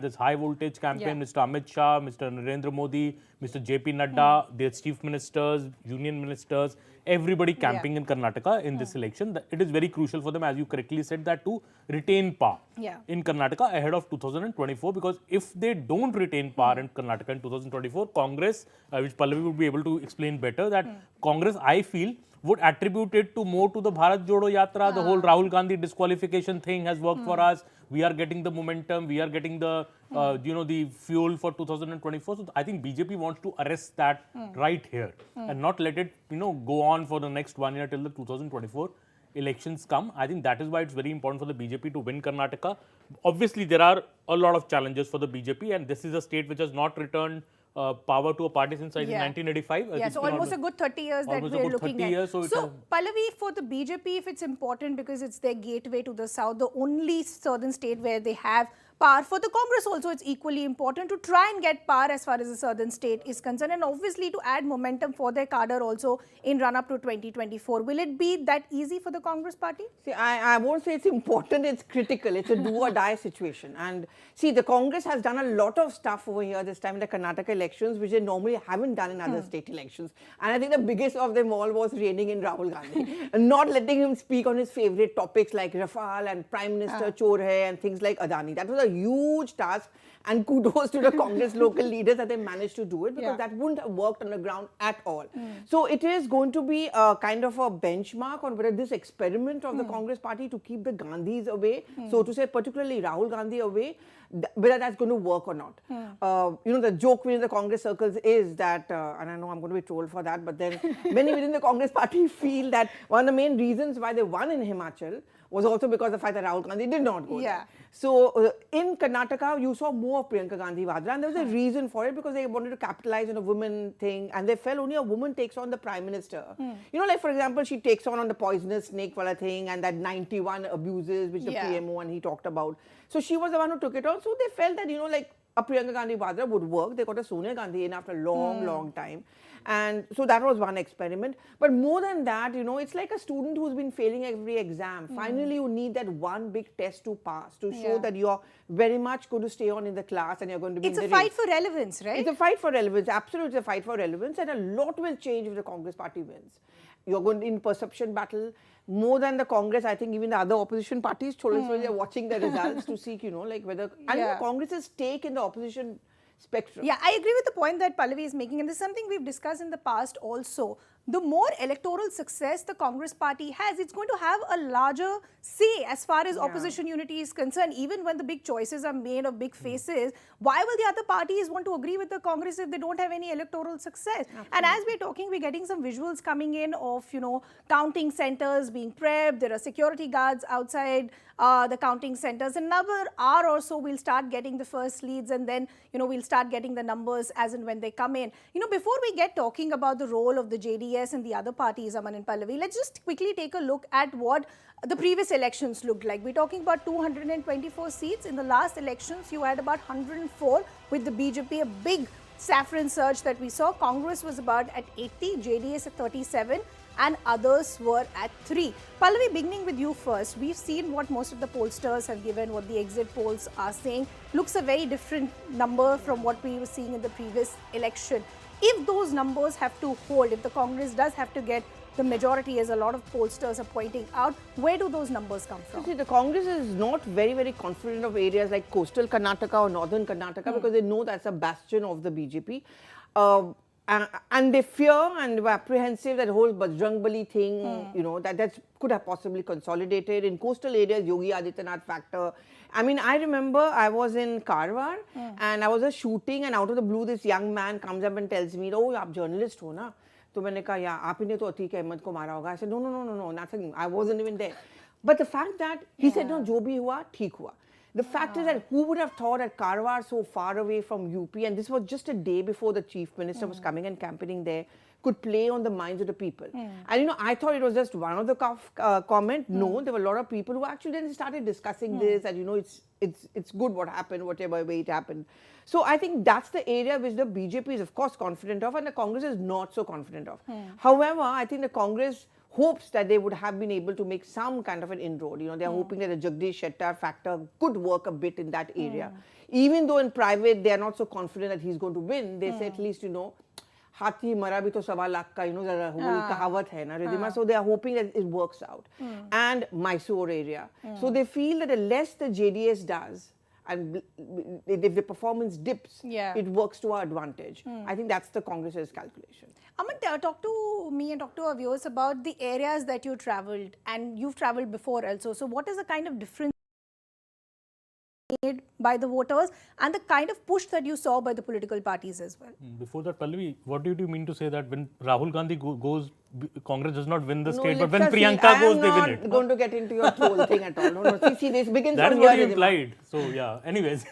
this high voltage campaign, Mr. Amit Shah, Mr. Narendra Modi, Mr. JP Nadda, their chief ministers, union ministers, everybody camping in Karnataka in this election. It is very crucial for them, as you correctly said, that to retain power in Karnataka ahead of 2024, because if they don't retain power in Karnataka in 2024, Congress, which Pallavi would be able to explain better, that Congress, I feel, would attribute it to more to the Bharat Jodo Yatra. The whole Rahul Gandhi disqualification thing has worked for us. We are getting the momentum. We are getting the, the fuel for 2024. So I think BJP wants to arrest that right here and not let it, go on for the next 1 year till the 2024 elections come. I think that is why it's very important for the BJP to win Karnataka. Obviously, there are a lot of challenges for the BJP, and this is a state which has not returned power to a party since 1985. Yeah, so almost a good 30 years that we're looking at. So Pallavi, for the BJP, if it's important because it's their gateway to the south, the only southern state where they have power. For the Congress also, it's equally important to try and get power as far as the southern state is concerned, and obviously to add momentum for their cadre also in run-up to 2024. Will it be that easy for the Congress party? See, I won't say it's important, it's critical. It's a do-or-die situation. And see, the Congress has done a lot of stuff over here this time in the Karnataka elections, which they normally haven't done in other state elections. And I think the biggest of them all was reining in Rahul Gandhi and not letting him speak on his favorite topics like Rafale and Prime Minister Chor Hai and things like Adani. That was a huge task, and kudos to the Congress local leaders that they managed to do it, because that wouldn't have worked on the ground at all. So it is going to be a kind of a benchmark on whether this experiment of the Congress party to keep the Gandhis away, so to say, particularly Rahul Gandhi away, whether that's going to work or not. The joke within the Congress circles is that, and I know I'm going to be trolled for that, but then many within the Congress party feel that one of the main reasons why they won in Himachal was also because of the fact that Rahul Gandhi did not go there. So in Karnataka, you saw more of Priyanka Gandhi Vadra, and there was a reason for it, because they wanted to capitalize on a woman thing, and they felt only a woman takes on the Prime Minister. Like for example, she takes on the poisonous snake wala thing and that 91 abuses which the PMO and he talked about. So she was the one who took it on. So they felt that, a Priyanka Gandhi Vadra would work. They got a Sonia Gandhi in after a long time. And so that was one experiment. But more than that, it's like a student who's been failing every exam. Finally, you need that one big test to pass to show that you're very much going to stay on in the class and you're going to be in the race. It's a fight for relevance, right? It's a fight for relevance. Absolutely, it's a fight for relevance. And a lot will change if the Congress party wins. You're going in perception battle. More than the Congress, I think even the other opposition parties are watching the results to see, whether... And Congress's stake in the opposition spectrum. Yeah, I agree with the point that Pallavi is making, and this is something we've discussed in the past also. The more electoral success the Congress party has, it's going to have a larger say as far as opposition unity is concerned. Even when the big choices are made of big faces, why will the other parties want to agree with the Congress if they don't have any electoral success? And as we're talking, we're getting some visuals coming in of, counting centers being prepped. There are security guards outside the counting centers. Another hour or so, we'll start getting the first leads, and then, we'll start getting the numbers as and when they come in. Before we get talking about the role of the JDS and the other parties, Aman and Pallavi, let's just quickly take a look at what the previous elections looked like. We're talking about 224 seats. In the last elections, you had about 104 with the BJP, a big saffron surge that we saw. Congress was about at 80, JDS at 37, and others were at 3. Pallavi, beginning with you first, we've seen what most of the pollsters have given, what the exit polls are saying. Looks a very different number from what we were seeing in the previous election. If those numbers have to hold, if the Congress does have to get the majority, as a lot of pollsters are pointing out, where do those numbers come from? See, the Congress is not very, very confident of areas like coastal Karnataka or northern Karnataka because they know that's a bastion of the BJP. And they fear and were apprehensive that whole Bajrangbali thing, that could have possibly consolidated. In coastal areas, Yogi Adityanath factor. I mean, I remember I was in Karwar and I was a shooting, and out of the blue, this young man comes up and tells me, "Oh, you're a journalist, ho na?" So मैंने कहा, "Yeah, आप ही ने तो अतीक अहमद को मारा होगा." I said, "No, nothing. I wasn't even there." But the fact that he said, "No, जो भी हुआ, ठीक हुआ." The fact is that who would have thought that Karwar, so far away from UP, and this was just a day before the chief minister was coming and campaigning there, could play on the minds of the people. And I thought it was just one of the comment. No, there were a lot of people who actually then started discussing this, and it's good what happened, whatever way it happened. So I think that's the area which the BJP is of course confident of, and the Congress is not so confident of. However, I think the Congress hopes that they would have been able to make some kind of an inroad. They are hoping that the Jagdish Shettar factor could work a bit in that area. even though in private they are not so confident that he's going to win, they say at least, हाथी मरा भी तो सवा लाख का, वही कहावत है ना, Ridhima. So they are hoping that it works out. And Mysore area. So they feel that the less the JDS does, and if the performance dips, it works to our advantage. I think that's the Congress's calculation. Aman, talk to me and talk to our viewers about the areas that you traveled, and you've traveled before also. So what is the kind of difference made by the voters and the kind of push that you saw by the political parties as well? Before that, Pallavi, what did you mean to say that when Rahul Gandhi goes, Congress does not win the No, state, but when let's see, Priyanka goes, they win I am it? not going to get into your troll thing at all. No. See, this begins That is from what here, you Ridhima. implied. So yeah. Anyways,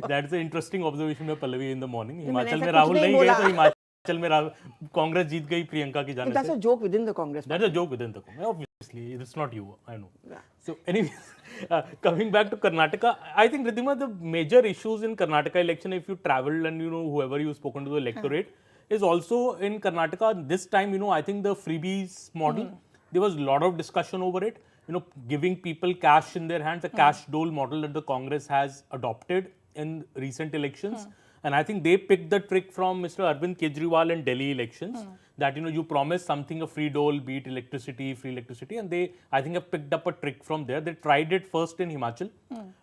that's an interesting observation by Pallavi in the morning. मैंने हिमाचल में ऐसा राहुल कुछ नहीं नहीं गए बोला। तो हिमाचल में कांग्रेस जीत गई प्रियंका की जाने That's से. a joke within the Congress. That's a joke within the Congress. Obviously, it's not you. I know. So anyways, coming back to Karnataka, I think Ridhima, the major issues in Karnataka election, if you traveled and whoever you've spoken to the electorate, is also in Karnataka this time. I think the freebies model, there was a lot of discussion over it. Giving people cash in their hands, a cash dole model that the Congress has adopted in recent elections. And I think they picked the trick from Mr. Arvind Kejriwal in Delhi elections that, you promise something, a free dole, be it electricity, free electricity. And they, I think, have picked up a trick from there. They tried it first in Himachal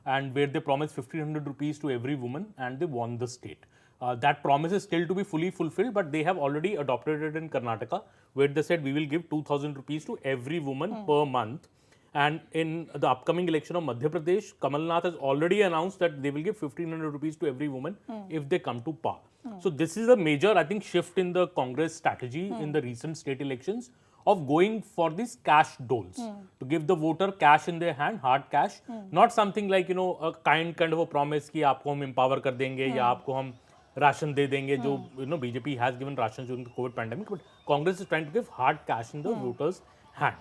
and where they promised 1,500 rupees to every woman and they won the state. That promise is still to be fully fulfilled, but they have already adopted it in Karnataka where they said we will give 2,000 rupees to every woman per month. And in the upcoming election of Madhya Pradesh, Kamal Nath has already announced that they will give 1,500 rupees to every woman if they come to power. So this is a major, I think, shift in the Congress strategy in the recent state elections of going for these cash doles, to give the voter cash in their hand, hard cash, not something like, a kind of a promise कि आपको हम empower कर देंगे या आपको हम ration दे देंगे जो BJP has given rations during the COVID pandemic, but Congress is trying to give hard cash in the voters' hand.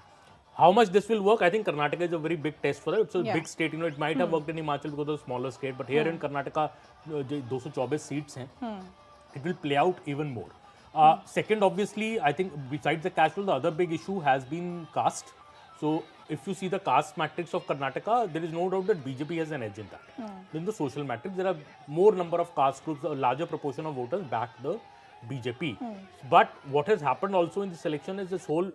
How much this will work? I think Karnataka is a very big test for that. It's a big state. It might have worked in Himachal because of a smaller state, but here in Karnataka, 224 seats hain, it will play out even more. Second, obviously, I think besides the cash flow, the other big issue has been caste. So if you see the caste matrix of Karnataka, there is no doubt that BJP has an edge in that. In the social matrix, there are more number of caste groups, a larger proportion of voters back the BJP. But what has happened also in this election is this whole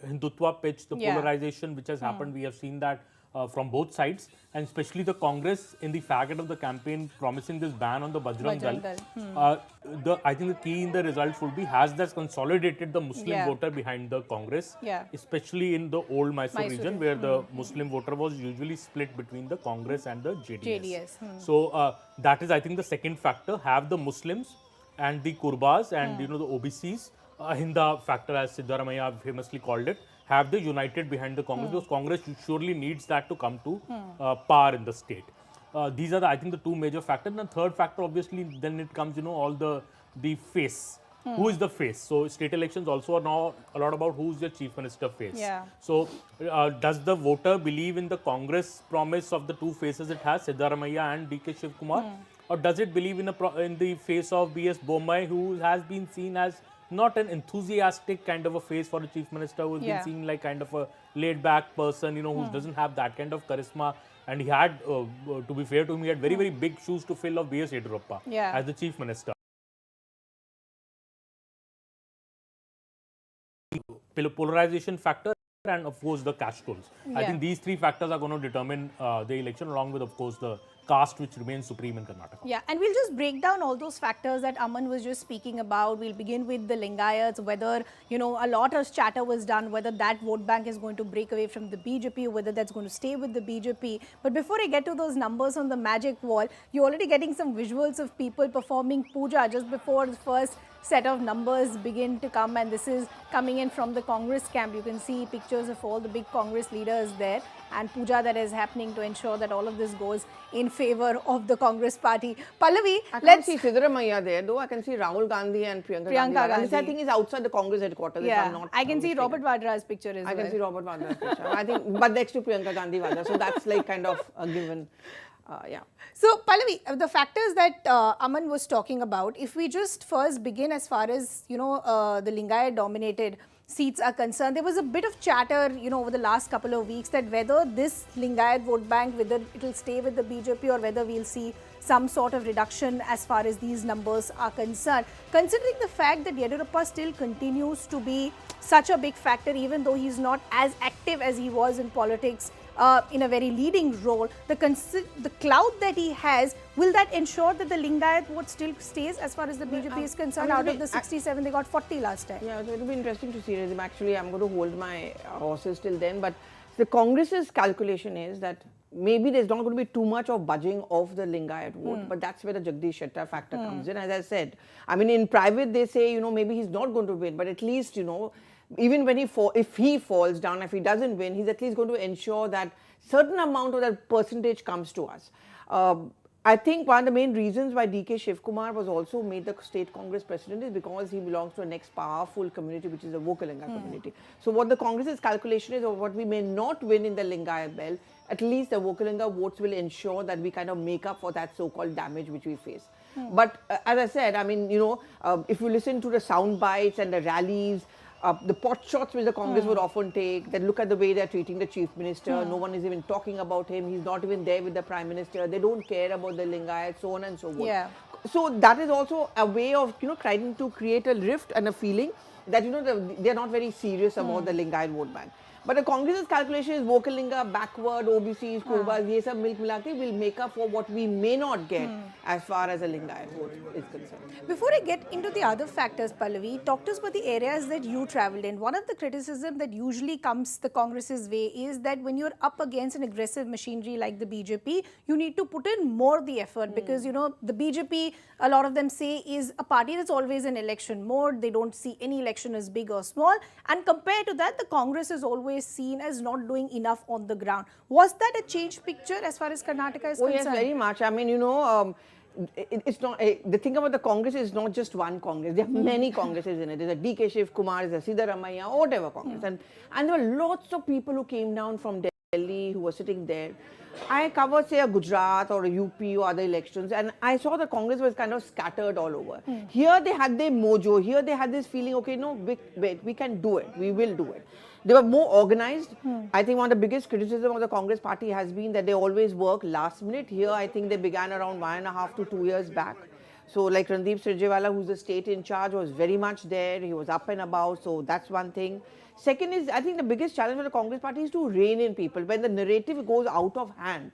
Hindutva pitch, the polarization which has happened. We have seen that from both sides, and especially the Congress in the fag end of the campaign promising this ban on the Bajrang Dal. I think the key in the results would be, has that consolidated the Muslim voter behind the Congress, especially in the old Mysore region where the Muslim voter was usually split between the Congress and the JDS. So that is, I think, the second factor. Have the Muslims and the Kurbas and the OBCs, Ahinda factor as Siddaramaiah famously called it, have they united behind the Congress, because Congress surely needs that to come to power in the state. These are, I think, the two major factors. And the third factor, obviously, then it comes, all the face. Who is the face? So state elections also are now a lot about who's the chief minister face. So does the voter believe in the Congress promise of the two faces it has, Siddaramaiah and DK Shivkumar? Or does it believe in the face of B.S. Bommai, who has been seen as not an enthusiastic kind of a face for a chief minister, who has been seen like kind of a laid-back person, who doesn't have that kind of charisma. And he had, to be fair to him, he had very, very big shoes to fill of B.S. Yediyurappa as the chief minister. Polarization factor and, of course, the cash tolls. I think these three factors are going to determine the election, along with, of course, the caste which remains supreme in Karnataka. Yeah, and we'll just break down all those factors that Aman was just speaking about. We'll begin with the Lingayats, whether, a lot of chatter was done, whether that vote bank is going to break away from the BJP or whether that's going to stay with the BJP. But before I get to those numbers on the magic wall, you're already getting some visuals of people performing puja just before the first set of numbers begin to come, and this is coming in from the Congress camp. You can see pictures of all the big Congress leaders there and puja that is happening to ensure that all of this goes in favor of the Congress party. Pallavi, let's see Siddaramaiah there, though I can see Rahul Gandhi and Priyanka Gandhi. And this, I think, is outside the Congress headquarters. Yeah, if I'm not I can see Robert Vadra's picture as well. I can see Robert Vadra's picture. I think, but next to Priyanka Gandhi Vadra, so that's like kind of a given. So, Pallavi, the factors that Aman was talking about, if we just first begin as far as, the Lingayat dominated seats are concerned, there was a bit of chatter, over the last couple of weeks that whether this Lingayat vote bank, whether it will stay with the BJP or whether we'll see some sort of reduction as far as these numbers are concerned. Considering the fact that Yediyurappa still continues to be such a big factor, even though he's not as active as he was in politics in a very leading role, the clout that he has, will that ensure that the Lingayat vote still stays as far as the BJP is concerned? Out of the 67, they got 40 last time. Yeah, so it will be interesting to see. Actually, I'm going to hold my horses till then. But the Congress's calculation is that maybe there's not going to be too much of budging of the Lingayat vote, but that's where the Jagdish Shettar factor comes in. As I said, I mean, in private, they say, maybe he's not going to win, but at least, even when if he falls down, if he doesn't win, he's at least going to ensure that certain amount of that percentage comes to us. I think one of the main reasons why DK Shivkumar was also made the state Congress president is because he belongs to a next powerful community, which is the Vokalinga community. So what the Congress's calculation is, or what we may not win in the Lingayat belt, at least the Vokalinga votes will ensure that we kind of make up for that so-called damage which we face. But as I said, I mean, if you listen to the sound bites and the rallies, the pot shots which the Congress would often take, then look at the way they're treating the Chief Minister. No one is even talking about him. He's not even there with the Prime Minister. They don't care about the Lingayat, so on and so forth. Yeah. So that is also a way of, trying to create a rift and a feeling that, they're not very serious about the Lingayat vote bank. But the Congress's calculation is Vokalinga, backward, OBCs, Kurbas, ye sab milk milake will make up for what we may not get as far as a Lingayat vote is concerned. Before I get into the other factors, Pallavi, talk to us about the areas that you travelled in. One of the criticism that usually comes the Congress's way is that when you're up against an aggressive machinery like the BJP, you need to put in more the effort because, the BJP, a lot of them say, is a party that's always in election mode. They don't see any election as big or small. And compared to that, the Congress is always seen as not doing enough on the ground. Was that a changed picture as far as Karnataka is concerned? Oh, yes, very much. I mean, it's not the thing about the Congress is not just one Congress. There are many Congresses in it. There's a DK Shivkumar, there's a Siddaramaiah, or whatever Congress, and there were lots of people who came down from Delhi who were sitting there. I covered, say, a Gujarat or a UP or other elections, and I saw the Congress was kind of scattered all over. Here they had their mojo. Here they had this feeling, okay, no, wait, we can do it. We will do it. They were more organized. I think one of the biggest criticism of the Congress party has been that they always work last minute. Here, I think they began around 1.5 to 2 years back. So like Randeep Surjewala, who's the state in charge, was very much there. He was up and about. So that's one thing. Second is, I think the biggest challenge for the Congress party is to rein in people. When the narrative goes out of hand,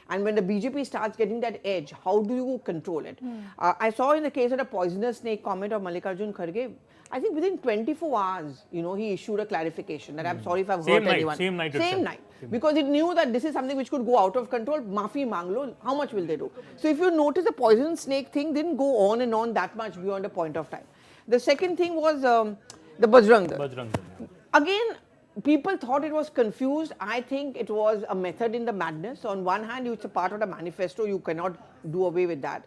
and when the BJP starts getting that edge, how do you control it? I saw in the case of the poisonous snake comment of Mallikarjun Kharge, I think within 24 hours, he issued a clarification that I'm sorry if I've hurt anyone. Same night. Because it knew that this is something which could go out of control. Maafi manglo, how much will they do? So if you notice, the poisonous snake thing didn't go on and on that much beyond a point of time. The second thing was the Bajrang Dal. Again, people thought it was confused. I think it was a method in the madness. On one hand, it's a part of the manifesto. You cannot do away with that.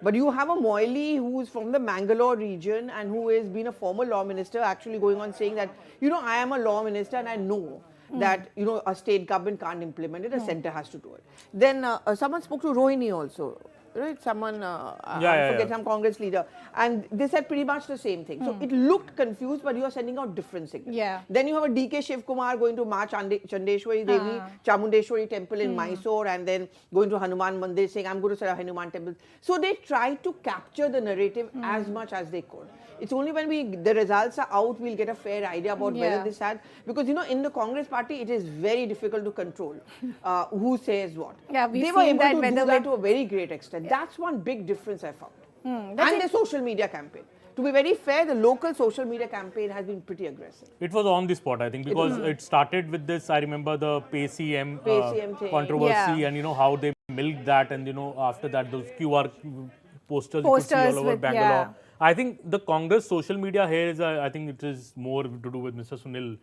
But you have a Moily who's from the Mangalore region and who has been a former law minister actually going on saying that, I am a law minister and I know that, a state government can't implement it. The centre has to do it. Then someone spoke to Rohini also. Right, someone, I forget, some Congress leader, and they said pretty much the same thing. So it looked confused, but you are sending out different signals. Yeah. Then you have a DK Shivkumar going to Maa Chandeshwari Devi, Chamundeshwari temple in Mysore, and then going to Hanuman Mandir saying, I'm going to set a Hanuman temple. So they tried to capture the narrative as much as they could. It's only when the results are out, we'll get a fair idea about whether this had, because in the Congress party, it is very difficult to control who says what. Yeah, they were able to do that to a very great extent. That's one big difference I found. And the social media campaign. To be very fair, the local social media campaign has been pretty aggressive. It was on the spot, I think, because it started with this, I remember the PayCM controversy and, how they milked that, and, after that, those QR posters you could see all over Bangalore. Yeah. I think the Congress social media here is, I think it is more to do with Mr. Sunil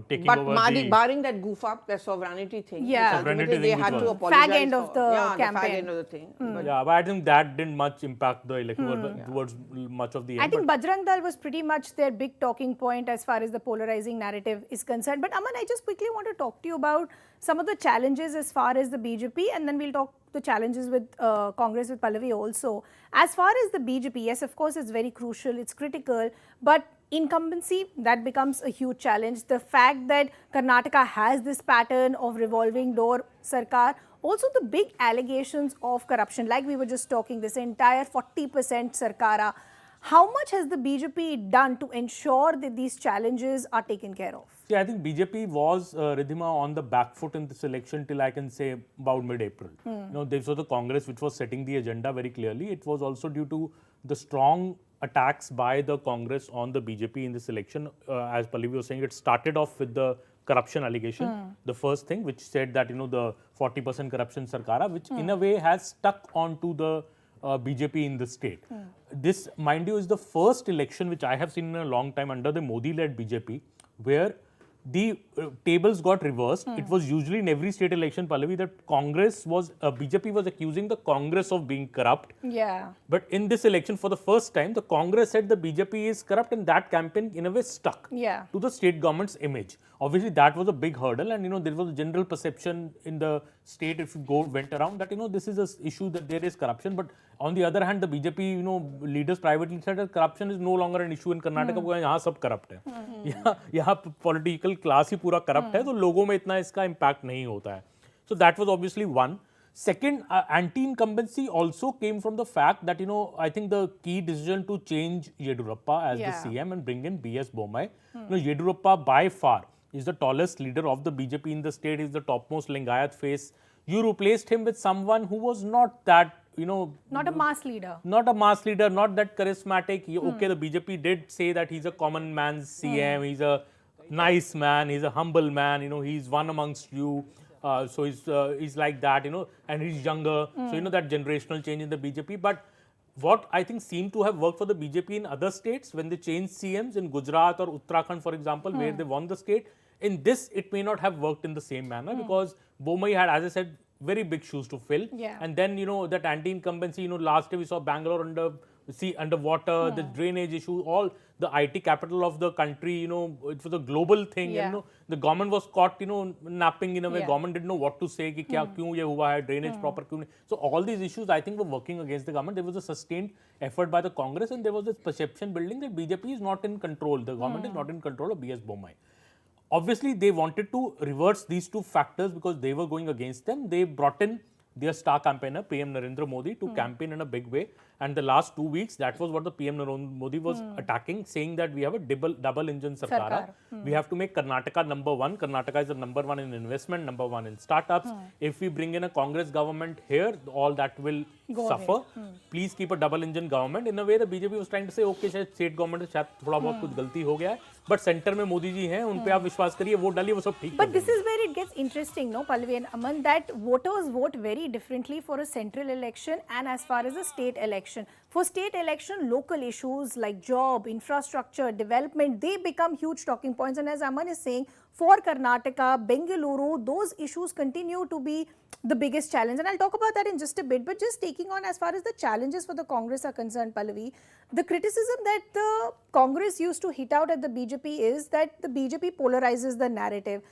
taking over barring that goof up, the sovereignty thing. Yeah. Sovereignty they thing had was to apologize. Fag end of the campaign. The fag end of the thing. But I think that didn't much impact the election towards much of the end. I think Bajrang Dal was pretty much their big talking point as far as the polarizing narrative is concerned. But Aman, I just quickly want to talk to you about some of the challenges as far as the BJP, and then we'll talk the challenges with Congress with Pallavi also. As far as the BJP, yes, of course, it's very crucial, it's critical, but incumbency, that becomes a huge challenge. The fact that Karnataka has this pattern of revolving door sarkar Also the big allegations of corruption, like we were just talking, this entire 40% Sarkara. How much has the BJP done to ensure that these challenges are taken care of? See, I think BJP was, Ridhima, on the back foot in this election till I can say about mid-April. This was the Congress which was setting the agenda very clearly. It was also due to the strong attacks by the Congress on the BJP in this election. As Pallavi was saying, it started off with the corruption allegation, the first thing, which said that, the 40% corruption Sarkara, which in a way has stuck onto the BJP in the state. This, mind you, is the first election which I have seen in a long time under the Modi-led BJP, where the tables got reversed. It was usually in every state election, Pallavi, that BJP was accusing the Congress of being corrupt. Yeah. But in this election, for the first time, the Congress said the BJP is corrupt, and that campaign in a way stuck to the state government's image. Obviously, that was a big hurdle, and there was a general perception in the state, if you went around, that this is an issue that there is corruption. But on the other hand, the BJP leaders privately said that corruption is no longer an issue in Karnataka because यहाँ सब corrupt है, यहाँ political class ही पूरा corrupt है, तो लोगों में इतना इसका impact नहीं होता है. So that was obviously one. Second, anti-incumbency also came from the fact that, I think the key decision to change Yedurappa as the CM and bring in B.S. Bommai. Yedurappa by far is the tallest leader of the BJP in the state. He's the topmost Lingayat face. You replaced him with someone who was not that, not a mass leader. Not a mass leader, not that charismatic. Okay, the BJP did say that he's a common man's CM. He's a nice man. He's a humble man. He's one amongst you. So he's like that, and he's younger. So, that generational change in the BJP. But what I think seemed to have worked for the BJP in other states when they changed CMs in Gujarat or Uttarakhand, for example, where they won the state. In this, it may not have worked in the same manner because Bommai had, as I said, very big shoes to fill. And then, that anti-incumbency, last year we saw Bangalore underwater, the drainage issue, all the IT capital of the country, it was a global thing. And, the government was caught, napping in a way. Government didn't know what to say, ki kya, kyun ye hua hai, drainage proper kyun nahi. So all these issues, I think, were working against the government. There was a sustained effort by the Congress, and there was this perception building that BJP is not in control. The government is not in control of B.S. Bommai. Obviously, they wanted to reverse these two factors because they were going against them. They brought in their star campaigner, PM Narendra Modi, to campaign in a big way. And the last 2 weeks, that was what the PM Narendra Modi was attacking, saying that we have a double engine Sarkara. We have to make Karnataka number one. Karnataka is the number one in investment, number one in startups. If we bring in a Congress government here, all that will suffer. Please keep a double engine government. In a way, the BJP was trying to say, okay, state government से थोड़ा बहुत कुछ गलती हो गया है, but center में मोदी जी हैं, उन पे आप विश्वास करिए, वोट डालिए, वो सब ठीक. But this is where it gets interesting, no, Pallavi and Aman, that voters vote very differently for a central election and as far as a state election. For state election, local issues like job, infrastructure, development, they become huge talking points. And as Aman is saying, for Karnataka, Bengaluru, those issues continue to be the biggest challenge. And I'll talk about that in just a bit. But just taking on as far as the challenges for the Congress are concerned, Pallavi, the criticism that the Congress used to hit out at the BJP is that the BJP polarizes the narrative.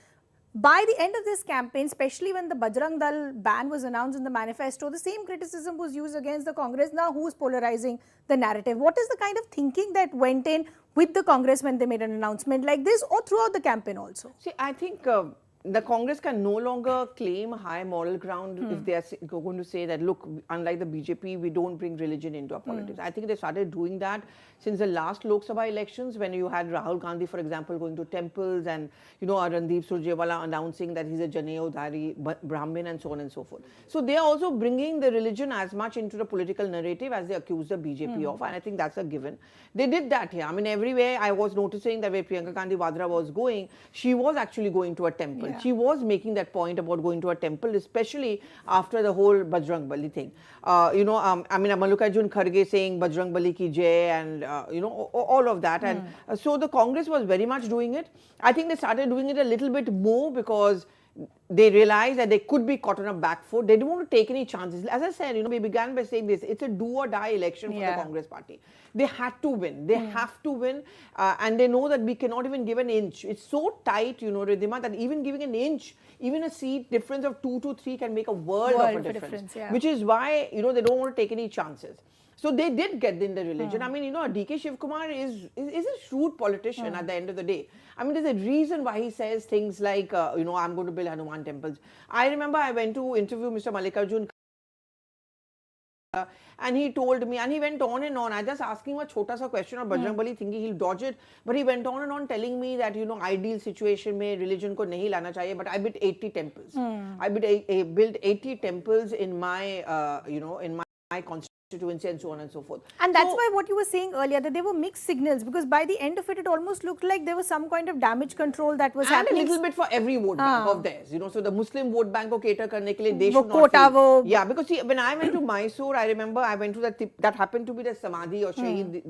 By the end of this campaign, especially when the Bajrang Dal ban was announced in the manifesto, the same criticism was used against the Congress. Now, who's polarizing the narrative? What is the kind of thinking that went in with the Congress when they made an announcement like this, or throughout the campaign also? See, I think the Congress can no longer claim high moral ground if they are going to say that, look, unlike the BJP, we don't bring religion into our politics. I think they started doing that since the last Lok Sabha elections, when you had Rahul Gandhi, for example, going to temples, and Randeep Surjewala announcing that he's a Janeo-dhari Brahmin and so on and so forth. So they are also bringing the religion as much into the political narrative as they accuse the BJP of, and I think that's a given. They did that here. I mean, everywhere I was noticing that where Priyanka Gandhi Vadra was going, she was actually going to a temple. She was making that point about going to a temple, especially after the whole Bajrang Bali thing. I mean, Mallikarjun Kharge saying Bajrang Bali ki jai, and all of that. And so the Congress was very much doing it. I think they started doing it a little bit more because they realized that they could be caught on a back foot. They didn't want to take any chances. As I said, we began by saying this. It's a do or die election for the Congress party. They had to win. They have to win. And they know that we cannot even give an inch. It's so tight, Ridhima, that even giving an inch, even a seat difference of 2 to 3 can make a world of a difference. Which is why, they don't want to take any chances. So they did get in the religion. I mean, DK Shivkumar is a shrewd politician at the end of the day. I mean, there's a reason why he says things like, I'm going to build Hanuman Hanuman temples. I remember I went to interview Mr. Mallikarjun and he told me, and he went on and on. I just asked him a chota sa question of Bajrang Bali, thinking he'll dodge it, but he went on and on telling me that, you know, ideal situation mein religion ko nahi lana chahiye, but I built 80 temples. I built 80 temples in my, you know, in my constituency and so on and so forth. And that's why what you were saying earlier, that there were mixed signals, because by the end of it, it almost looked like there was some kind of damage control that was happening. And a little bit for every vote bank of theirs, you know, so the Muslim vote bank ko cater karne ke liye, they should not feel, yeah, because see, when I went to Mysore, I remember I went to that happened to be the Samadhi or Shaheed,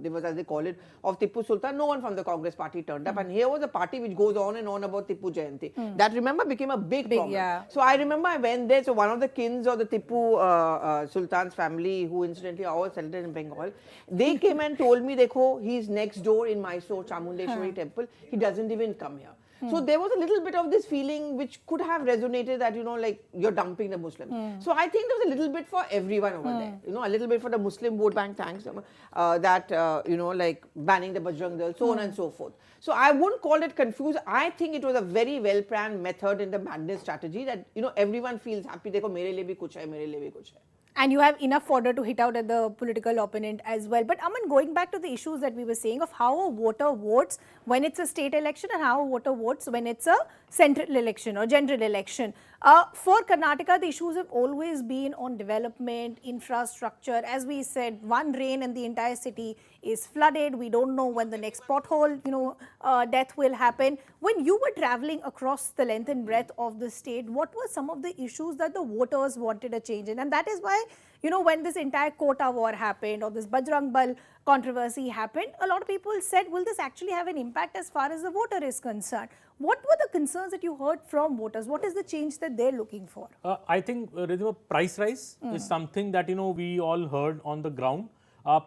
there was, as they call it, of Tipu Sultan. No one from the Congress party turned up, and here was a party which goes on and on about Tipu Jayanti. That, remember, became a big problem. Yeah. So I remember I went there, so one of the kins of the Tipu Sultan's family, who incidentally are all settled in Bengal, they came and told me, dekho, he's next door in Mysore, Chamundeshwari temple, he doesn't even come here. So there was a little bit of this feeling which could have resonated that, you know, like you're dumping the Muslim. So I think there was a little bit for everyone over there, you know, a little bit for the Muslim vote bank, thanks, that, you know, like banning the Bajrang Dal, so on and so forth. So I wouldn't call it confused. I think it was a very well-planned method in the madness strategy that, you know, everyone feels happy, dekho, mere liye bhi kuch hai, mere liye bhi kuch hai. And you have enough fodder to hit out at the political opponent as well. But Aman, going back to the issues that we were saying of how a voter votes when it's a state election and how a voter votes when it's a central election or general election. For Karnataka, the issues have always been on development, infrastructure. As we said, one rain and the entire city is flooded. We don't know when the next pothole, you know, death will happen. When you were traveling across the length and breadth of the state, what were some of the issues that the voters wanted a change in? And that is why, you know, when this entire quota war happened or this Bajrang Bal controversy happened, a lot of people said, will this actually have an impact as far as the voter is concerned? What were the concerns that you heard from voters? What is the change that they're looking for? I think, Ridhima, price rise is something that, you know, we all heard on the ground.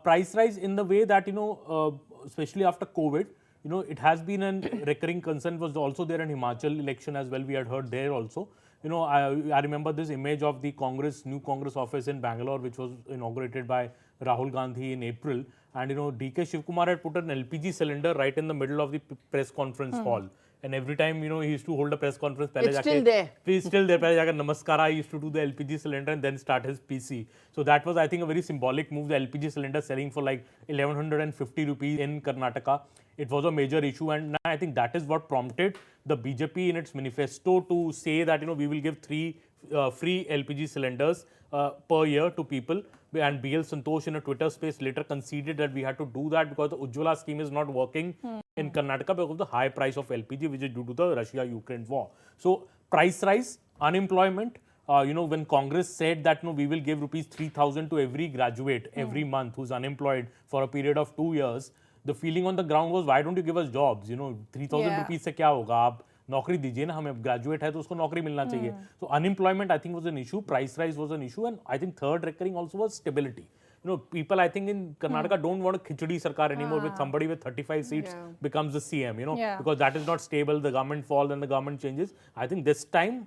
Price rise in the way that, you know, especially after COVID, you know, it has been a recurring concern, was also there in Himachal election as well. We had heard there also. You know, I remember this image of the new Congress office in Bangalore, which was inaugurated by Rahul Gandhi in April. And, you know, DK Shivkumar had put an LPG cylinder right in the middle of the press conference hall. And every time, you know, he used to hold a press conference. It's still there. He's still there. Namaskara, he used to do the LPG cylinder and then start his PC. So that was, I think, a very symbolic move. The LPG cylinder selling for like 1150 rupees in Karnataka. It was a major issue, and I think that is what prompted the BJP in its manifesto to say that, you know, we will give 3 free LPG cylinders per year to people. And BL Santosh in a Twitter space later conceded that we had to do that because the Ujjwala scheme is not working in Karnataka because of the high price of LPG, which is due to the Russia-Ukraine war. So price rise, unemployment. You know, when Congress said that, no, we will give rupees 3,000 to every graduate every month who's unemployed for a period of 2 years, the feeling on the ground was, why don't you give us jobs? You know, 3,000 rupees se kya hoga? Aap नौकरी दीजिए ना, हमें graduate है तो उसको नौकरी मिलना चाहिए. So unemployment, I think, was an issue. Price rise was an issue, and I think third recurring also was stability. You know, people, I think, in Karnataka don't want a khichdi sarkar anymore with somebody with 35 seats becomes the CM, you know, because that is not stable. The government falls and the government changes. I think this time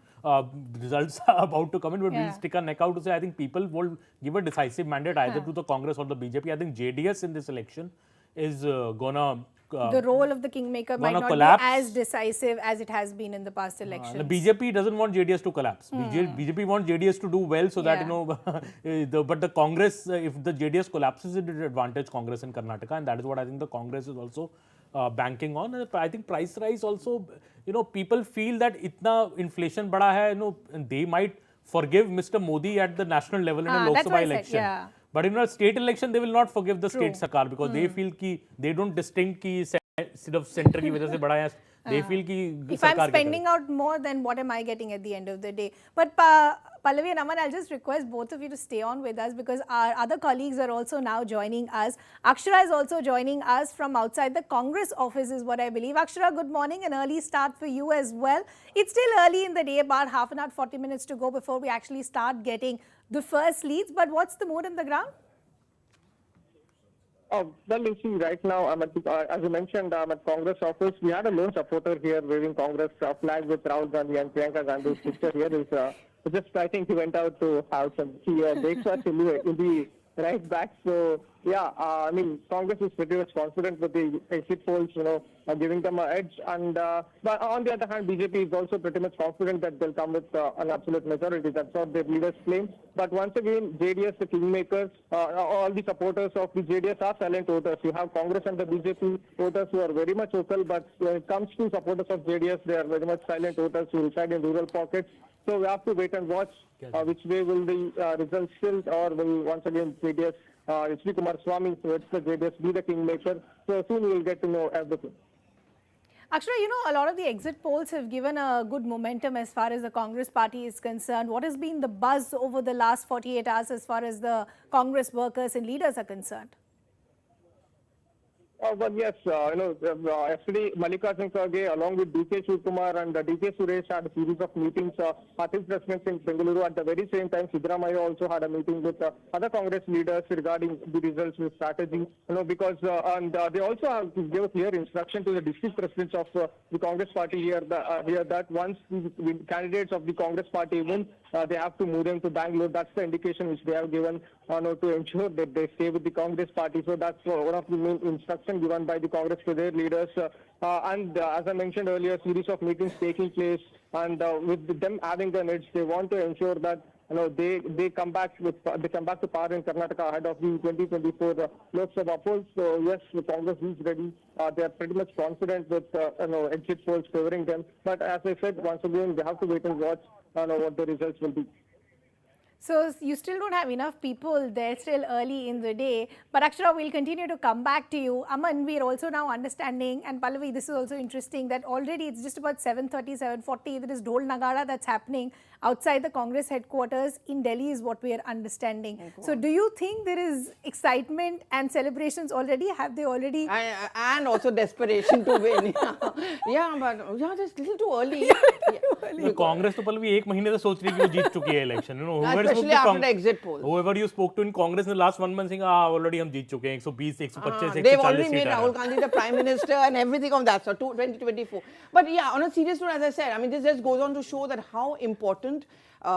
results are about to come in, but we'll stick our neck out to say I think people will give a decisive mandate either to the Congress or the BJP. I think JDS in this election is gonna the role of the kingmaker might not collapse. Be as decisive as it has been in the past elections. The BJP doesn't want JDS to collapse. BJP wants JDS to do well so that, you know, but the Congress, if the JDS collapses, it will advantage Congress in Karnataka, and that is what I think the Congress is also banking on. And I think price rise also, you know, people feel that itna inflation bada hai, you know, and they might forgive Mr. Modi at the national level in a Lok Sabha election. But in a state election, they will not forgive the state sarkar because they feel ki they don't distinct ki sirf center ki wajah se bada hai. They feel ki if I'm spending out more, then what am I getting at the end of the day? But Pallavi and Aman, I'll just request both of you to stay on with us because our other colleagues are also now joining us. Akshara is also joining us from outside the Congress office is what I believe. Akshara, good morning. An early start for you as well. It's still early in the day, about half an hour, 40 minutes to go before we actually start getting the first leads. But what's the mood on the ground? Well, you see, right now, as you mentioned, I'm at Congress office. We had a lone supporter here waving Congress flag with Rahul Gandhi and Priyanka Gandhi's picture here. Is just, I think he went out to have some tea or breakfast in the right back. So yeah, I mean, Congress is pretty much confident with the exit polls, giving them an edge. And but on the other hand, BJP is also pretty much confident that they'll come with an absolute majority. That's what their leaders claim. But once again, JDS, the kingmakers, all the supporters of the JDS are silent voters. You have Congress and the BJP voters who are very much vocal, but when it comes to supporters of JDS, they are very much silent voters who reside in rural pockets. So we have to wait and watch which way will the results tilt, or will once again JDS, H.D. Kumaraswamy, so it's the JDS, be the kingmaker. So soon we will get to know everything. Actually, a lot of the exit polls have given a good momentum as far as the Congress party is concerned. What has been the buzz over the last 48 hours as far as the Congress workers and leaders are concerned? Well, yes, yesterday Mallikarjun Kharge along with DK Shivakumar and DK Suresh had a series of meetings, party presidents in Bengaluru. At the very same time, Siddaramaiah also had a meeting with other Congress leaders regarding the results with strategy, because and they also have to give a clear instruction to the district presidents of the Congress party here that once the candidates of the Congress party win, they have to move them to Bangalore. That's the indication which they have given to ensure that they stay with the Congress party. So that's one of the main instructions given by the Congress to their leaders. And as I mentioned earlier, a series of meetings taking place, and with them having an edge, they want to ensure that they come back to power in Karnataka ahead of the 2024 Lok Sabha polls. So yes, the Congress is ready. They are pretty much confident with exit polls favoring them. But as I said, once again, they have to wait and watch what the results will be. So you still don't have enough people there, still early in the day. But Akshara, we'll continue to come back to you. Aman, we're also now understanding, and Pallavi, this is also interesting, that already it's just about 7:30, 7:40. There is Dhol Nagara that's happening outside the Congress headquarters in Delhi is what we are understanding. So do you think there is excitement and celebrations already? Have they already? And also desperation to win. Yeah, but just a little too early. Congress तो पहले भी एक महीने से सोच रही है कि वो जीत चुकी है election, especially after the exit polls. Whoever you spoke to in Congress in the last 1 month saying, already हम जीत चुके हैं 120, 125, They've already made Rahul Gandhi the Prime Minister and everything of that, so 2024. But yeah, on a serious note, as I said, I mean, this just goes on to show that how important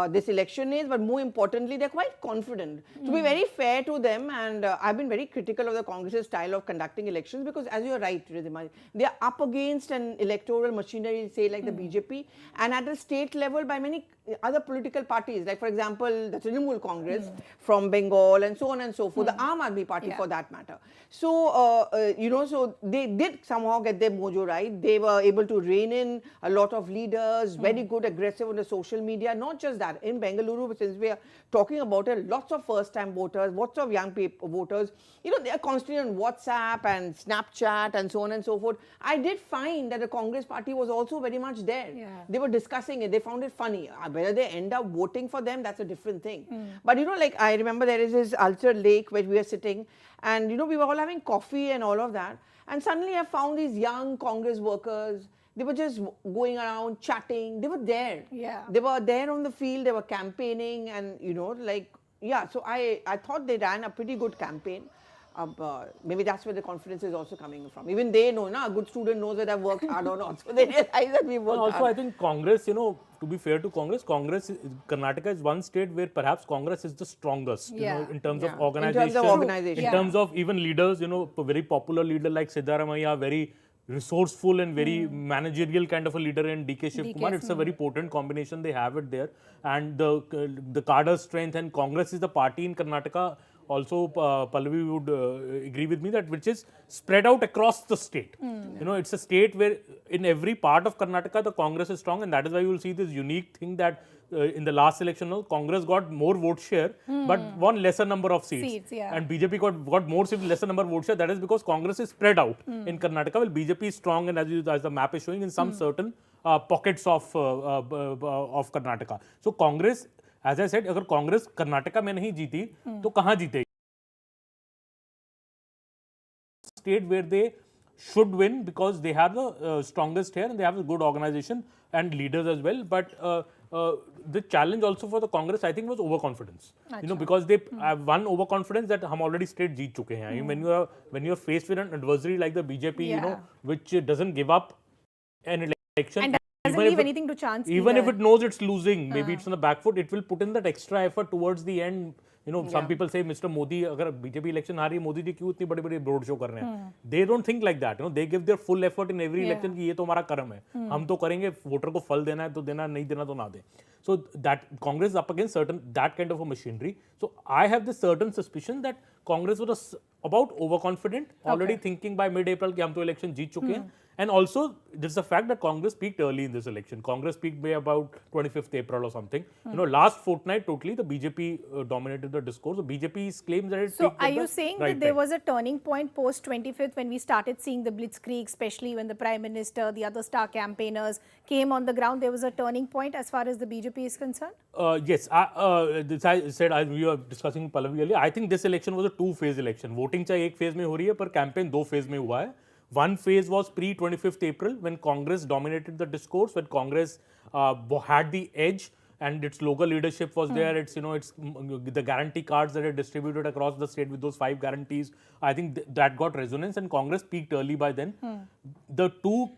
this election is, but more importantly, they're quite confident. To be very fair to them, and I've been very critical of the Congress's style of conducting elections, because as you're right, Ridhima, they are up against an electoral machinery, say like the BJP, and at the state level by many other political parties, like for example, the Trinamool Congress from Bengal and so on and so forth, the Aam Aadmi Party for that matter. So, so they did somehow get their mojo right. They were able to rein in a lot of leaders, very good, aggressive on the social media, not just that. In Bengaluru, since we are talking about it, lots of first-time voters, lots of young people, voters, they are constantly on WhatsApp and Snapchat and so on and so forth. I did find that the Congress party was also very much there. Yeah. They were discussing it. They found it funny. Whether they end up voting for them, that's a different thing. But like I remember there is this Ulcer Lake where we were sitting, and we were all having coffee and all of that. And suddenly I found these young Congress workers. They were just going around chatting. They were there. Yeah. They were there on the field. They were campaigning, and so I thought they ran a pretty good campaign. Maybe that's where the confidence is also coming from. Even they know, a good student knows whether I've worked hard or not. So they realize that we worked hard. Also, I think Congress, to be fair to Congress, Karnataka is one state where perhaps Congress is the strongest, in terms of organization. In terms of even leaders, a very popular leader like Siddaramaiah, very resourceful and very managerial kind of a leader in DK Shivakumar. It's a very potent combination. They have it there. And the cadre strength, and Congress is the party in Karnataka. Also, Pallavi would agree with me that which is spread out across the state. It's a state where in every part of Karnataka the Congress is strong, and that is why you will see this unique thing that in the last election, Congress got more vote share, but won lesser number of seats. And BJP got more seats, lesser number of vote share. That is because Congress is spread out in Karnataka, while BJP is strong, and as the map is showing, in some certain pockets of Karnataka. So Congress, as I said, अगर कांग्रेस कर्नाटका में नहीं जीती तो कहाँ जीतेगी? State where they should win because they have the strongest here and they have a good organization and leaders as well. But the challenge also for the Congress, I think, was overconfidence. Because they have one overconfidence that हम already state जीत चुके हैं. When you're faced with an adversary like the BJP, which doesn't give up an election. And doesn't leave anything to chance. Even if it knows it's losing, maybe it's on the back foot, it will put in that extra effort towards the end some people say Mr. Modi, अगर BJP election हारी मोदी जी क्यों इतनी बड़ी-बड़ी road show कर रहे हैं? They don't think like that. They give their full effort in every election कि ये तो हमारा कर्म है. हम तो करेंगे, वोटर को फल देना है तो देना, नहीं देना तो ना दे. So that Congress is up against that kind of a machinery. So I have this certain suspicion that Congress was about overconfident, already thinking by mid-April कि हम तो election जीत चुके हैं. And also, there's the fact that Congress peaked early in this election. Congress peaked by about 25th April or something. Last fortnight, totally, the BJP dominated the discourse. The BJP's claims that it So peaked are at you the saying right that there time. was a turning point post 25th when we started seeing the blitzkrieg, especially when the Prime Minister, the other star campaigners came on the ground? There was a turning point as far as the BJP is concerned? Yes, I said, as we were discussing Pallavi earlier, I think this election was a two-phase election. Voting चाहे एक phase में हो रही है, पर campaign दो phase में हुआ है. One phase was pre-25th April when Congress dominated the discourse, when Congress had the edge and its local leadership was there. It's it's the guarantee cards that are distributed across the state with those 5 guarantees. I think that got resonance and Congress peaked early by then. The two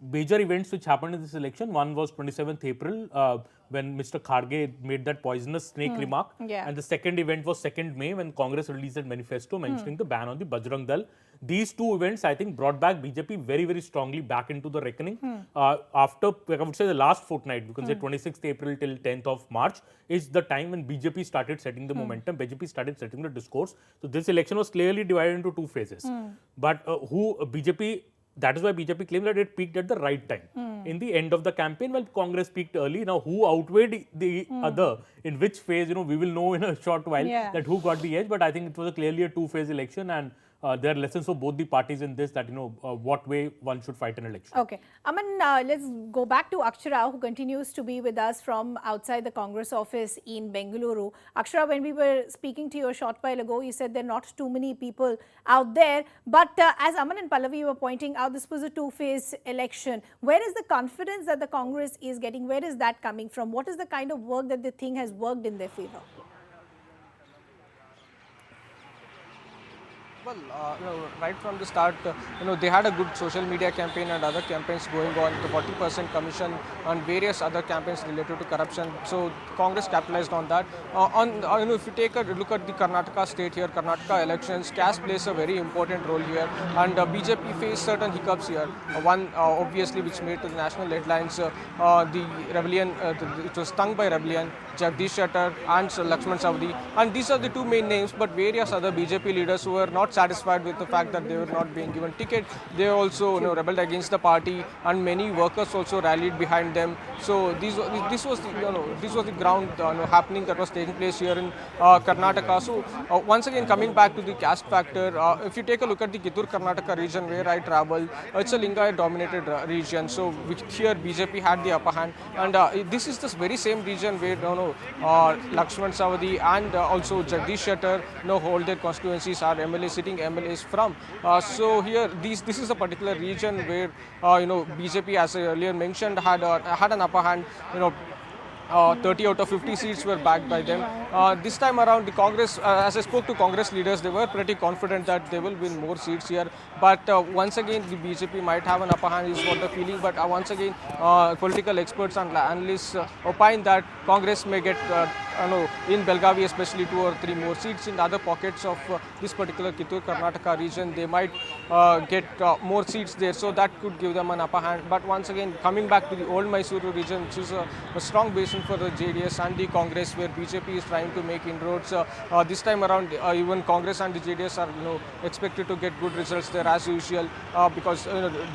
major events which happened in this election, one was 27th April when Mr. Kharge made that poisonous snake remark, and the second event was 2nd May when Congress released a manifesto mentioning the ban on the Bajrang Dal. These two events, I think, brought back BJP very, very strongly back into the reckoning. After, I would say, the last fortnight, you can say 26th April till 10th of March, is the time when BJP started setting the momentum. BJP started setting the discourse. So this election was clearly divided into two phases. But BJP, that is why BJP claims that it peaked at the right time. In the end of the campaign, while Congress peaked early. Now, who outweighed the other, in which phase, we will know in a short while that who got the edge. But I think it was clearly a two-phase election, and there are lessons for both the parties in this, that what way one should fight an election. Okay. Aman, let's go back to Akshara, who continues to be with us from outside the Congress office in Bengaluru. Akshara, when we were speaking to you a short while ago, you said there are not too many people out there. But as Aman and Pallavi were pointing out, this was a two-phase election. Where is the confidence that the Congress is getting? Where is that coming from? What is the kind of work that they think has worked in their favor? Well, right from the start, they had a good social media campaign and other campaigns going on, the 40% commission and various other campaigns related to corruption. So Congress capitalized on that. If you take a look at the Karnataka state here, Karnataka elections, caste plays a very important role here, and BJP faced certain hiccups here. One, obviously, which made to the national headlines, the rebellion, it was stung by rebellion, Jagdish Shettar and Lakshman Sawadee, and these are the two main names, but various other BJP leaders who were not satisfied with the fact that they were not being given ticket. They also rebelled against the party, and many workers also rallied behind them. So this was the ground happening that was taking place here in Karnataka. So once again, coming back to the caste factor, if you take a look at the Kittur Karnataka region where I travel, it's a Lingayat dominated region. So here BJP had the upper hand, and this is the very same region where Lakshman Sawadee and also Jagdish Shettar hold their constituencies, are MLAs, sitting MLAs from. So here, this is a particular region where BJP, as I earlier mentioned, had an upper hand. 30 out of 50 seats were backed by them. This time around, the Congress, as I spoke to Congress leaders, they were pretty confident that they will win more seats here. But once again, the BJP might have an upper hand is what the feeling. But once again, political experts and analysts opine that Congress may get, in Belgavi especially, 2 or 3 more seats. In other pockets of this particular Kittur Karnataka region, they might get more seats there. So that could give them an upper hand. But once again, coming back to the old Mysuru region, which is a strong basin for the JDS and the Congress, where BJP is trying to make inroads. This time around, even Congress and the JDS are expected to get good results there as usual, because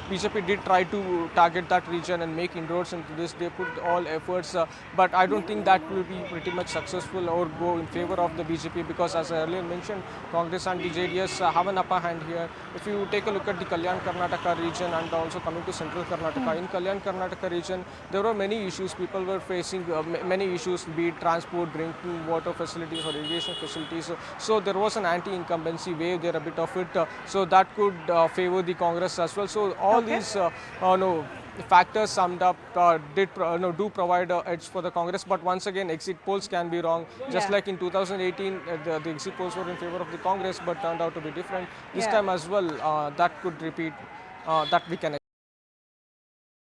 BJP did try to target that region and make inroads into this. They put all efforts, but I don't think that will be pretty much successful or go in favor of the BJP, because as I earlier mentioned, Congress and the JDS have an upper hand here. If you take a look at the Kalyan Karnataka region and also coming to central Karnataka, in Kalyan Karnataka region, there were many issues. People were facing many issues, be it transport, drinking water facilities or irrigation facilities. So there was an anti-incumbency wave there, a bit of it. So that could favor the Congress as well. So all these factors summed up do provide an edge for the Congress. But once again, exit polls can be wrong. Just like in 2018, the exit polls were in favor of the Congress, but turned out to be different. This time as well, that could repeat. That we can.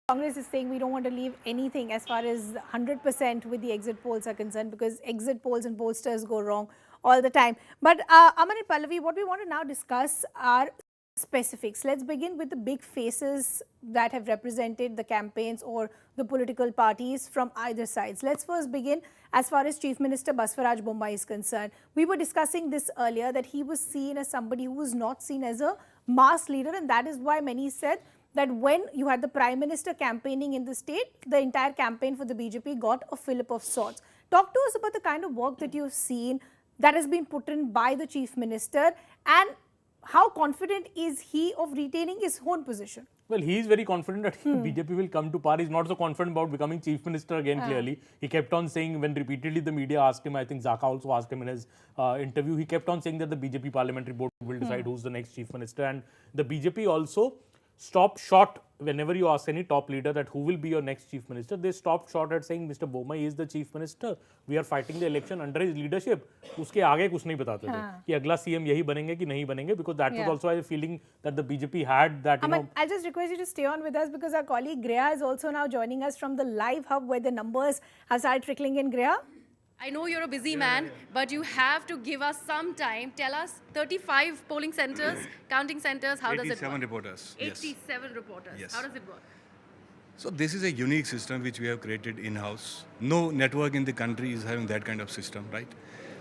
Congress is saying we don't want to leave anything as far as 100% with the exit polls are concerned, because exit polls and pollsters go wrong all the time. But Aman and Pallavi, what we want to now discuss are specifics. Let's begin with the big faces that have represented the campaigns or the political parties from either sides. Let's first begin as far as Chief Minister Baswaraj Bommai is concerned. We were discussing this earlier, that he was seen as somebody who was not seen as a mass leader, and that is why many said that when you had the Prime Minister campaigning in the state, the entire campaign for the BJP got a fillip of sorts. Talk to us about the kind of work that you've seen that has been put in by the Chief Minister, and how confident is he of retaining his own position? Well, he is very confident that BJP will come to power. He's not so confident about becoming Chief Minister again, clearly. He kept on saying, when repeatedly the media asked him, I think Zaka also asked him in his interview, he kept on saying that the BJP parliamentary board will decide who's the next Chief Minister. And the BJP also stopped short, whenever you ask any top leader that who will be your next Chief Minister, they stopped short at saying Mr. Bommai is the Chief Minister. We are fighting the election under his leadership. उसके आगे कुछ नहीं बताते थे कि अगला CM यही बनेंगे कि नहीं बनेंगे, because that was also a feeling that the BJP had that, I'll just request you to stay on with us, because our colleague Greya is also now joining us from the live hub where the numbers have started trickling in. Greya? I know you're a busy man, but you have to give us some time. Tell us, 35 polling centers, counting centers, how does it work? 87 reporters. 87 reporters. Yes. How does it work? So this is a unique system which we have created in-house. No network in the country is having that kind of system, right?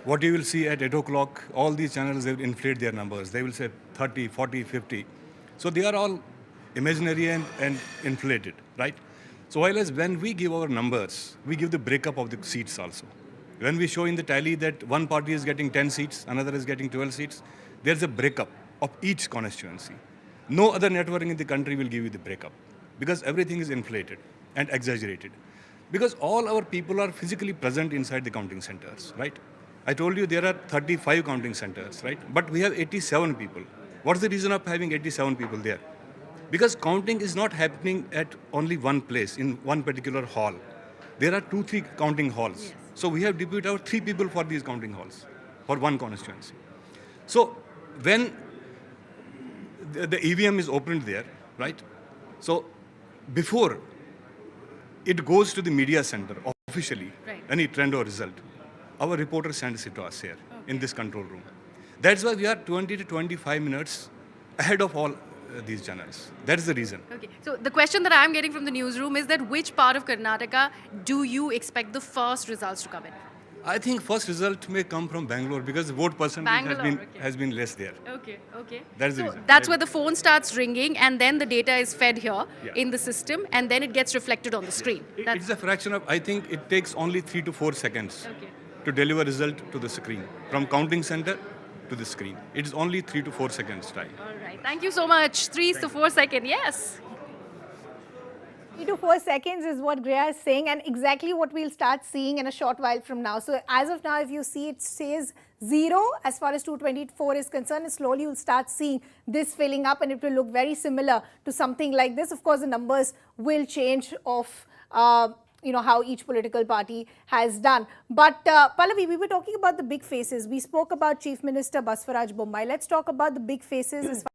What you will see at 8 o'clock, all these channels, they will inflate their numbers. They will say 30, 40, 50. So they are all imaginary and inflated, right? So while as when we give our numbers, we give the breakup of the seats also. When we show in the tally that one party is getting 10 seats, another is getting 12 seats, there's a breakup of each constituency. No other networking in the country will give you the breakup, because everything is inflated and exaggerated. Because all our people are physically present inside the counting centers, right? I told you there are 35 counting centers, right? But we have 87 people. What's the reason of having 87 people there? Because counting is not happening at only one place, in one particular hall. There are 2-3 counting halls. Yes. So we have deployed out 3 people for these counting halls, for one constituency. So when the EVM is opened there, right? So before it goes to the media center officially, Right. any trend or result, our reporter sends it to us here in this control room. That's why we are 20 to 25 minutes ahead of all these channels. That is the reason. Okay, so the question that I'm getting from the newsroom is that which part of Karnataka do you expect the first results to come in? I think first result may come from Bangalore, because the vote percentage has been less there. Okay, okay. That's the So reason. that's where the phone starts ringing, and then the data is fed here Yeah. in the system, and then it gets reflected on the screen. It's a fraction of, I think it takes only 3 to 4 seconds Okay. to deliver result to the screen. From counting center to the screen. It is only 3 to 4 seconds time. All right. Thank you so much. 3 to 4 seconds. Yes. 3 to 4 seconds is what Greya is saying, and exactly what we'll start seeing in a short while from now. So as of now, if you see, it says 0 as far as 224 is concerned, and slowly you'll start seeing this filling up, and it will look very similar to something like this. Of course, the numbers will change of how each political party has done. But Pallavi, we were talking about the big faces. We spoke about Chief Minister Baswaraj Bommai. Let's talk about the big faces as far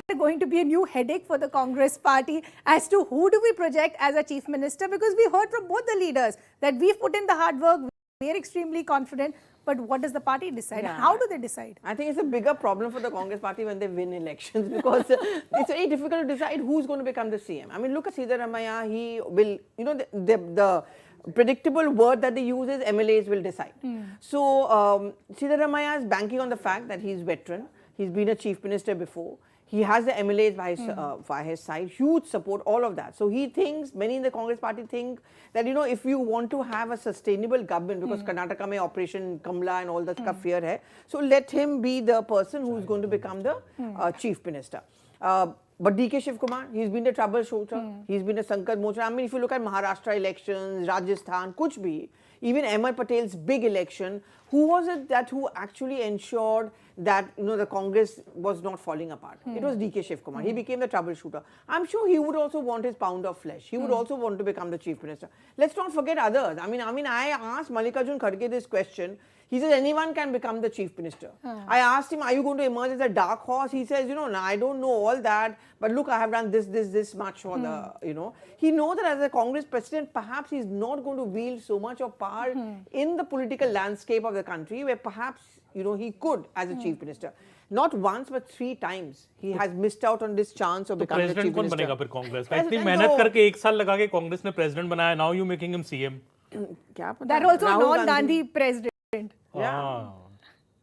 as going to be a new headache for the Congress party as to who do we project as a Chief Minister, because we heard from both the leaders that we've put in the hard work, we are extremely confident. But what does the party decide? Yeah. How do they decide? I think it's a bigger problem for the Congress party when they win elections, because it's very difficult to decide who's going to become the CM. I mean, look at Siddharamaiah. He will, the predictable word that they use is MLAs will decide. So Siddharamaiah is banking on the fact that he's veteran. He's been a chief minister before. He has the MLAs by his side, huge support, all of that. So he thinks, many in the Congress party think that, if you want to have a sustainable government, because Karnataka mein Operation Kamla and all that stuff here hai, so let him be the person who's going to become the chief minister. But DK Shivkumar, he's been a troubleshooter, he's been a Sankar Mocha. I mean, if you look at Maharashtra elections, Rajasthan, kuch bhi, even Ahmed Patel's big election, who was it that who actually ensured that the Congress was not falling apart? It was DK Shivkumar. He became the troubleshooter. I'm sure he would also want his pound of flesh. He would also want to become the chief minister. Let's not forget others. I mean, I asked Mallikarjun Kharge this question He says anyone can become the chief minister. I asked him, are you going to emerge as a dark horse? He says, you know, no, I don't know all that, but look, I have done this much for the, you know. He knows that as a Congress president, perhaps he's not going to wield so much of power in the political landscape of the country, where perhaps, you know, he could as a chief minister. Not once, but 3 times. He has missed out on this chance of becoming the chief president कौन minister. बनेगा फिर कांग्रेस का? इतनी मेहनत करके 1 साल लगा के कांग्रेस ने प्रेसिडेंट बनाया, now you making him CM. क्या पता? That also Rahul non-Gandhi president. Ah,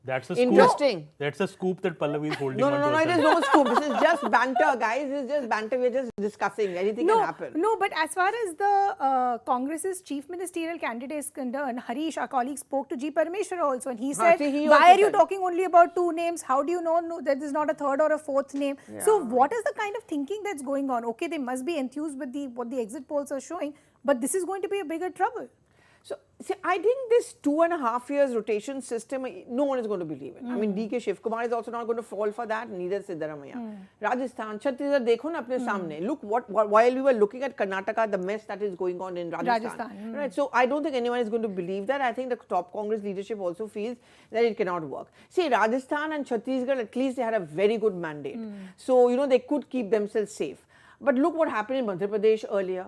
that's a scoop. Interesting. That's a scoop that Pallavi is holding No, on to it is herself. no scoop. This is just banter, guys. This is just banter. We're just discussing. Anything can happen. No, but as far as the Congress's chief ministerial candidate is concerned, Harish, our colleague, spoke to G. Parameshwar also, and he said, see, he why also are you said. talking only about 2 names? How do you know that there's not a third or a fourth name? So what is the kind of thinking that's going on? Okay, they must be enthused with what the exit polls are showing, but this is going to be a bigger trouble. So, see, I think this 2.5 years rotation system, no one is going to believe it. I mean, DK Shivkumar is also not going to fall for that, neither Siddaramaiah. Rajasthan, Chhattisgarh, dekho na apne samne. Look, while we were looking at Karnataka, the mess that is going on in Rajasthan. Right? So, I don't think anyone is going to believe that. I think the top Congress leadership also feels that it cannot work. See, Rajasthan and Chhattisgarh, at least they had a very good mandate. So, you know, they could keep themselves safe. But look what happened in Madhya Pradesh earlier.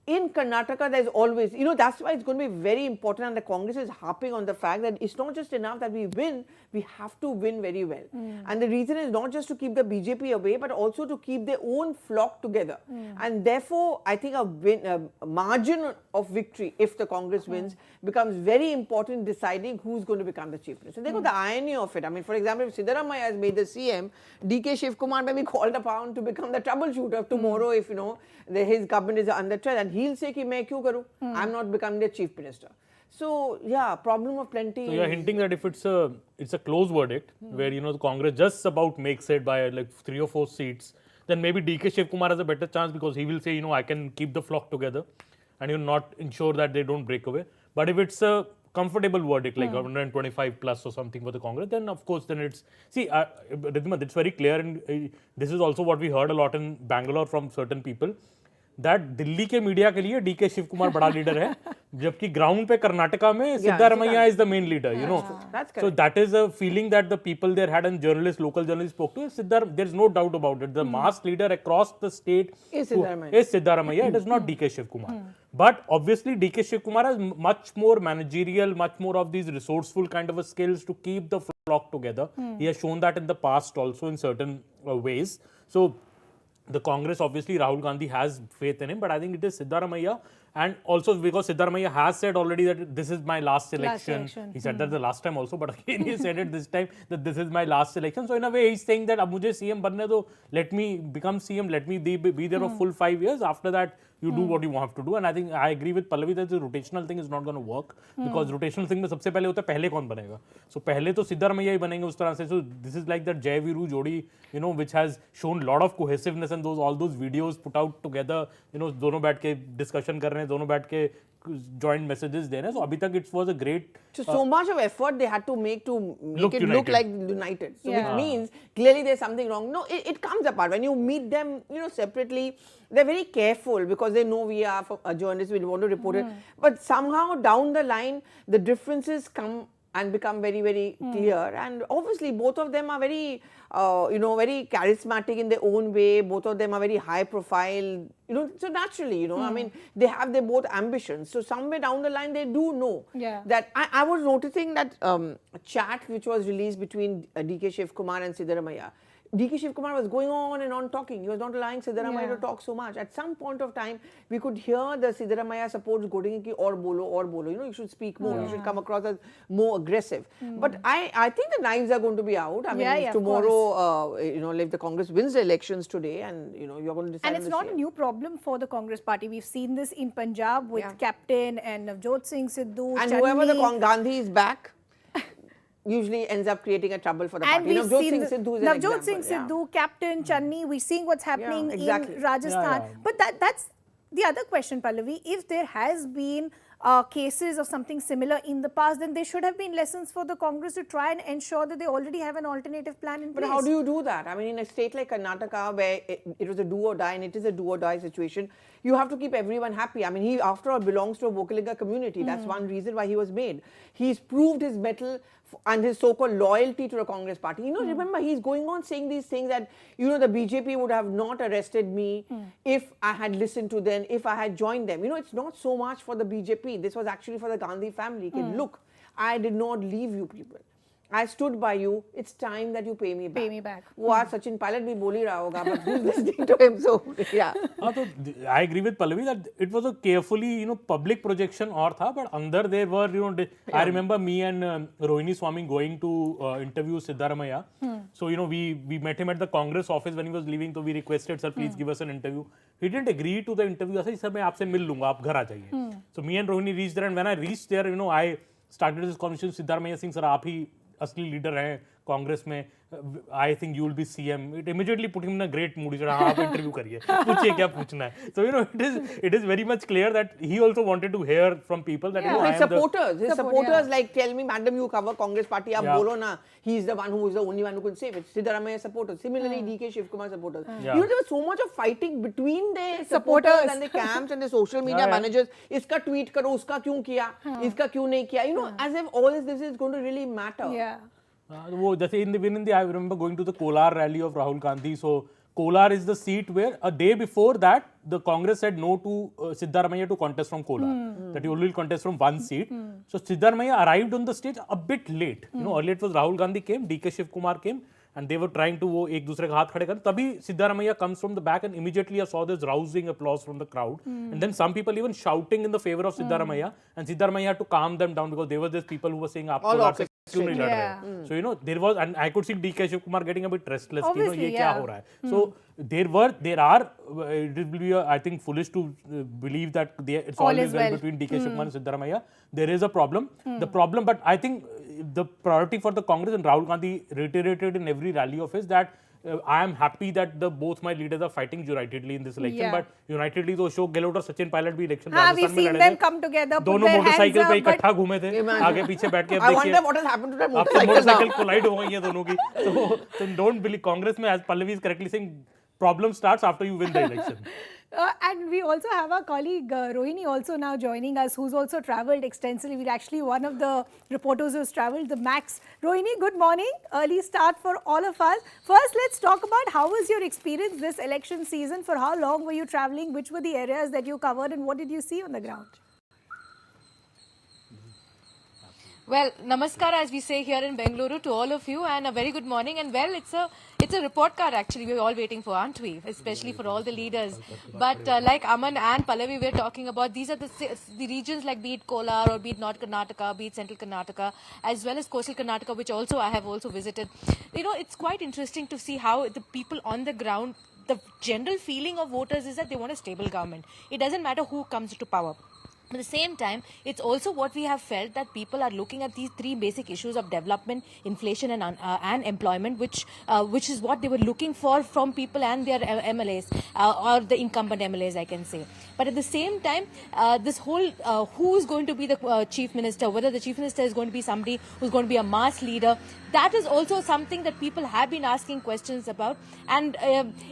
In Karnataka, there's always, you know, that's why it's going to be very important, and the Congress is harping on the fact that it's not just enough that we win, we have to win very well. And the reason is not just to keep the BJP away, but also to keep their own flock together. And therefore, I think a margin of victory, if the Congress wins, becomes very important in deciding who's going to become the chief minister. They've got the irony of it. I mean, for example, if Siddaramaiah has made the CM, DK Shivkumar may be called upon to become the troubleshooter tomorrow if, you know, his government is under threat. And he'll say, ki, main kyun karu? I'm not becoming the chief minister. So, yeah, problem of plenty. So you're hinting that if it's a close verdict, where, you know, the Congress just about makes it by like 3 or 4 seats, then maybe DK Shivkumar has a better chance, because he will say, you know, I can keep the flock together and you not ensure that they don't break away. But if it's a comfortable verdict, like 125 plus or something for the Congress, then of course, then it's, see, Ridhima, it's very clear, and this is also what we heard a lot in Bangalore from certain people, that Delhi के media के लिए DK Shiv Kumar बड़ा leader है, जबकि ground पे कर्नाटका में Siddaramaiah is the main leader, you know. So that is a feeling that the people there had, and journalists, local journalists spoke to. There's no doubt about it. The mass leader across the state is Siddaramaiah. It is not DK Shiv Kumar. But obviously DK Shiv Kumar has much more managerial, much more of these resourceful kind of a skills to keep the flock together. He has shown that in the past also in certain ways. So the Congress, obviously, Rahul Gandhi has faith in him, but I think it is Siddaramaiah, and also because Siddaramaiah has said already that this is my last election. He said that the last time also, but again he said it this time that this is my last election. So in a way, he's saying that ab mujhe CM banne do, let me become CM, let me be there for full 5 years. After that, you do what you have to do. And I think I agree with Pallavi that the rotational thing is not going to work, because rotational thing में सबसे पहले होता है पहले कौन बनेगा. So पहले तो सिद्धारमैया ही बनेंगे उस तरह से. So this is like that Jai Viru Jodi, you know, which has shown lot of cohesiveness, and all those videos put out together, you know, दोनों बैठ के discussion कर रहे हैं, दोनों बैठ के joint messages दे रहे हैं. So अभी तक it was a great. So much of effort they had to make to make it look like united. So which means clearly there's something wrong. No, it comes apart. When you meet them, you know, separately, they're very careful because they know we are journalists, we want to report it. But somehow down the line, the differences come and become very, very clear. And obviously, both of them are very, you know, very charismatic in their own way. Both of them are very high profile, you know, so naturally, you know, I mean, they have their both ambitions. So somewhere down the line, they do know that. I was noticing that chat which was released between DK Shiv Kumar and Siddaramaiah. DK Shiv Kumar was going on and on talking. He was not allowing Siddaramaiah to talk so much. At some point of time, we could hear the Siddaramaiah supports going ki or bolo. You know, you should speak more. You should come across as more aggressive. But I think the knives are going to be out. I mean, tomorrow, you know, if the Congress wins the elections today, and you know, you're going to decide. And it's not a new problem for the Congress party. We've seen this in Punjab with Captain and Navjot Singh Sidhu. And whoever the Gandhi is back usually ends up creating a trouble for the party. And we've seen Navjot Singh Sidhu, Captain, Channi, we're seeing what's happening in Rajasthan. Yeah. But that's the other question, Pallavi. If there has been cases of something similar in the past, then there should have been lessons for the Congress to try and ensure that they already have an alternative plan in place. But how do you do that? I mean, in a state like Karnataka, where it was a do or die, and it is a do or die situation, you have to keep everyone happy. I mean, he, after all, belongs to a Vokalinga community. That's one reason why he was made. He's proved his mettle and his so-called loyalty to the Congress party. You know, remember, he's going on saying these things that, you know, the BJP would have not arrested me if I had listened to them, if I had joined them. You know, it's not so much for the BJP. This was actually for the Gandhi family. Look, I did not leave you people. I stood by you. It's time that you pay me back. Pay me back. वो आज सचिन पायलट भी बोल ही रहा होगा, but who's listening to him? So yeah. So I agree with Pallavi that it was a carefully, you know, public projection और था, but under there were, you know, I remember me and Rohini Swami going to interview Siddaramaiah. So, you know, we met him at the Congress office when he was leaving. So we requested, sir, please give us an interview. He didn't agree to the interview. I said, sir, मैं आपसे मिल लूँगा, आप घर आ जाइए. So me and Rohini reached there, and when I reached there, you know, I started this conversation. Siddaramaiah Singh, sir, आप ही असली leader हैं कांग्रेस में. I think you will be CM. It immediately put him in a great mood. He said, हाँ, आप interview करिए, पूछिए क्या पूछना है. So, you know, it is very much clear that he also wanted to hear from people that, you know, His supporters like, tell me, madam, you cover Congress party, आप बोलो ना. He's the one who is the only one who could save it. Siddaramaiah supporters. Similarly, DK Shivkumar supporters. You know, there was so much of fighting between the supporters and the camps and the social media managers. इसका tweet करो, उसका क्यों किया, इसका क्यों नहीं किया. You know, as if all this is going to really matter. Yeah. वो जैसे I remember going to the Kolar rally of Rahul Gandhi. So Kolar is the seat where a day before that the Congress said no to Siddaramaiah to contest from Kolar, that he only will contest from one seat. So Siddaramaiah arrived on the stage a bit late. You know, earlier it was Rahul Gandhi came, DK Shivkumar came, and they were trying to वो एक दूसरे का हाथ खड़े कर. तभी Siddaramaiah comes from the back, and immediately I saw this rousing applause from the crowd, and then some people even shouting in the favor of Siddaramaiah, and Siddaramaiah had to calm them down because there were these people who were saying आप कोलार से क्यों नहीं लड़ रहे. So, you know, there was, and I could see DK Shivkumar getting a bit restless. You know, ये क्या हो रहा है. So there are it will be I think foolish to believe that it's always well between DK Shivkumar and Siddaramaiah. There is a problem. The problem, but I think the priority for the Congress, and Rahul Gandhi reiterated in every rally of his, that I am happy that both my leaders are fighting unitedly in this election. But unitedly तो अशोक गहलोत और सचिन पायलट भी election Rajasthan में लड़े थे. Come together, दोनों motorcycle पे इकट्ठा घूमे थे, आगे पीछे बैठ के. I wonder what has happened to that अब तो मोटरसाइकिल कोलाइड हो गई है दोनों की. So don't believe Congress में, as Pallavi is correctly saying, problem starts after you win the election. And we also have our colleague Rohini also now joining us, who's also travelled extensively. We're actually one of the reporters who's travelled the max. Rohini, good morning. Early start for all of us. First, let's talk about how was your experience this election season? For how long were you travelling? Which were the areas that you covered, and what did you see on the ground? Well, namaskar, as we say here in Bengaluru, to all of you, and a very good morning. And well, it's a report card actually we're all waiting for, aren't we? Especially for all the leaders. But like Aman and Pallavi were talking about, these are the regions like be it Kolar or be it North Karnataka, be it Central Karnataka, as well as Coastal Karnataka, which also I have also visited. You know, it's quite interesting to see how the people on the ground, the general feeling of voters is that they want a stable government. It doesn't matter who comes to power. At the same time, it's also what we have felt, that people are looking at these three basic issues of development, inflation and employment, which is what they were looking for from people and their MLAs or the incumbent MLAs, I can say. But at the same time, this whole who is going to be the chief minister, whether the chief minister is going to be somebody who's going to be a mass leader, that is also something that people have been asking questions about. And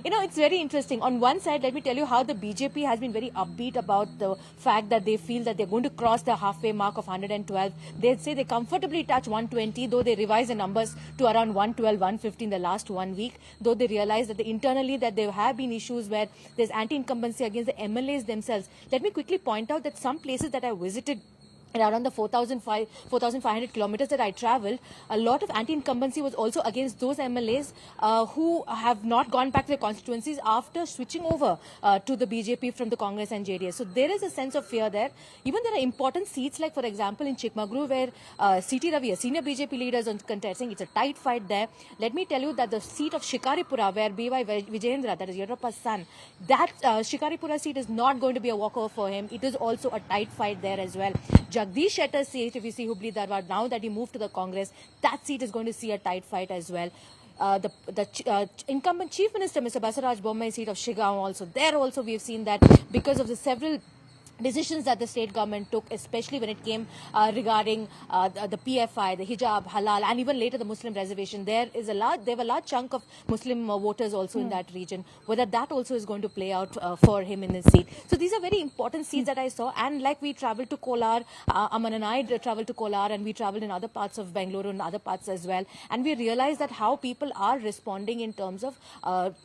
you know, it's very interesting. On one side, let me tell you how the BJP has been very upbeat about the fact that they feel that they're going to cross the halfway mark of 112. They say they comfortably touch 120, though they revise the numbers to around 112, 150 in the last 1 week, though they realize that internally that there have been issues where there's anti-incumbency against the MLAs themselves. Let me quickly point out that some places that I visited around the 4,500 kilometers that I travelled, a lot of anti-incumbency was also against those MLAs who have not gone back to their constituencies after switching over to the BJP from the Congress and JDS. So there is a sense of fear there. Even there are important seats, like for example in Chikmagalur, where C.T. Ravi, a senior BJP leader, is contesting. It's a tight fight there. Let me tell you that the seat of Shikaripura, where B.Y. Vijayendra, that is Yediyurappa's son, that Shikaripura seat is not going to be a walkover for him. It is also a tight fight there as well. Jagdish Shettar's seat, if you see Hubli Dharwad, now that he moved to the Congress, that seat is going to see a tight fight as well. The incumbent Chief Minister, Mr. Basaraj Bommai's seat of Shigaon also, there also we have seen that because of the several decisions that the state government took, especially when it came regarding the PFI, the hijab, halal, and even later the Muslim reservation. There have a large chunk of Muslim voters also in that region. Whether that also is going to play out for him in his seat. So these are very important seats that I saw. And like we traveled to Kolar, Aman and I traveled to Kolar, and we traveled in other parts of Bengaluru and other parts as well. And we realized that how people are responding in terms of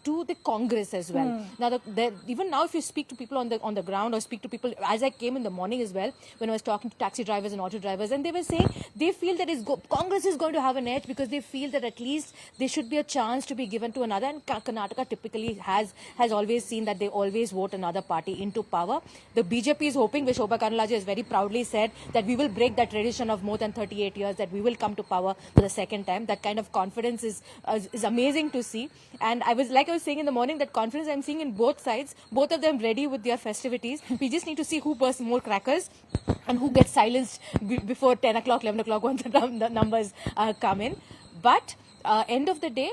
to the Congress as well. Now, even now, if you speak to people on the ground or speak to people, as I came in the morning as well, when I was talking to taxi drivers and auto drivers, and they were saying they feel that Congress is going to have an edge because they feel that at least there should be a chance to be given to another. And Karnataka typically has always seen that they always vote another party into power. The BJP is hoping, which Shobha Karnalaje has very proudly said, that we will break that tradition of more than 38 years, that we will come to power for the second time. That kind of confidence is amazing to see. And I was saying in the morning, that confidence I'm seeing in both sides, both of them ready with their festivities. We just need to see who bursts more crackers and who gets silenced before 10 o'clock, 11 o'clock once the numbers come in. But end of the day,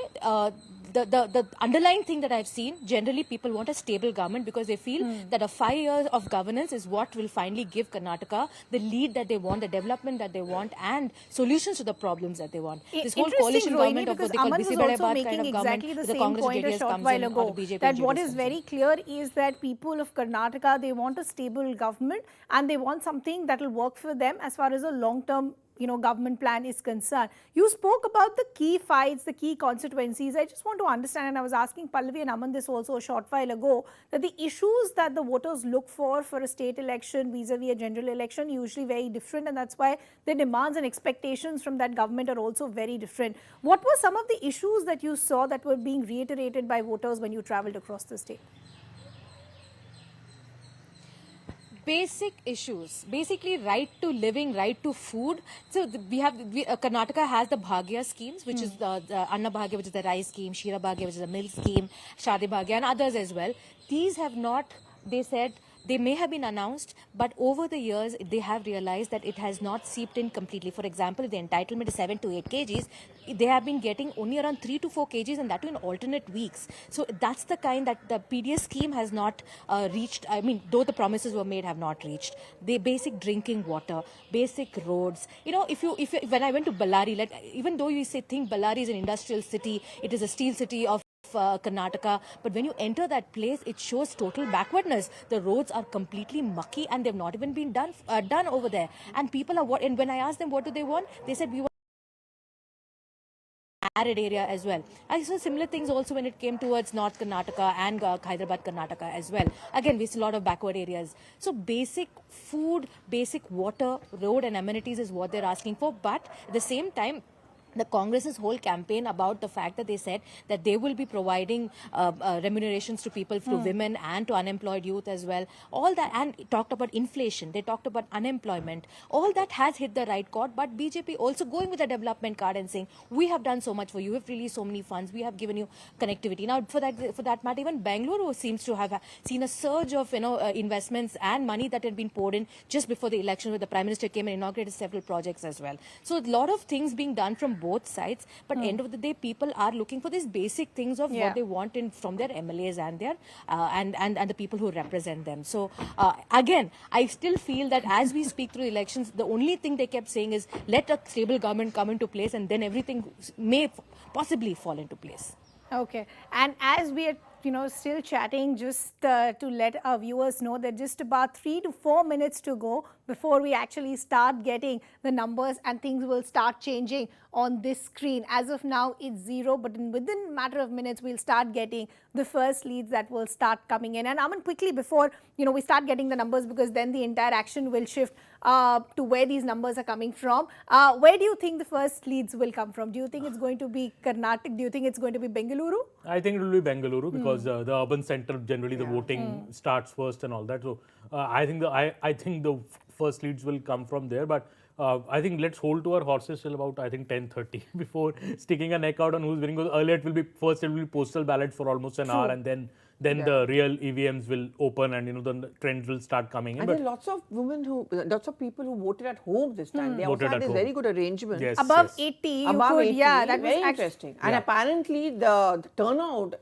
the underlying thing that I've seen, generally people want a stable government because they feel that a 5 years of governance is what will finally give Karnataka the lead that they want, the development that they want, and solutions to the problems that they want. This whole coalition government of what they call Aman was Bisi also Bade making kind of government, exactly the the same Congress point a JDS short comes while in, ago, or the BJP that JDS what is comes in. very clear is that people of Karnataka, they want a stable government and they want something that will work for them as far as a long-term government plan is concerned. You spoke about the key fights, the key constituencies. I just want to understand, and I was asking Pallavi and Aman this also a short while ago, that the issues that the voters look for a state election vis-a-vis a general election usually very different, and that's why their demands and expectations from that government are also very different. What were some of the issues that you saw that were being reiterated by voters when you traveled across the state? Basic issues, basically right to living, right to food. So Karnataka has the Bhagya schemes, which is the Anna Bhagya, which is the rice scheme, Shira Bhagya, which is the milk scheme, Shadi Bhagya, and others as well. These have not, they said, they may have been announced, but over the years, they have realized that it has not seeped in completely. For example, if the entitlement is 7 to 8 kgs, they have been getting only around 3 to 4 kgs, and that too in alternate weeks. So that's the kind that the PDS scheme has not reached. I mean, though the promises were made, have not reached. The basic drinking water, basic roads. When I went to Ballari, even though you think Ballari is an industrial city, it is a steel city of Karnataka, but when you enter that place, it shows total backwardness. The roads are completely mucky, and they've not even been done over there. And people are and when I asked them what do they want, they said we want arid area as well. I saw similar things also when it came towards North Karnataka and Hyderabad Karnataka as well. Again, we see a lot of backward areas. So basic food, basic water, road and amenities is what they're asking for. But at the same time, the Congress's whole campaign about the fact that they said that they will be providing remunerations to people, to women and to unemployed youth as well. All that, and talked about inflation. They talked about unemployment. All that has hit the right chord. But BJP also going with a development card and saying, we have done so much for you. We've released so many funds. We have given you connectivity. Now, for that matter, even Bengaluru seems to have seen a surge of investments and money that had been poured in just before the election, where the Prime Minister came and inaugurated several projects as well. So a lot of things being done from both sides, but end of the day, people are looking for these basic things of what they want from their MLAs and their and the people who represent them. So again, I still feel that as we speak through elections, the only thing they kept saying is let a stable government come into place, and then everything may possibly fall into place. Okay, and as we are still chatting, just to let our viewers know that just about 3 to 4 minutes to go before we actually start getting the numbers, and things will start changing on this screen. As of now, it's 0, but within a matter of minutes, we'll start getting the first leads that will start coming in. And Aman, quickly before we start getting the numbers, because then the entire action will shift to where these numbers are coming from. Where do you think the first leads will come from? Do you think it's going to be Karnataka? Do you think it's going to be Bengaluru? I think it will be Bengaluru because the urban center, generally the voting starts first and all that. So I think the first leads will come from there. But I think let's hold to our horses till about 10:30 before sticking a neck out on who's winning. Because earlier it will be postal ballot for almost an hour, and then then the real EVMs will open and the trends will start coming in. And But there are lots of people who voted at home this time. They also Voted had at this home. very good arrangement. yes, Above yes. 80, you Above could, 80, yeah, that very was interesting. And Yeah. apparently the turnout,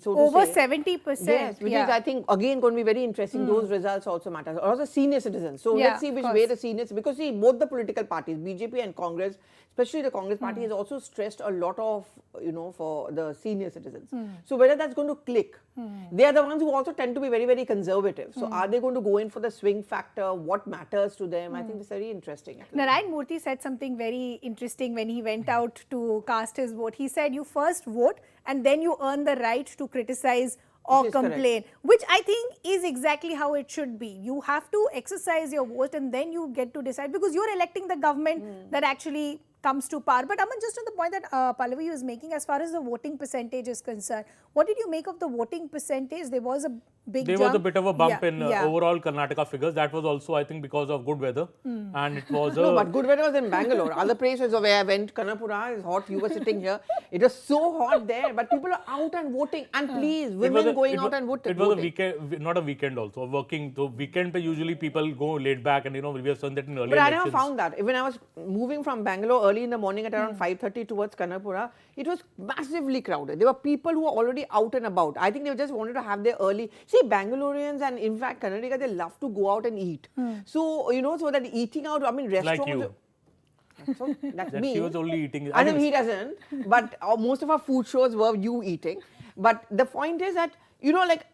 so to over say, 70%. yes, which is I think again going to be very interesting. Those results also matter. Also senior citizens. So Yeah, let's see of which course. way the seniors, because see both the political parties, BJP and Congress, especially the Congress party, has also stressed a lot of for the senior citizens. So whether that's going to click, they are the ones who also tend to be very, very conservative. So are they going to go in for the swing factor? What matters to them? I think it's very interesting. Narayan Murthy said something very interesting when he went out to cast his vote. He said, you first vote and then you earn the right to criticize or Which is complain, which I think is exactly how it should be. You have to exercise your vote and then you get to decide, because you're electing the government that actually comes to power. But Aman, just on the point that Pallavi was making as far as the voting percentage is concerned, what did you make of the voting percentage? There was a big There jump. was a bit of a bump Yeah, in yeah. overall Karnataka figures. That was also, I think, because of good weather. And it was No, but good weather was in Bangalore. Other places where I went, Karnataka is hot. You were sitting here. It was so hot there, but people are out and voting. And please, women going out and voting. It was a weekend, not a weekend also. A working, so weekend pe usually people go laid back, and we have seen that in earlier But I elections. never found that. When I was moving from Bangalore early in the morning at around 5:30 towards Kanapura, it was massively crowded. There were people who were already out and about. I think they just wanted to have their early. See, Bangaloreans and in fact Karnataka, they love to go out and eat. So so that eating out, I mean, restaurants. Like you. So that's That me. she was only eating. I mean, he doesn't. But most of our food shows were you eating. But the point is that like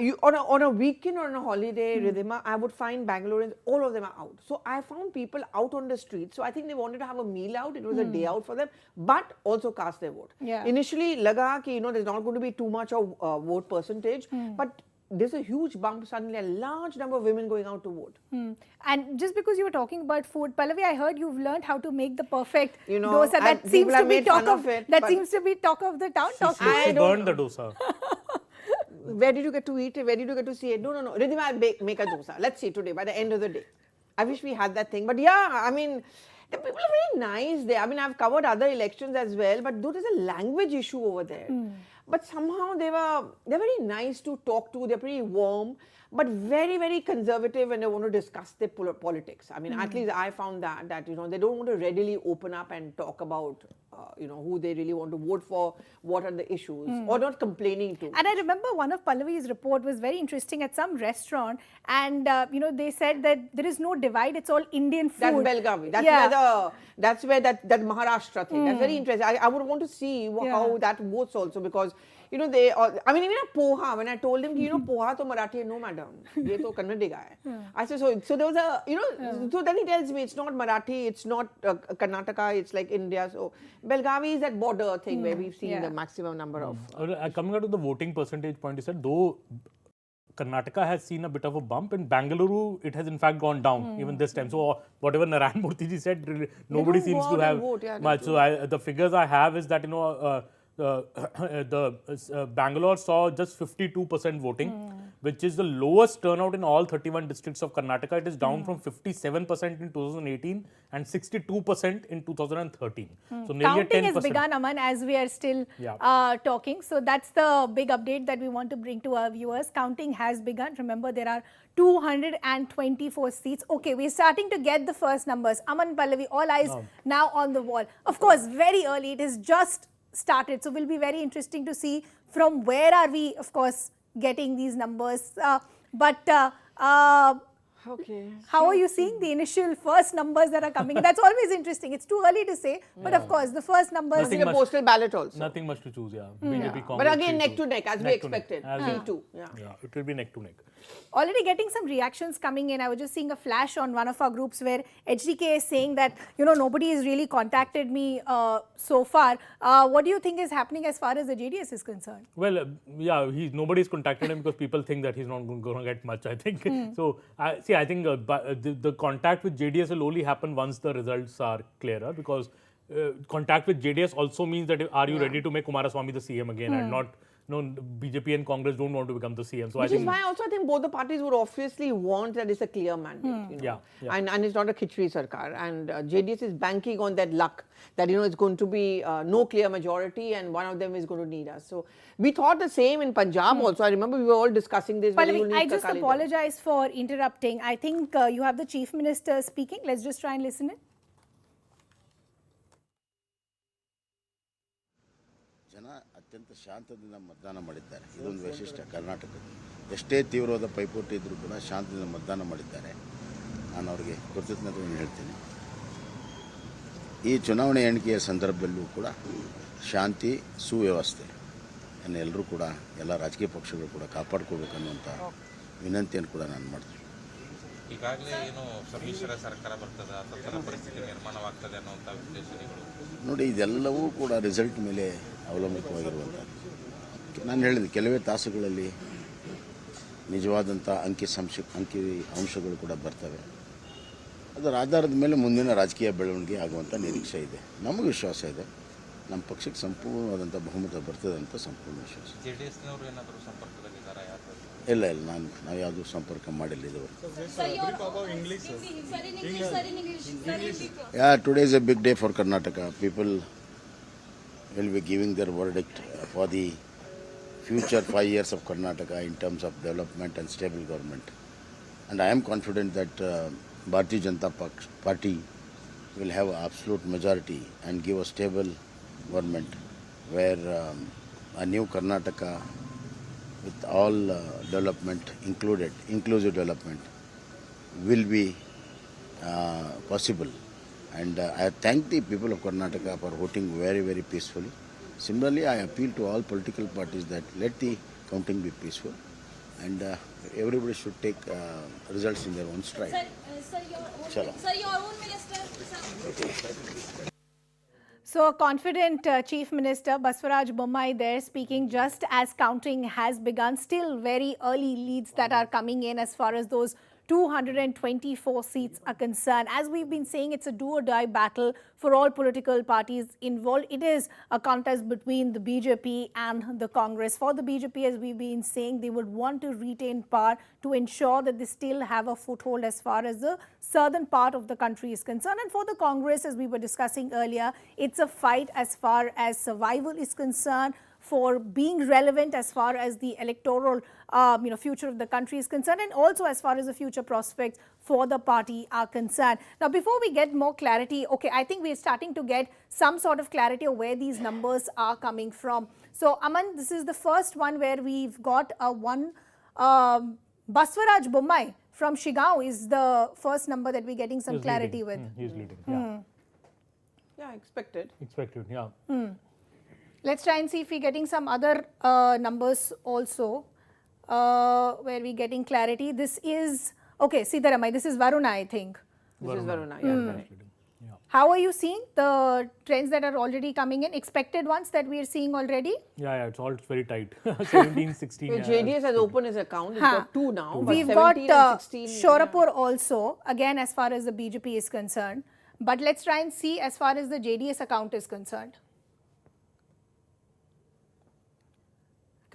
you, on a weekend or on a holiday, Ridhima, I would find Bangaloreans, all of them are out. So I found people out on the street. So I think they wanted to have a meal out. It was a day out for them, but also cast their vote. Yeah. Initially, laga ki, there's not going to be too much of vote percentage, but there's a huge bump suddenly, a large number of women going out to vote. And just because you were talking about food, Pallavi, I heard you've learned how to make the perfect and dosa. That people seems have to be made talk fun of of it, that but- seems to be talk of the town. Talk to She us. burned the dosa. Where did you get to eat it? Where did you get to see it? No. Ridhima, I'll make a dosa. Let's see today, by the end of the day. I wish we had that thing. But yeah, I mean, the people are very nice there. I mean, I've covered other elections as well, but though there's a language issue over there. But somehow they're very nice to talk to. They're pretty warm, but very, very conservative when they want to discuss their politics. I mean, at least I found that they don't want to readily open up and talk about who they really want to vote for, what are the issues, or not complaining to. And I remember one of Pallavi's report was very interesting at some restaurant, and they said that there is no divide; it's all Indian food. That's Belgavi. That's where that Maharashtra thing. That's very interesting. I would want to see how that votes also, because they. I mean, even a poha. When I told him, poha to Marathi, no madam, ye to Kannadiga hai. I said so there was a so then he tells me it's not Marathi, it's not Karnataka, it's like India. So Belgavi is that border thing where we've seen the maximum number of. Coming out to the voting percentage point, you said though Karnataka has seen a bit of a bump, in Bangalore it has in fact gone down even this time. So whatever Narayan Murthy ji said, nobody don't seems go to out have and vote, yeah, much. So the figures I have is that Bangalore saw just 52% voting, which is the lowest turnout in all 31 districts of Karnataka. It is down from 57% in 2018 and 62% in 2013. So nearly Counting a 10%. has begun, Aman, as we are still talking. So that's the big update that we want to bring to our viewers. Counting has begun. Remember, there are 224 seats. Okay, we're starting to get the first numbers. Aman, Pallavi, all eyes now on the wall. Of course, very early. It is just started. So will be very interesting to see from where are we, of course, getting these numbers. Okay. How are you seeing the initial first numbers that are coming? That's always interesting. It's too early to say, but of course, the first numbers. Nothing a postal ballot also. Nothing much to choose, BJP, Congress. But again, neck to neck, as we expected. Neck to neck. 3-2. Yeah. It will be neck to neck. Already getting some reactions coming in. I was just seeing a flash on one of our groups where HDK is saying that, nobody has really contacted me so far. What do you think is happening as far as the JDS is concerned? Well, nobody's contacted him because people think that he's not going to get much, I think. So, I think the contact with JDS will only happen once the results are clearer, because contact with JDS also means that are you ready to make Kumaraswamy the CM again and not, no, BJP and Congress don't want to become the CM. So Which I is think why also I think both the parties would obviously want that it's a clear mandate, you know, Yeah. and it's not a khichdi sarkar. And JDS is banking on that luck that, you know, it's going to be no clear majority and one of them is going to need us. So we thought the same in Punjab also. I remember we were all discussing this. whether you Pallavi, need I just Akali Dal. apologize for interrupting. I think you have the Chief Minister speaking. Let's just try and listen in. ಜನ ಅತ್ಯಂತ ಶಾಂತದಿಂದ ಮತದಾನ ಮಾಡಿದ್ದಾರೆ. ಇದೊಂದು ವೈಶಿಷ್ಟ್ಯ ಕರ್ನಾಟಕದ. ಎಷ್ಟೇ ತೀವ್ರವಾದ ಪೈಪೋಟಿ ಇದ್ದರೂ ಕೂಡ ಶಾಂತದಿಂದ ಮತದಾನ ಮಾಡಿದ್ದಾರೆ. ನಾನು ಅವರಿಗೆ ಕೃತಜ್ಞತೆಯನ್ನು ಹೇಳ್ತೀನಿ. ಈ ಚುನಾವಣೆ ಎಣಿಕೆಯ ಸಂದರ್ಭದಲ್ಲೂ ಕೂಡ ಶಾಂತಿ ಸುವ್ಯವಸ್ಥೆ ಅನ್ನು ಎಲ್ಲರೂ ಕೂಡ ಎಲ್ಲ ರಾಜಕೀಯ ಪಕ್ಷಗಳು ಕೂಡ ಕಾಪಾಡ್ಕೋಬೇಕನ್ನುವಂಥ ವಿನಂತಿಯನ್ನು ಕೂಡ ನಾನು ಮಾಡ್ತೀನಿ. ಈಗಾಗಲೇ ಏನು ಸಮ್ಮಿಶ್ರ ಸರ್ಕಾರ ಬರ್ತದೆ ಆ ಪರಿಸ್ಥಿತಿ ನಿರ್ಮಾಣವಾಗ್ತದೆ ಅನ್ನುವಂಥ ವಿಶ್ಲೇಷಣೆಗಳು ನೋಡಿ, ಇದೆಲ್ಲವೂ ಕೂಡ ರಿಸಲ್ಟ್ ಮೇಲೆ ಅವಲಂಬಿತವಾಗಿರುವಂಥದ್ದು. ನಾನು ಹೇಳಿದೆ ಕೆಲವೇ ತಾಸುಗಳಲ್ಲಿ ನಿಜವಾದಂಥ ಅಂಕಿ ಅಂಶಗಳು ಕೂಡ ಬರ್ತವೆ. ಅದರ ಆಧಾರದ ಮೇಲೆ ಮುಂದಿನ ರಾಜಕೀಯ ಬೆಳವಣಿಗೆ ಆಗುವಂಥ ನಿರೀಕ್ಷೆ ಇದೆ. ನಮಗೆ ವಿಶ್ವಾಸ ಇದೆ, ನಮ್ಮ ಪಕ್ಷಕ್ಕೆ ಸಂಪೂರ್ಣವಾದಂಥ ಬಹುಮತ ಬರ್ತದೆ ಅಂತ ಸಂಪೂರ್ಣ ವಿಶ್ವಾಸ. JDSನವರು ಏನಾದರೂ ಸಂಪರ್ಕದಲ್ಲಿದ್ದಾರಾ? ಇಲ್ಲ ನಾವು ಯಾವುದೂ ಸಂಪರ್ಕ ಮಾಡಿಲ್ಲ ಇದುವರೆಗೆ. Yeah, today is a big day for Karnataka. People will be giving their verdict for the future 5 years of Karnataka in terms of development and stable government. And I am confident that Bharatiya Janata Party will have absolute majority and give a stable government where a new Karnataka with all development included, inclusive development, will be possible. And I thank the people of Karnataka for voting very, very peacefully. Similarly, I appeal to all political parties that let the counting be peaceful and everybody should take results in their own stride. Sir, your own minister. So, a confident Chief Minister Baswaraj Bommai there speaking just as counting has begun. Still very early leads that are coming in as far as those 224 seats are concerned. As we've been saying, it's a do-or-die battle for all political parties involved. It is a contest between the BJP and the Congress. For the BJP, as we've been saying, they would want to retain power to ensure that they still have a foothold as far as the southern part of the country is concerned. And for the Congress, as we were discussing earlier, it's a fight as far as survival is concerned, for being relevant as far as the electoral future of the country is concerned, and also as far as the future prospects for the party are concerned. Now, before we get more clarity, okay, I think we're starting to get some sort of clarity of where these numbers are coming from. So, Aman, this is the first one where we've got one Baswaraj Bommai from Shigao is the first number that we're getting some clarity with. He's leading. Yeah, expected. Expected, yeah. Let's try and see if we're getting some other numbers also where we're getting clarity. This is, okay, Sitaramai, this is Varuna, I think. This is Varuna, yeah, correct. How are you seeing the trends that are already coming in? Expected ones that we are seeing already? Yeah, it's all very tight. 17, 16. Well, JDS has opened his account. It's got 2 now. We've got Shorapur also, again, as far as the BJP is concerned. But let's try and see as far as the JDS account is concerned.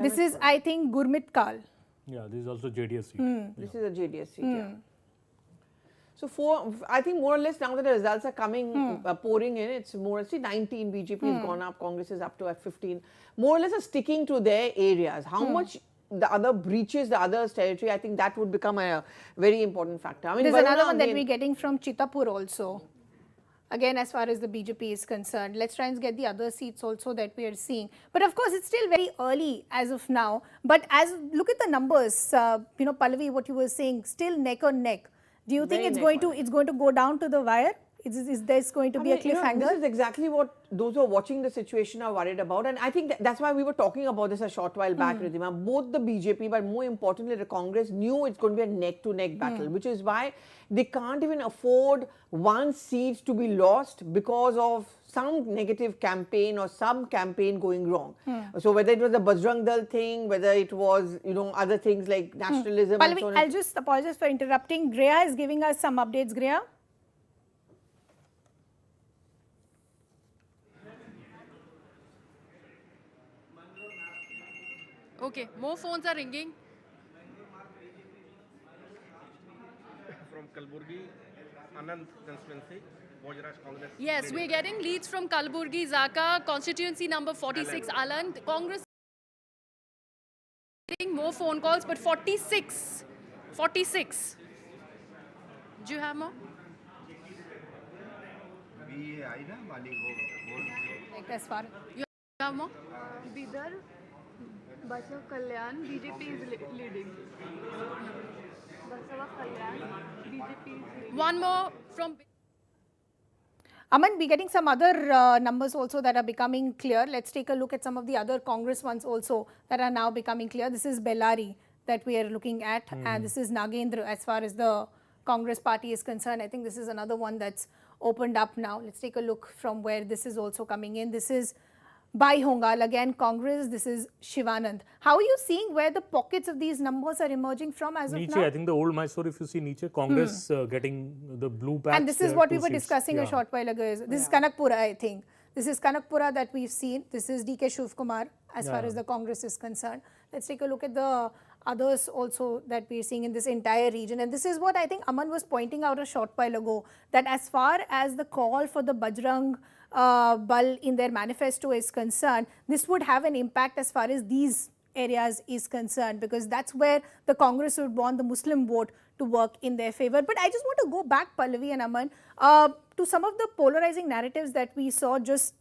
This is, I think, Gurmit Kal. Yeah, this is also JDS seat. This is a JDS seat, yeah. So, I think more or less now that the results are coming, pouring in, it's more or less 19, BJP has gone up, Congress is up to at 15. More or less are sticking to their areas. How much the other breaches, the other's territory, I think that would become a very important factor. I mean, there's another one that we're getting from Chitapur also. Again, as far as the BJP is concerned. Let's try and get the other seats also that we are seeing. But of course, it's still very early as of now. But as look at the numbers, Pallavi, what you were saying, still neck on neck. Do you think it's going to go down to the wire? Is there going to be a cliffhanger? This is exactly what those who are watching the situation are worried about. And I think that's why we were talking about this a short while back, Ridhima. Both the BJP, but more importantly, the Congress knew it's going to be a neck-to-neck battle, which is why they can't even afford one seat to be lost because of some negative campaign or some campaign going wrong. So whether it was the Bajrang Dal thing, whether it was, other things like nationalism and so on. I'll just apologize for interrupting. Greya is giving us some updates. Greya? Okay, more phones are ringing. From Kalburgi, Anand constituency, Bojraj Congress. Yes, we're getting leads from Kalburgi, Zaka, constituency number 46, Alan. Congress getting more phone calls, but 46. 46. Do you have more? Like as far You have more? Bidar, Basav Kalyan, BJP is leading. Basava Kalyan, BJP is leading. One more from... Aman, we're getting some other numbers also that are becoming clear. Let's take a look at some of the other Congress ones also that are now becoming clear. This is Bellary that we are looking at, and this is Nagendra as far as the Congress party is concerned. I think this is another one that's opened up now. Let's take a look from where this is also coming in. This is Bhai Hongal, again Congress. This is Shivanand. How are you seeing where the pockets of these numbers are emerging from as of Niche, now? I think the old Mysore, if you see Niche, Congress getting the blue patch. And this is what we were discussing a short while ago. This is Kanakpura, I think. This is Kanakpura that we've seen. This is DK Shivkumar as far as the Congress is concerned. Let's take a look at the others also that we're seeing in this entire region. And this is what I think Aman was pointing out a short while ago, that as far as the call for the Bajrang Bal in their manifesto is concerned, this would have an impact as far as these areas is concerned, because that's where the Congress would want the Muslim vote to work in their favor. But I just want to go back, Pallavi and Aman, to some of the polarizing narratives that we saw just,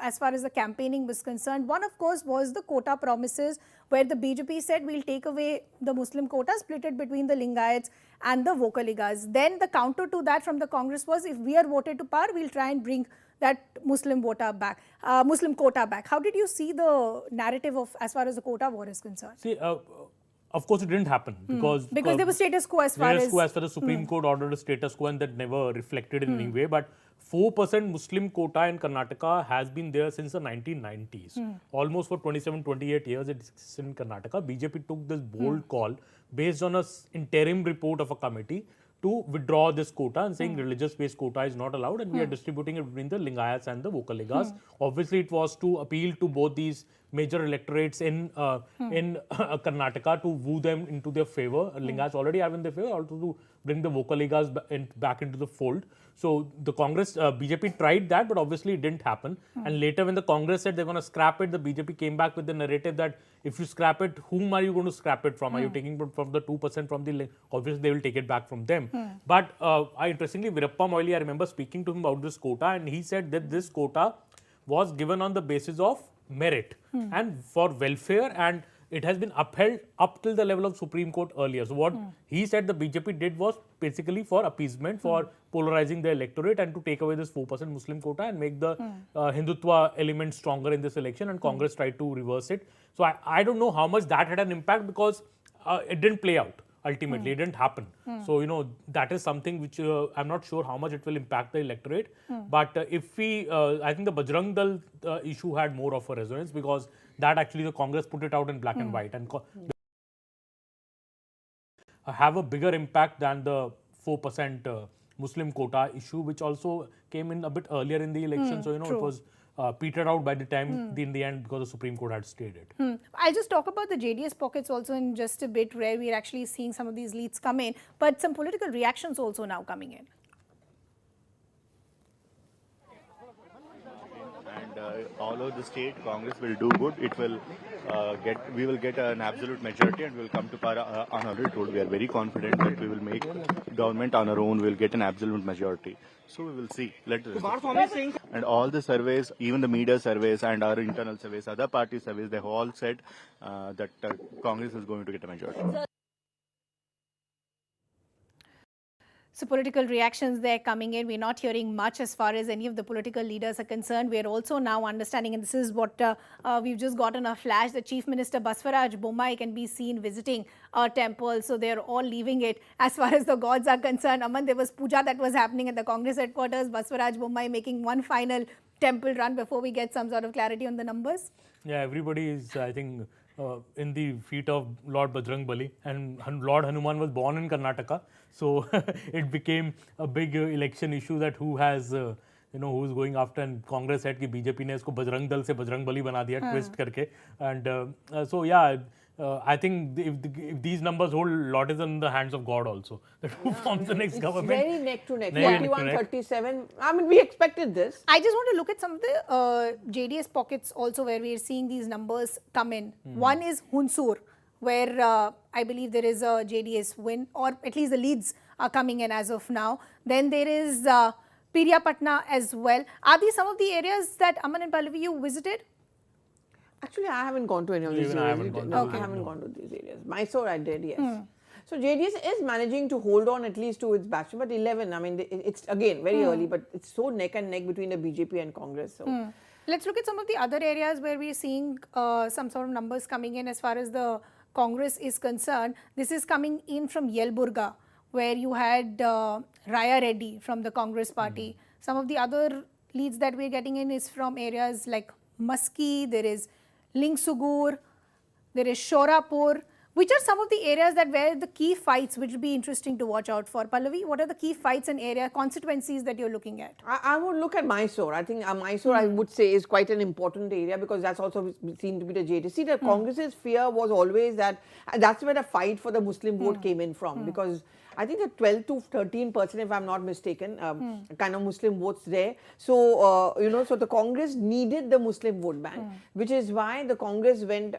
as far as the campaigning was concerned. One, of course, was the quota promises, where the BJP said we'll take away the Muslim quota, split it between the Lingayats and the Vokaligas. Then the counter to that from the Congress was, if we are voted to power, we'll try and bring that Muslim quota back. How did you see the narrative of as far as the quota war is concerned? See, of course, it didn't happen because there was status quo as far as the Supreme Court ordered a status quo, and that never reflected in any way. But 4% Muslim quota in Karnataka has been there since the 1990s. Almost for 27, 28 years it exists in Karnataka. BJP took this bold call based on an interim report of a committee to withdraw this quota and saying religious-based quota is not allowed, and we are distributing it between the Lingayats and the Vokaligas. Obviously, it was to appeal to both these major electorates in Karnataka to woo them into their favor. Lingayats already have in their favor, also to bring the Vokaligas back into the fold. So the Congress, BJP tried that, but obviously it didn't happen. And later when the Congress said they're going to scrap it, the BJP came back with the narrative that if you scrap it, whom are you going to scrap it from? Are you taking from the 2% from the, obviously they will take it back from them. But interestingly, Virappa Moily, I remember speaking to him about this quota, and he said that this quota was given on the basis of merit and for welfare, and it has been upheld up till the level of Supreme Court earlier. So what he said the BJP did was basically for appeasement, for polarizing the electorate and to take away this 4% Muslim quota and make the Hindutva element stronger in this election, and Congress tried to reverse it. So I don't know how much that had an impact, because it didn't play out. Ultimately, it didn't happen. So, that is something which I'm not sure how much it will impact the electorate. But if we, I think the Bajrang Dal issue had more of a resonance, because that actually the Congress put it out in black and white and have a bigger impact than the 4% Muslim quota issue, which also came in a bit earlier in the election. So, it was petered out by the time in the end, because the Supreme Court had stayed it. I'll just talk about the JDS pockets also in just a bit, where we're actually seeing some of these leads come in, but some political reactions also now coming in. And all over the state, Congress will do good. It will we will get an absolute majority, and we will come to power on our own. We are very confident that we will make government on our own. We will get an absolute majority. So we will see. And all the surveys, even the media surveys and our internal surveys, other party surveys, they have all said that Congress is going to get a majority. So political reactions there coming in. We're not hearing much as far as any of the political leaders are concerned. We're also now understanding, and this is what we've just gotten a flash, the Chief Minister Baswaraj Bommai can be seen visiting a temple. So they're all leaving it as far as the gods are concerned. Aman, there was puja that was happening at the Congress headquarters. Baswaraj Bommai making one final temple run before we get some sort of clarity on the numbers. Yeah, everybody is, I think, in the feet of Lord Bajrang Bali, and Lord Hanuman was born in Karnataka. So it became a big election issue that who has who's going after, and Congress said कि BJP ने इसको बजरंग दल से बजरंग बली बना दिया twist करके, and so yeah. I think if these numbers hold, lot is in the hands of God also. That who forms the next government? It's very neck to neck. Neck 41, to neck. 37. I mean, we expected this. I just want to look at some of the JDS pockets also where we are seeing these numbers come in. One is Hunsur, where I believe there is a JDS win, or at least the leads are coming in as of now. Then there is Piriyapatna as well. Are these some of the areas that Aman and Pallavi you visited? Actually, I haven't gone to any of these areas. I haven't gone to these areas. Mysore I did, yes. So JDS is managing to hold on at least to its bastion, but 11, I mean, it's again very early, but it's so neck and neck between the BJP and Congress. So. Let's look at some of the other areas where we're seeing some sort of numbers coming in as far as the Congress is concerned. This is coming in from Yelburga, where you had Raya Reddy from the Congress party. Some of the other leads that we're getting in is from areas like Maski, there is Lingsugur, there is Shorapur. Which are some of the areas that where the key fights which will be interesting to watch out for? Pallavi, what are the key fights and area constituencies that you're looking at? I would look at Mysore. I think Mysore, I would say, is quite an important area because that's also seen to be the JDS. See, the Congress's fear was always that, and that's where the fight for the Muslim vote came in from because I think the 12 to 13%, if I'm not mistaken, kind of Muslim votes there. So, so the Congress needed the Muslim vote bank, which is why the Congress went,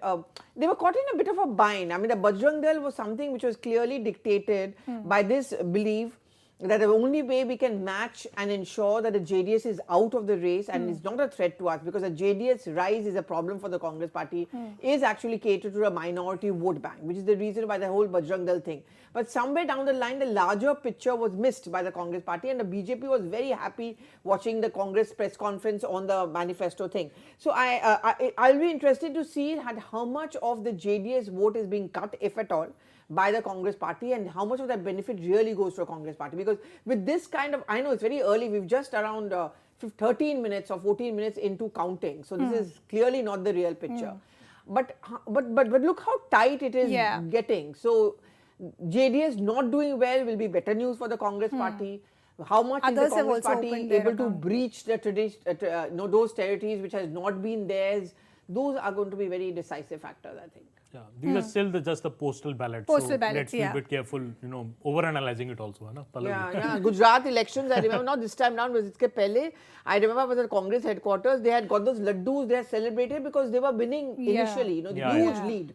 they were caught in a bit of a bind. I mean, the Bajrang Dal was something which was clearly dictated by this belief that the only way we can match and ensure that the JDS is out of the race and is not a threat to us, because the JDS rise is a problem for the Congress party, is actually catered to a minority vote bank, which is the reason why the whole Bajrang Dal thing. But somewhere down the line, the larger picture was missed by the Congress party, and the BJP was very happy watching the Congress press conference on the manifesto thing. So I'll be interested to see how much of the JDS vote is being cut, if at all, by the Congress party, and how much of that benefit really goes to a Congress party. Because with this kind of, I know it's very early, we've just around 13 minutes or 14 minutes into counting. So this is clearly not the real picture. But look how tight it is getting. So JDS not doing well will be better news for the Congress party. How much is the Congress party able to breach the tradition, those territories which has not been theirs? Those are going to be very decisive factors, I think. Yeah, these are still just the postal ballots. Postal ballots, let's be a bit careful, over-analyzing it also. Yeah. Gujarat elections, I remember, not this time round, but it's pehle, I remember at the Congress headquarters, they had got those laddus, they had celebrated because they were winning initially, the huge lead.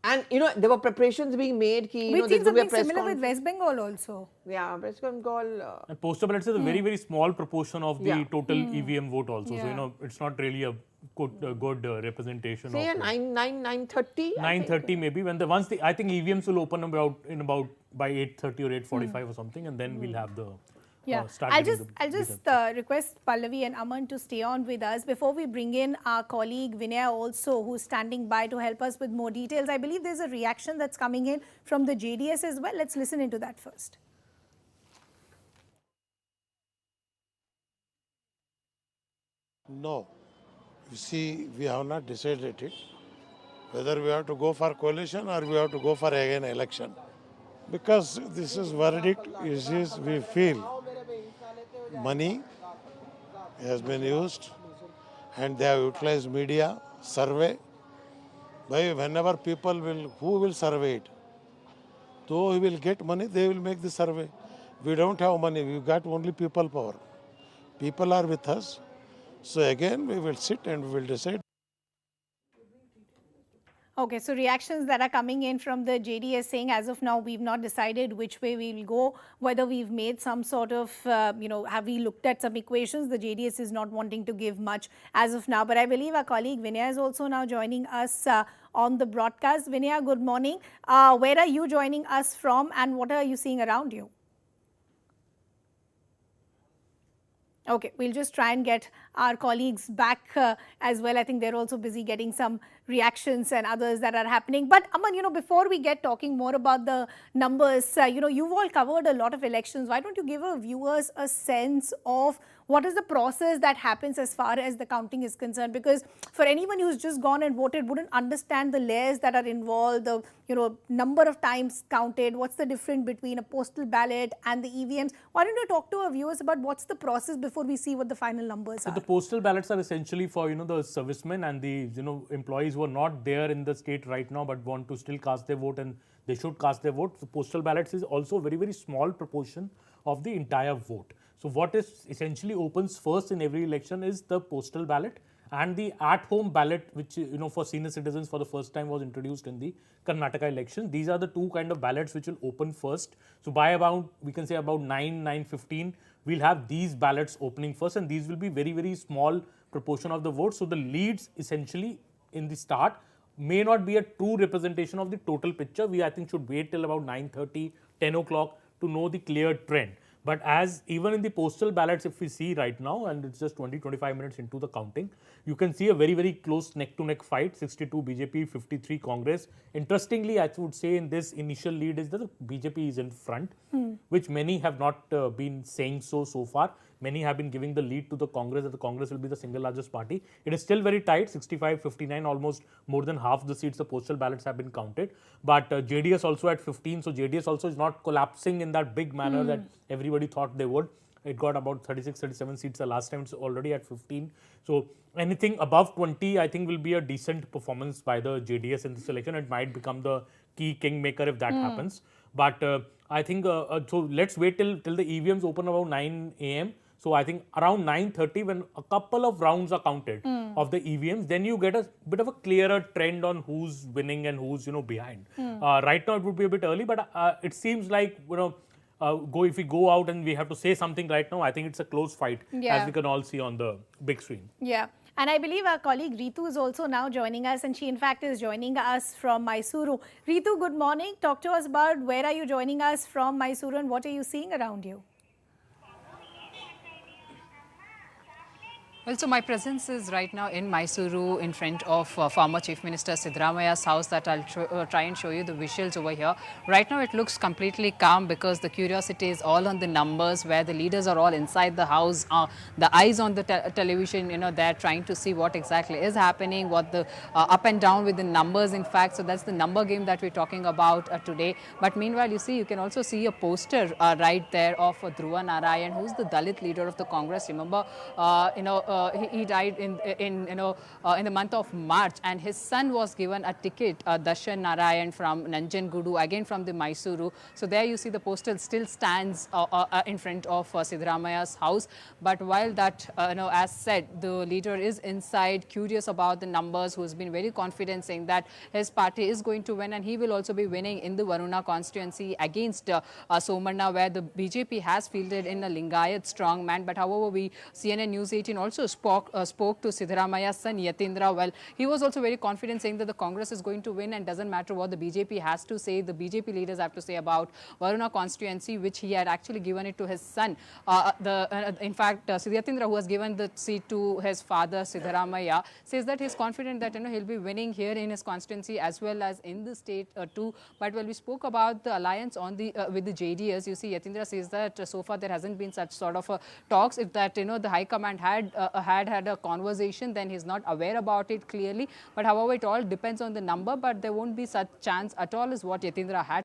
And, there were preparations being made. We've seen something similar with West Bengal also. Yeah, West Bengal. And postal ballots is a very, very small proportion of the total EVM vote also. So, it's not really a good representation. Say of 9:30? 9:30 maybe. I think EVMs will open about by 8:30 or 8:45 or something, and then we'll have the I'll just request Pallavi and Aman to stay on with us before we bring in our colleague Vinaya also, who's standing by to help us with more details. I believe there's a reaction that's coming in from the JDS as well. Let's listen into that first. No. You see, we have not decided it, whether we have to go for coalition or we have to go for again election. Because this is verdict, we feel money has been used and they have utilized media, survey. Whenever who will survey it? Though we will get money, they will make the survey. We don't have money, we got only people power. People are with us. So again, we will sit and we will decide. Okay, so reactions that are coming in from the JDS saying as of now we've not decided which way we will go, whether we've made some sort of, have we looked at some equations. The JDS is not wanting to give much as of now. But I believe our colleague Vinaya is also now joining us on the broadcast. Vinaya, good morning. Where are you joining us from and what are you seeing around you? Okay, we'll just try and get our colleagues back as well. I think they're also busy getting some reactions and others that are happening. But Aman, before we get talking more about the numbers, you've all covered a lot of elections. Why don't you give our viewers a sense of what is the process that happens as far as the counting is concerned? Because for anyone who's just gone and voted wouldn't understand the layers that are involved, the number of times counted, what's the difference between a postal ballot and the EVMs. Why don't you talk to our viewers about what's the process before we see what the final numbers are? The postal ballots are essentially for the servicemen and the employees who are not there in the state right now but want to still cast their vote, and they should cast their vote. The postal ballots is also a very, very small proportion of the entire vote. So what is essentially opens first in every election is the postal ballot, and the at-home ballot, which for senior citizens for the first time was introduced in the Karnataka election. These are the two kind of ballots which will open first. So by about, we can say about 9:15, we'll have these ballots opening first, and these will be very, very small proportion of the vote. So the leads essentially in the start may not be a true representation of the total picture. We, I think, should wait till about 9:30, 10 o'clock to know the clear trend. But as even in the postal ballots, if we see right now, and it's just 20-25 minutes into the counting, you can see a very, very close neck-to-neck fight, 62 BJP, 53 Congress. Interestingly, I would say in this initial lead is that the BJP is in front, which many have not been saying so far. Many have been giving the lead to the Congress, that the Congress will be the single largest party. It is still very tight, 65-59, almost more than half the seats, the postal ballots have been counted. But JDS also at 15, so JDS also is not collapsing in that big manner that everybody thought they would. It got about 36-37 seats the last time, it's already at 15. So anything above 20, I think, will be a decent performance by the JDS in this election. It might become the key kingmaker if that happens. But I think, so let's wait till the EVMs open about 9 a.m. So I think around 9:30, when a couple of rounds are counted of the EVMs, then you get a bit of a clearer trend on who's winning and who's behind. Right now it would be a bit early, but it seems like if we go out and we have to say something right now, I think it's a close fight, as we can all see on the big screen. Yeah. And I believe our colleague Ritu is also now joining us, and she in fact is joining us from Mysuru. Ritu, good morning. Talk to us about where are you joining us from Mysuru and what are you seeing around you? Well, so my presence is right now in Mysuru in front of former Chief Minister Siddaramaya's house that I'll try and show you the visuals over here. Right now it looks completely calm because the curiosity is all on the numbers, where the leaders are all inside the house, the eyes on the television, they're trying to see what exactly is happening, what the up and down with the numbers in fact. So that's the number game that we're talking about today. But meanwhile, you can also see a poster right there of Dhruva Narayan, who's the Dalit leader of the Congress. Remember, he died in the month of March, and his son was given a ticket, Darshan Narayan from Nanjangudu, again from the Mysuru. So there you see the postal still stands in front of Siddaramaya's house. But while that, as said, the leader is inside, curious about the numbers, who has been very confident, saying that his party is going to win, and he will also be winning in the Varuna constituency against Somanna, where the BJP has fielded in a Lingayat strongman. But however, CNN News 18 also spoke to Siddaramaya's son Yatindra. Well, he was also very confident, saying that the Congress is going to win and doesn't matter what the BJP has to say, the BJP leaders have to say about Varuna constituency, which he had actually given it to his son. In fact, Yatindra, who has given the seat to his father Siddaramaya, says that he's confident that he'll be winning here in his constituency as well as in the state too. But when we spoke about the alliance on the with the JDS, you see Yatindra says that so far there hasn't been such sort of talks. If that the High Command had a conversation, then he's not aware about it clearly. But however, it all depends on the number, but there won't be such chance at all is what Yatindra had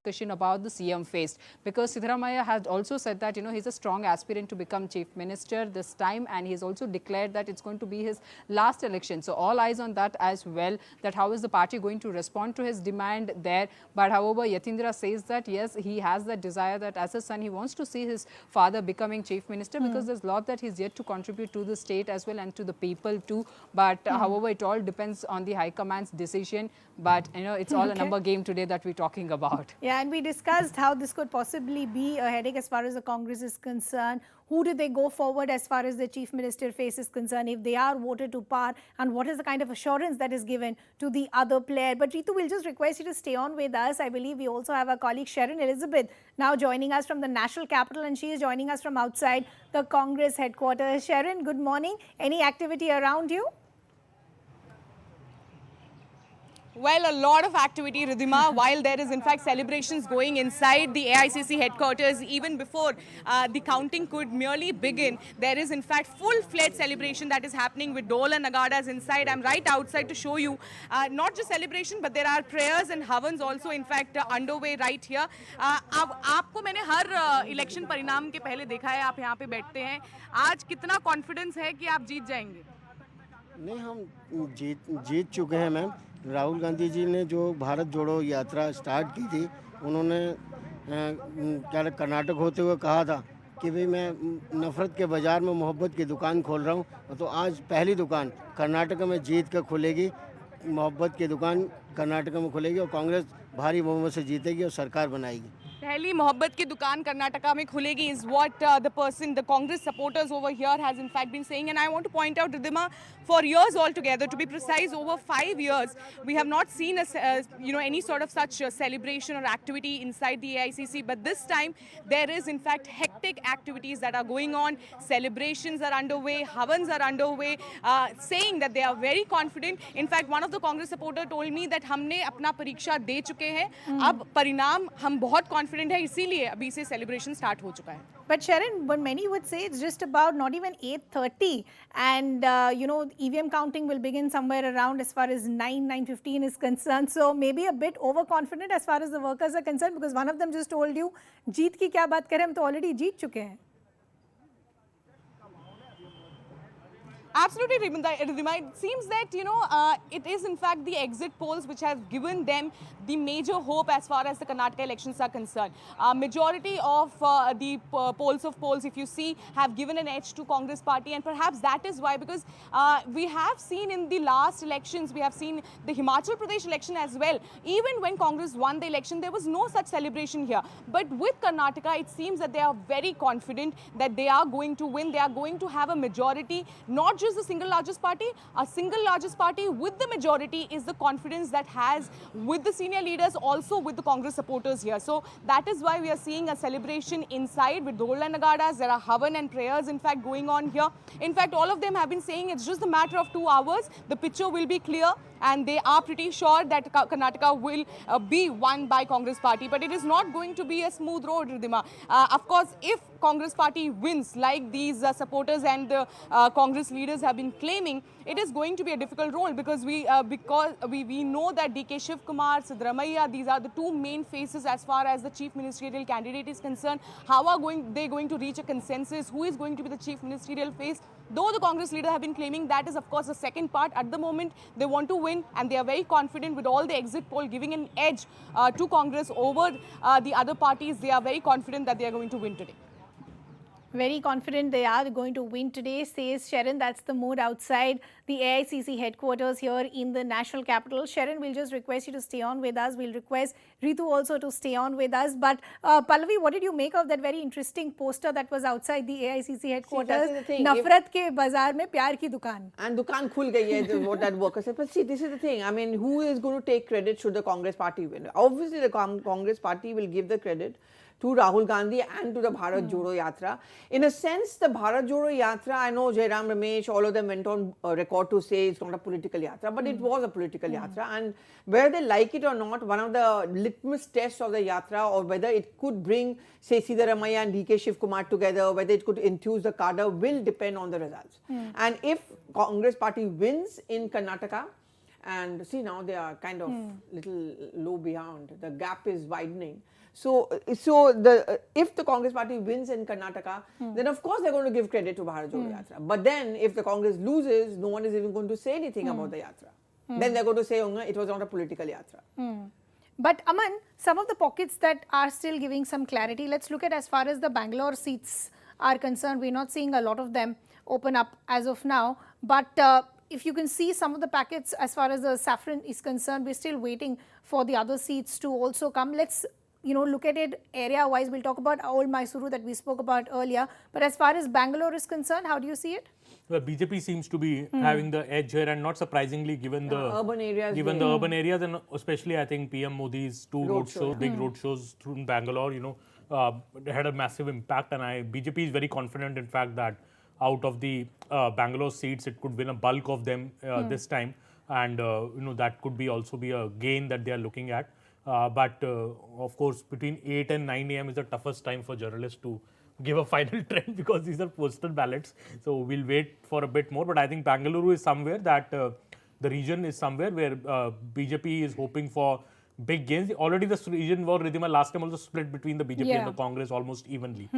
discussion about the CM faced, because Siddaramaya had also said that he's a strong aspirant to become Chief Minister this time, and he's also declared that it's going to be his last election. So all eyes on that as well, that how is the party going to respond to his demand there. But however, Yatindra says that yes, he has that desire that as a son he wants to see his father becoming Chief Minister, because there's a lot that he's yet to contribute to the state as well and to the people too. But however, it all depends on the High Command's decision. But it's all a number game today that we're talking about. Yeah, and we discussed how this could possibly be a headache as far as the Congress is concerned. Who do they go forward as far as the Chief Minister face is concerned if they are voted to power, and what is the kind of assurance that is given to the other player? But Ritu, we'll just request you to stay on with us. I believe we also have our colleague Sharon Elizabeth now joining us from the national capital, and she is joining us from outside the Congress headquarters. Sharon, good morning. Any activity around you? Well, a lot of activity, Ridhima, while there is in fact celebrations going inside the AICC headquarters even before the counting could merely begin. There is in fact full-fledged celebration that is happening with dole and nagadas inside. I'm right outside to show you not just celebration, but there are prayers and havans also in fact underway right here. आपको मैंने हर election परिणाम के पहले देखा है, आप यहाँ पे बैठते हैं. आज कितना कॉन्फिडेंस है कि आप जीत जाएंगे? नहीं, हम जीत चुके हैं मैम. राहुल गांधी जी ने जो भारत जोड़ो यात्रा स्टार्ट की थी, उन्होंने क्या कर्नाटक होते हुए कहा था कि भाई मैं नफ़रत के बाज़ार में मोहब्बत की दुकान खोल रहा हूँ. तो आज पहली दुकान कर्नाटक में जीत कर खुलेगी. मोहब्बत की दुकान कर्नाटक में खुलेगी और कांग्रेस भारी बहुमत से जीतेगी और सरकार बनाएगी. पहली मोहब्बत की दुकान कर्नाटका में खुलेगी is what the Congress supporters over here has in fact been saying. And I want to point out, Ridhima, for years altogether, to be precise, over 5 years, we have not seen any sort of such celebration or activity inside the AICC. But this time, there is in fact hectic activities that are going on. Celebrations are underway, havans are underway, saying that they are very confident. In fact, one of the Congress supporters told me that हमने अपना परीक्षा दे चुके हैं, अब परिणाम हम बहुत confident है, इसीलिए अभी से celebration start हो चुका है. But Sharon, but many would say it's just about not even 8:30, and EVM counting will begin somewhere around as far as 9:15 is concerned. So maybe a bit overconfident as far as the workers are concerned, because one of them just told you, जीत की क्या बात करें, हम तो already जीत चुके हैं. Absolutely, Ridhima. It seems that, it is in fact the exit polls which have given them the major hope as far as the Karnataka elections are concerned. Majority of the polls, if you see, have given an edge to Congress party, and perhaps that is why, because we have seen in the last elections, we have seen the Himachal Pradesh election as well. Even when Congress won the election, there was no such celebration here. But with Karnataka, it seems that they are very confident that they are going to win. They are going to have a majority, not just the single largest party, a single largest party with the majority is the confidence that has with the senior leaders, also with the Congress supporters here. So that is why we are seeing a celebration inside with dole and nagadas. There are havan and prayers in fact going on here. In fact, all of them have been saying it's just a matter of 2 hours. The picture will be clear, and they are pretty sure that Karnataka will be won by Congress party. But it is not going to be a smooth road, Ridhima. Of course, if Congress party wins, like these supporters and the Congress leaders have been claiming, it is going to be a difficult role, because we know that DK Shiv Kumar, Siddaramaiah, these are the two main faces as far as the chief ministerial candidate is concerned. How are they going to reach a consensus? Who is going to be the chief ministerial face? Though the Congress leader have been claiming, that is of course the second part. At the moment, they want to win, and they are very confident with all the exit poll giving an edge to Congress over the other parties. They are very confident that they are going to win today. Very confident they are going to win today, says Sharon. That's the mood outside the AICC headquarters here in the national capital. Sharon, we'll just request you to stay on with us. We'll request Ritu also to stay on with us. But Pallavi, what did you make of that very interesting poster that was outside the AICC headquarters? Nafrat ke bazaar mein pyar ki dukaan. And dukaan khul gayi hai, what that worker said. But see, this is the thing. I mean, who is going to take credit should the Congress party win? Obviously, the Congress party will give the credit to Rahul Gandhi and to the Bharat Jodo Yatra. In a sense, the Bharat Jodo Yatra, I know Jairam Ramesh, all of them went on record to say it's not a political yatra, but it was a political yatra. And whether they like it or not, one of the litmus tests of the yatra, or whether it could bring, say, Siddaramaiah and DK Shiv Kumar together, whether it could enthuse the cadre, will depend on the results. And if Congress party wins in Karnataka, and see now they are kind of little low behind, the gap is widening. So if the Congress party wins in Karnataka, then of course they're going to give credit to Bharat Jodo Yatra. But then if the Congress loses, no one is even going to say anything about the yatra. Then they're going to say, it was not a political yatra. But Aman, some of the pockets that are still giving some clarity, let's look at as far as the Bangalore seats are concerned. We're not seeing a lot of them open up as of now. But if you can see some of the packets as far as the saffron is concerned, we're still waiting for the other seats to also come. Let's look at it area-wise, we'll talk about old Mysuru that we spoke about earlier. But as far as Bangalore is concerned, how do you see it? Well, BJP seems to be having the edge here, and not surprisingly, given the urban areas, urban areas, and especially I think PM Modi's two big road shows through Bangalore, had a massive impact. And BJP is very confident, in fact, that out of the Bangalore seats, it could win a bulk of them this time, and that could also be a gain that they are looking at. But of course, between 8 and 9 a.m. is the toughest time for journalists to give a final trend, because these are postal ballots. So we'll wait for a bit more. But I think Bangalore is somewhere that the region is somewhere where BJP is hoping for big gains. Already the region was Ridhima last time also split between the BJP and the Congress almost evenly.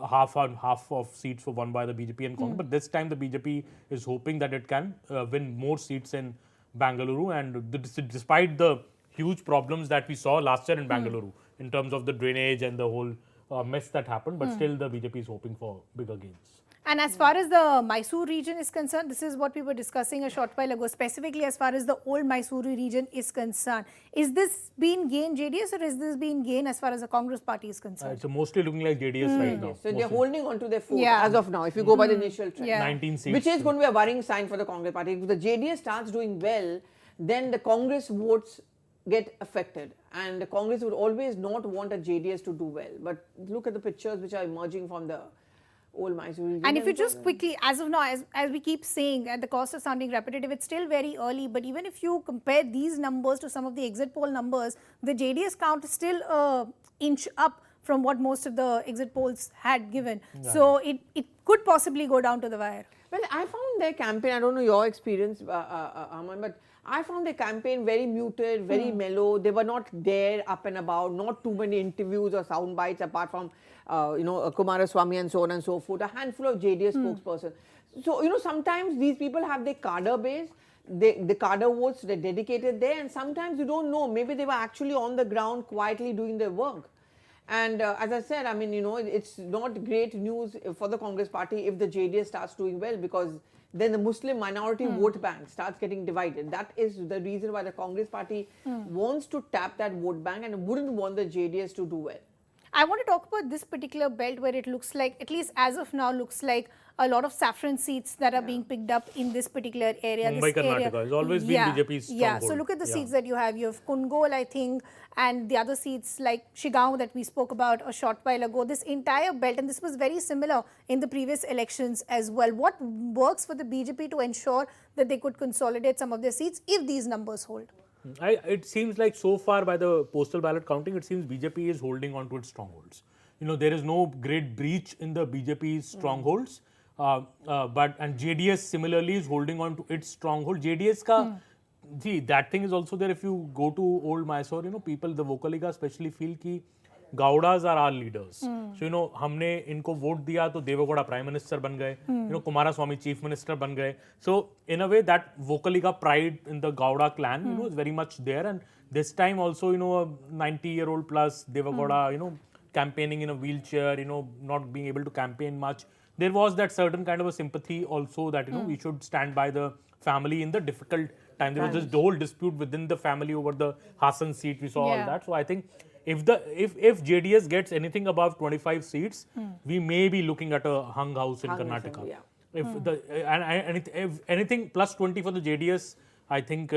Half of seats were won by the BJP and Congress. But this time the BJP is hoping that it can win more seats in Bangalore. And despite the huge problems that we saw last year in Bangalore in terms of the drainage and the whole mess that happened, but still the BJP is hoping for bigger gains. And as far as the Mysore region is concerned, this is what we were discussing a short while ago, specifically as far as the old Mysore region is concerned. Is this being gained JDS, or is this being gained as far as the Congress party is concerned? It's mostly looking like JDS right now. So they're holding on to their fort as of now, if you go by the initial trend. 19 seats. Which is going to be a worrying sign for the Congress party. If the JDS starts doing well, then the Congress votes get affected, and the Congress would always not want a JDS to do well. But look at the pictures which are emerging from the old Mysore region. And if you just quickly, as of now, as we keep saying, at the cost of sounding repetitive, it's still very early, but even if you compare these numbers to some of the exit poll numbers, the JDS count is still an inch up from what most of the exit polls had given. So it could possibly go down to the wire. Well, I found their campaign, I don't know your experience, Aman, but I found their campaign very muted, very mellow. They were not there up and about, not too many interviews or sound bites apart from, Kumaraswamy and so on and so forth, a handful of JDS spokesperson. So, sometimes these people have their cadre base, the cadre votes, they're dedicated there, and sometimes you don't know, maybe they were actually on the ground quietly doing their work. And as I said, I mean, it's not great news for the Congress party if the JDS starts doing well, because then the Muslim minority vote bank starts getting divided. That is the reason why the Congress party wants to tap that vote bank and wouldn't want the JDS to do well. I want to talk about this particular belt where it looks like, at least as of now, looks like a lot of saffron seats that are being picked up in this particular area. Mumbai, Karnataka has always been BJP's stronghold. Yeah, so look at the seats that you have. You have Kungol, I think, and the other seats like Shigaon that we spoke about a short while ago. This entire belt, and this was very similar in the previous elections as well. What works for the BJP to ensure that they could consolidate some of their seats if these numbers hold? It seems like so far by the postal ballot counting, it seems BJP is holding on to its strongholds. There is no great breach in the BJP's strongholds. And JDS similarly is holding on to its stronghold. JDS ka, that thing is also there. If you go to old Mysore, people, the Vocaliga especially feel ki Gowdas are our leaders. So, हमने इनको vote दिया तो Deve Gowda prime minister बन गए, Kumaraswamy chief minister बन गए. So, in a way, that Vocaliga pride in the Gowda clan, is very much there. And this time also, a 90-year-old plus Devagowda, campaigning in a wheelchair, not being able to campaign much. There was that certain kind of a sympathy also that, we should stand by the family in the difficult time. There was this whole dispute within the family over the Hassan seat. We saw all that. So, I think if JDS gets anything above 25 seats, we may be looking at a hung house in Karnataka. If anything plus 20 for the JDS, I think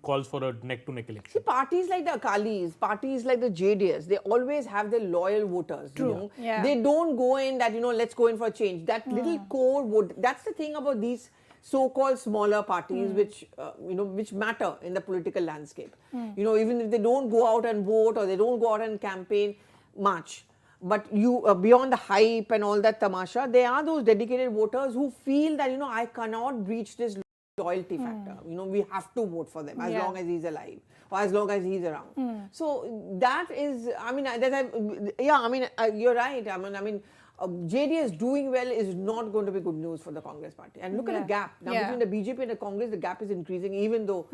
calls for a neck-to-neck election. See, parties like the Akalis, parties like the JDS, they always have their loyal voters. True. They don't go in that, let's go in for a change. That little core vote, that's the thing about these so-called smaller parties which matter in the political landscape. Even if they don't go out and vote or they don't go out and campaign much, but beyond the hype and all that tamasha, there are those dedicated voters who feel that, I cannot breach this loyalty factor. We have to vote for them as long as he's alive or as long as he's around. So that is, you're right. JDS doing well is not going to be good news for the Congress party. And look at the gap. Now between the BJP and the Congress, the gap is increasing even though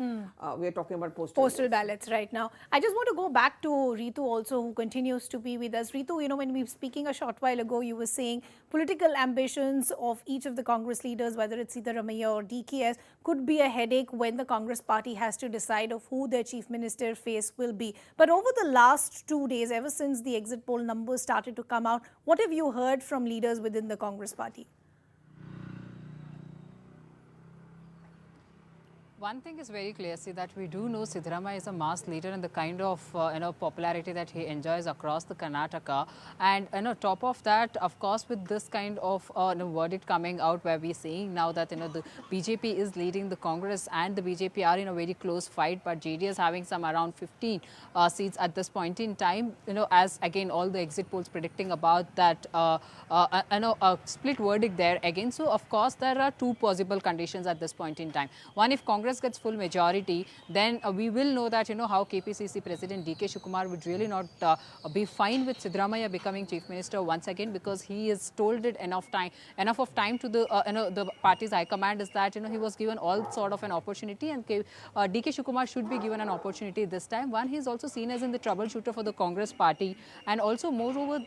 we are talking about postal ballots right now. I just want to go back to Ritu also, who continues to be with us. Ritu, when we were speaking a short while ago, you were saying political ambitions of each of the Congress leaders, whether it's either Ramaiah or DKS, could be a headache when the Congress party has to decide of who their chief minister face will be. But over the last 2 days, ever since the exit poll numbers started to come out, what have you heard from leaders within the Congress party? One thing is very clear, see, that we do know Siddaramaiah is a mass leader and the kind of popularity that he enjoys across the Karnataka. And top of that, of course, with this kind of verdict coming out, where we're seeing now that the BJP is leading the Congress and the BJP are in a very close fight, but JDS having some around 15 seats at this point in time. As again all the exit polls predicting about that a split verdict there again. So of course there are two possible conditions at this point in time. One, if Congress gets full majority, then we will know that how KPCC President DK Shivakumar would really not be fine with Siddaramaiah becoming Chief Minister once again, because he has told it enough of time to the party's high command, is that he was given all sort of an opportunity, and DK Shivakumar should be given an opportunity this time. One, he is also seen as in the troubleshooter for the Congress party, and also moreover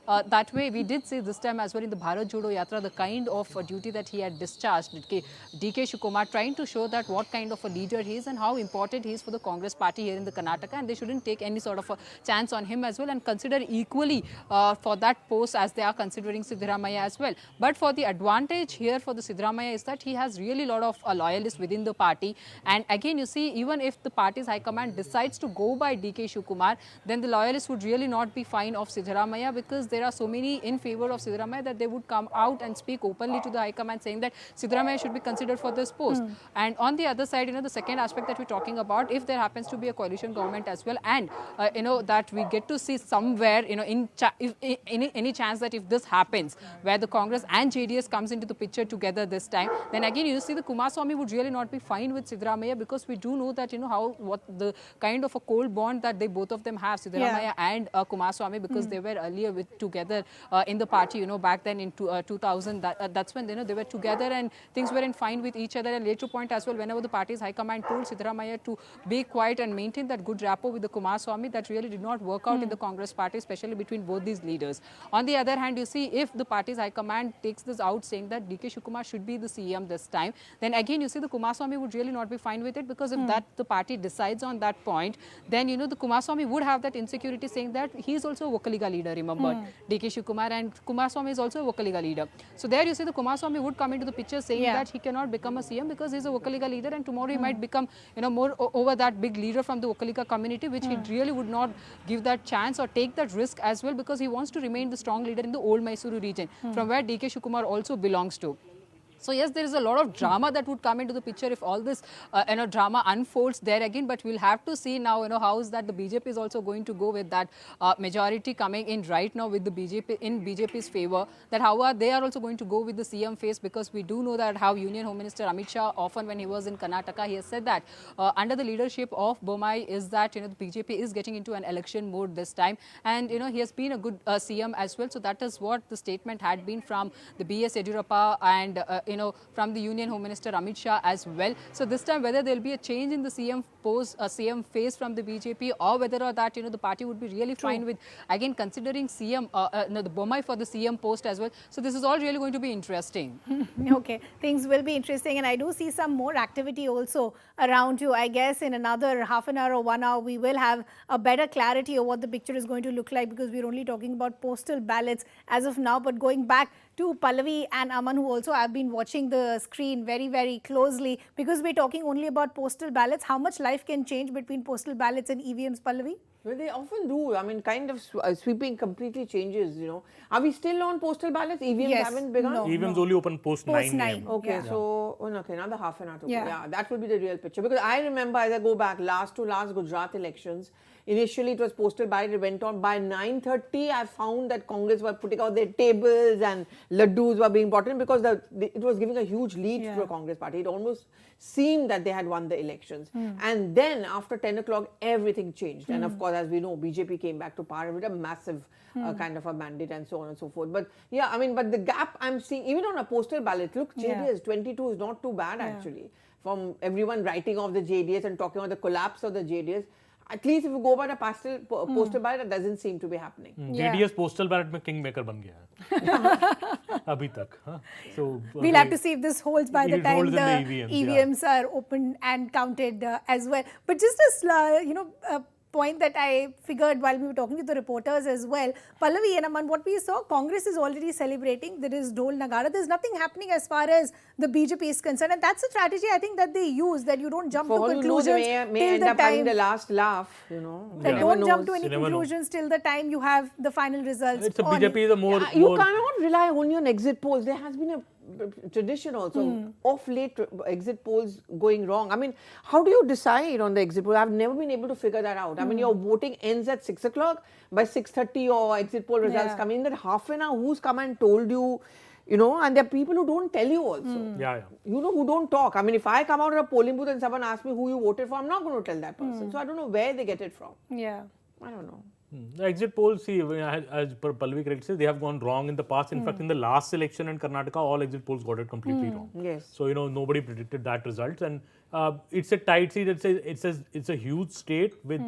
that way we did see this time as well in the Bharat Jodo Yatra the kind of duty that he had discharged. DK Shivakumar trying to show that what kind of a leader he is and how important he is for the Congress party here in the Karnataka, and they shouldn't take any sort of a chance on him as well, and consider equally for that post as they are considering Siddaramaiah as well. But for the advantage here for the Siddaramaiah is that he has really a lot of loyalists within the party, and again you see, even if the party's high command decides to go by DK Shivakumar, then the loyalists would really not be fine of Siddaramaiah, because there are so many in favor of Siddaramaiah that they would come out and speak openly to the high command saying that Siddaramaiah should be considered for this post. And on the other side, the second aspect that we're talking about, if there happens to be a coalition government as well, and that we get to see somewhere, if any chance that if this happens, where the Congress and JDS comes into the picture together this time, then again you see the Kumaraswamy would really not be fine with Siddaramaiah, because we do know that what the kind of a cold bond that they both of them have, Siddaramaiah and Kumaraswamy, because they were earlier together in the party, back then in 2000. That's when they were together and things weren't fine with each other. And later point as well, whenever the party's high command told Siddaramaiah to be quiet and maintain that good rapport with the Kumaraswamy, that really did not work out in the Congress party, especially between both these leaders. On the other hand, you see, if the party's high command takes this out saying that DK Shivakumar should be the CM this time, then again you see the Kumaraswamy would really not be fine with it, because if that the party decides on that point, then the Kumaraswamy would have that insecurity saying that he is also a Vokaliga leader, remember, DK Shivakumar, and Kumaraswamy is also a Vokaliga leader. So there you see the Kumaraswamy would come into the picture saying that he cannot become a CM because he is a Vokaliga leader, and tomorrow he might become more over that big leader from the Vokaliga community, which he really would not give that chance or take that risk as well, because he wants to remain the strong leader in the old Mysuru region, from where DK Shivakumar also belongs to. So yes, there is a lot of drama that would come into the picture if all this drama unfolds there again. But we'll have to see now how is that the BJP is also going to go with that majority coming in right now with the BJP in BJP's favor. That how are they are also going to go with the CM face, because we do know that how Union Home Minister Amit Shah often when he was in Karnataka, he has said that under the leadership of Bomai is that the BJP is getting into an election mode this time, and he has been a good CM as well. So that is what the statement had been from the BS Yediyurappa and from the Union Home Minister Amit Shah as well. So this time whether there will be a change in the CM post, CM face from the BJP, or whether or that the party would be really fine with again considering CM the Bomai for the CM post as well. So this is all really going to be interesting. Okay, things will be interesting, and I do see some more activity also around you. I guess in another half an hour or 1 hour we will have a better clarity of what the picture is going to look like, because we're only talking about postal ballots as of now. But going back to Pallavi and Aman, who also have been watching the screen very, very closely, because we're talking only about postal ballots. How much life can change between postal ballots and EVMs, Pallavi? Well, they often do. I mean, kind of sweeping completely changes, Are we still on postal ballots? EVMs haven't begun? No, EVMs only open post 9 a.m. Okay, so another half an hour to go. Yeah, that will be the real picture. Because I remember, as I go back, last Gujarat elections, initially it was postal ballot, it went on. By 9:30, I found that Congress were putting out their tables and laddus were being brought in, because it was giving a huge lead to the Congress party. It almost seemed that they had won the elections. And then after 10 o'clock, everything changed. And of course, as we know, BJP came back to power with a massive kind of a mandate and so on and so forth. But yeah, I mean, but the gap I'm seeing, even on a postal ballot, look, JDS 22 is not too bad actually. From everyone writing off the JDS and talking about the collapse of the JDS, At least if you go by the postal ballot, that doesn't seem to be happening. JDS postal ballot में kingmaker बन गया है अभी तक. So we'll have to see if this holds by the time the EVMs are opened and counted as well. But just a point that I figured while we were talking to the reporters as well, Pallavi and Aman, what we saw, Congress is already celebrating. There is Dol Nagara. There's nothing happening as far as the BJP is concerned, and that's a strategy I think that they use, that you don't jump to conclusions may end up having the last laugh, That don't jump to any conclusions till the time you have the final results. It's a BJP is a more. You cannot rely only on exit polls. There has been a tradition also of late exit polls going wrong. I mean, how do you decide on the exit poll? I've never been able to figure that out. I mean, your voting ends at 6 o'clock. By 6:30 your exit poll results come in. That half an hour, who's come and told you, and there are people who don't tell you also. Who don't talk. I mean, if I come out of a polling booth and someone asks me who you voted for, I'm not going to tell that person. So I don't know where they get it from. I don't know. The exit polls, see, as per Pallavi correctly says, they have gone wrong in the past. In fact, in the last election in Karnataka, all exit polls got it completely wrong. Yes. So, nobody predicted that result. And it's a tight seat. It's a huge state with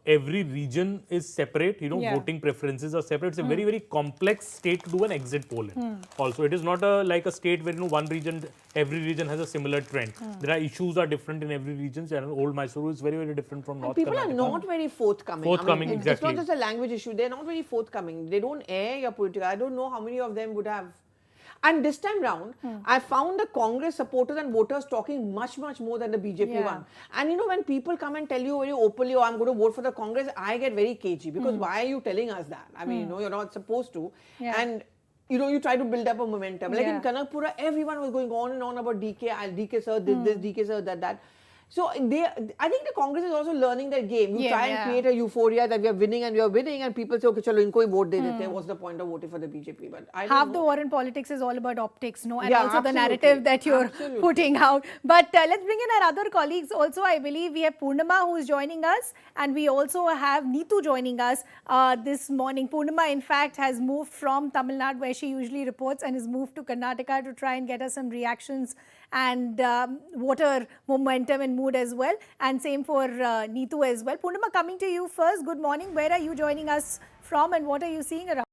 every region is separate. Voting preferences are separate. It's a very, very complex state to do an exit poll in. Also, it is not like a state where one region, every region has a similar trend. There are issues are different in every region. And old Mysuru is very, very different from North People Karnataka. are not very forthcoming. Exactly. It's not just a language issue. They're not very forthcoming. They don't air your political. I don't know how many of them would have. And this time round, I found the Congress supporters and voters talking much, much more than the BJP one. And when people come and tell you very openly, oh, I'm going to vote for the Congress, I get very cagey because why are you telling us that? I mean, you're not supposed to. And you try to build up a momentum. Like in Kanakpura, everyone was going on and on about DK sir did this, DK sir that. So I think the Congress is also learning their game. You try and create a euphoria that we are winning, and people say, okay, chalo, inko hi vote de dete. What's the point of voting for the BJP? But I don't half know. the war in politics is all about optics, and also the narrative that you're putting out. But let's bring in our other colleagues also. I believe we have Purnima who is joining us, and we also have Neetu joining us this morning. Purnima, in fact, has moved from Tamil Nadu, where she usually reports, and has moved to Karnataka to try and get us some reactions and voter momentum and mood as well, and same for Neetu as well. Purnima, coming to you first. Good morning. Where are you joining us from, and what are you seeing around?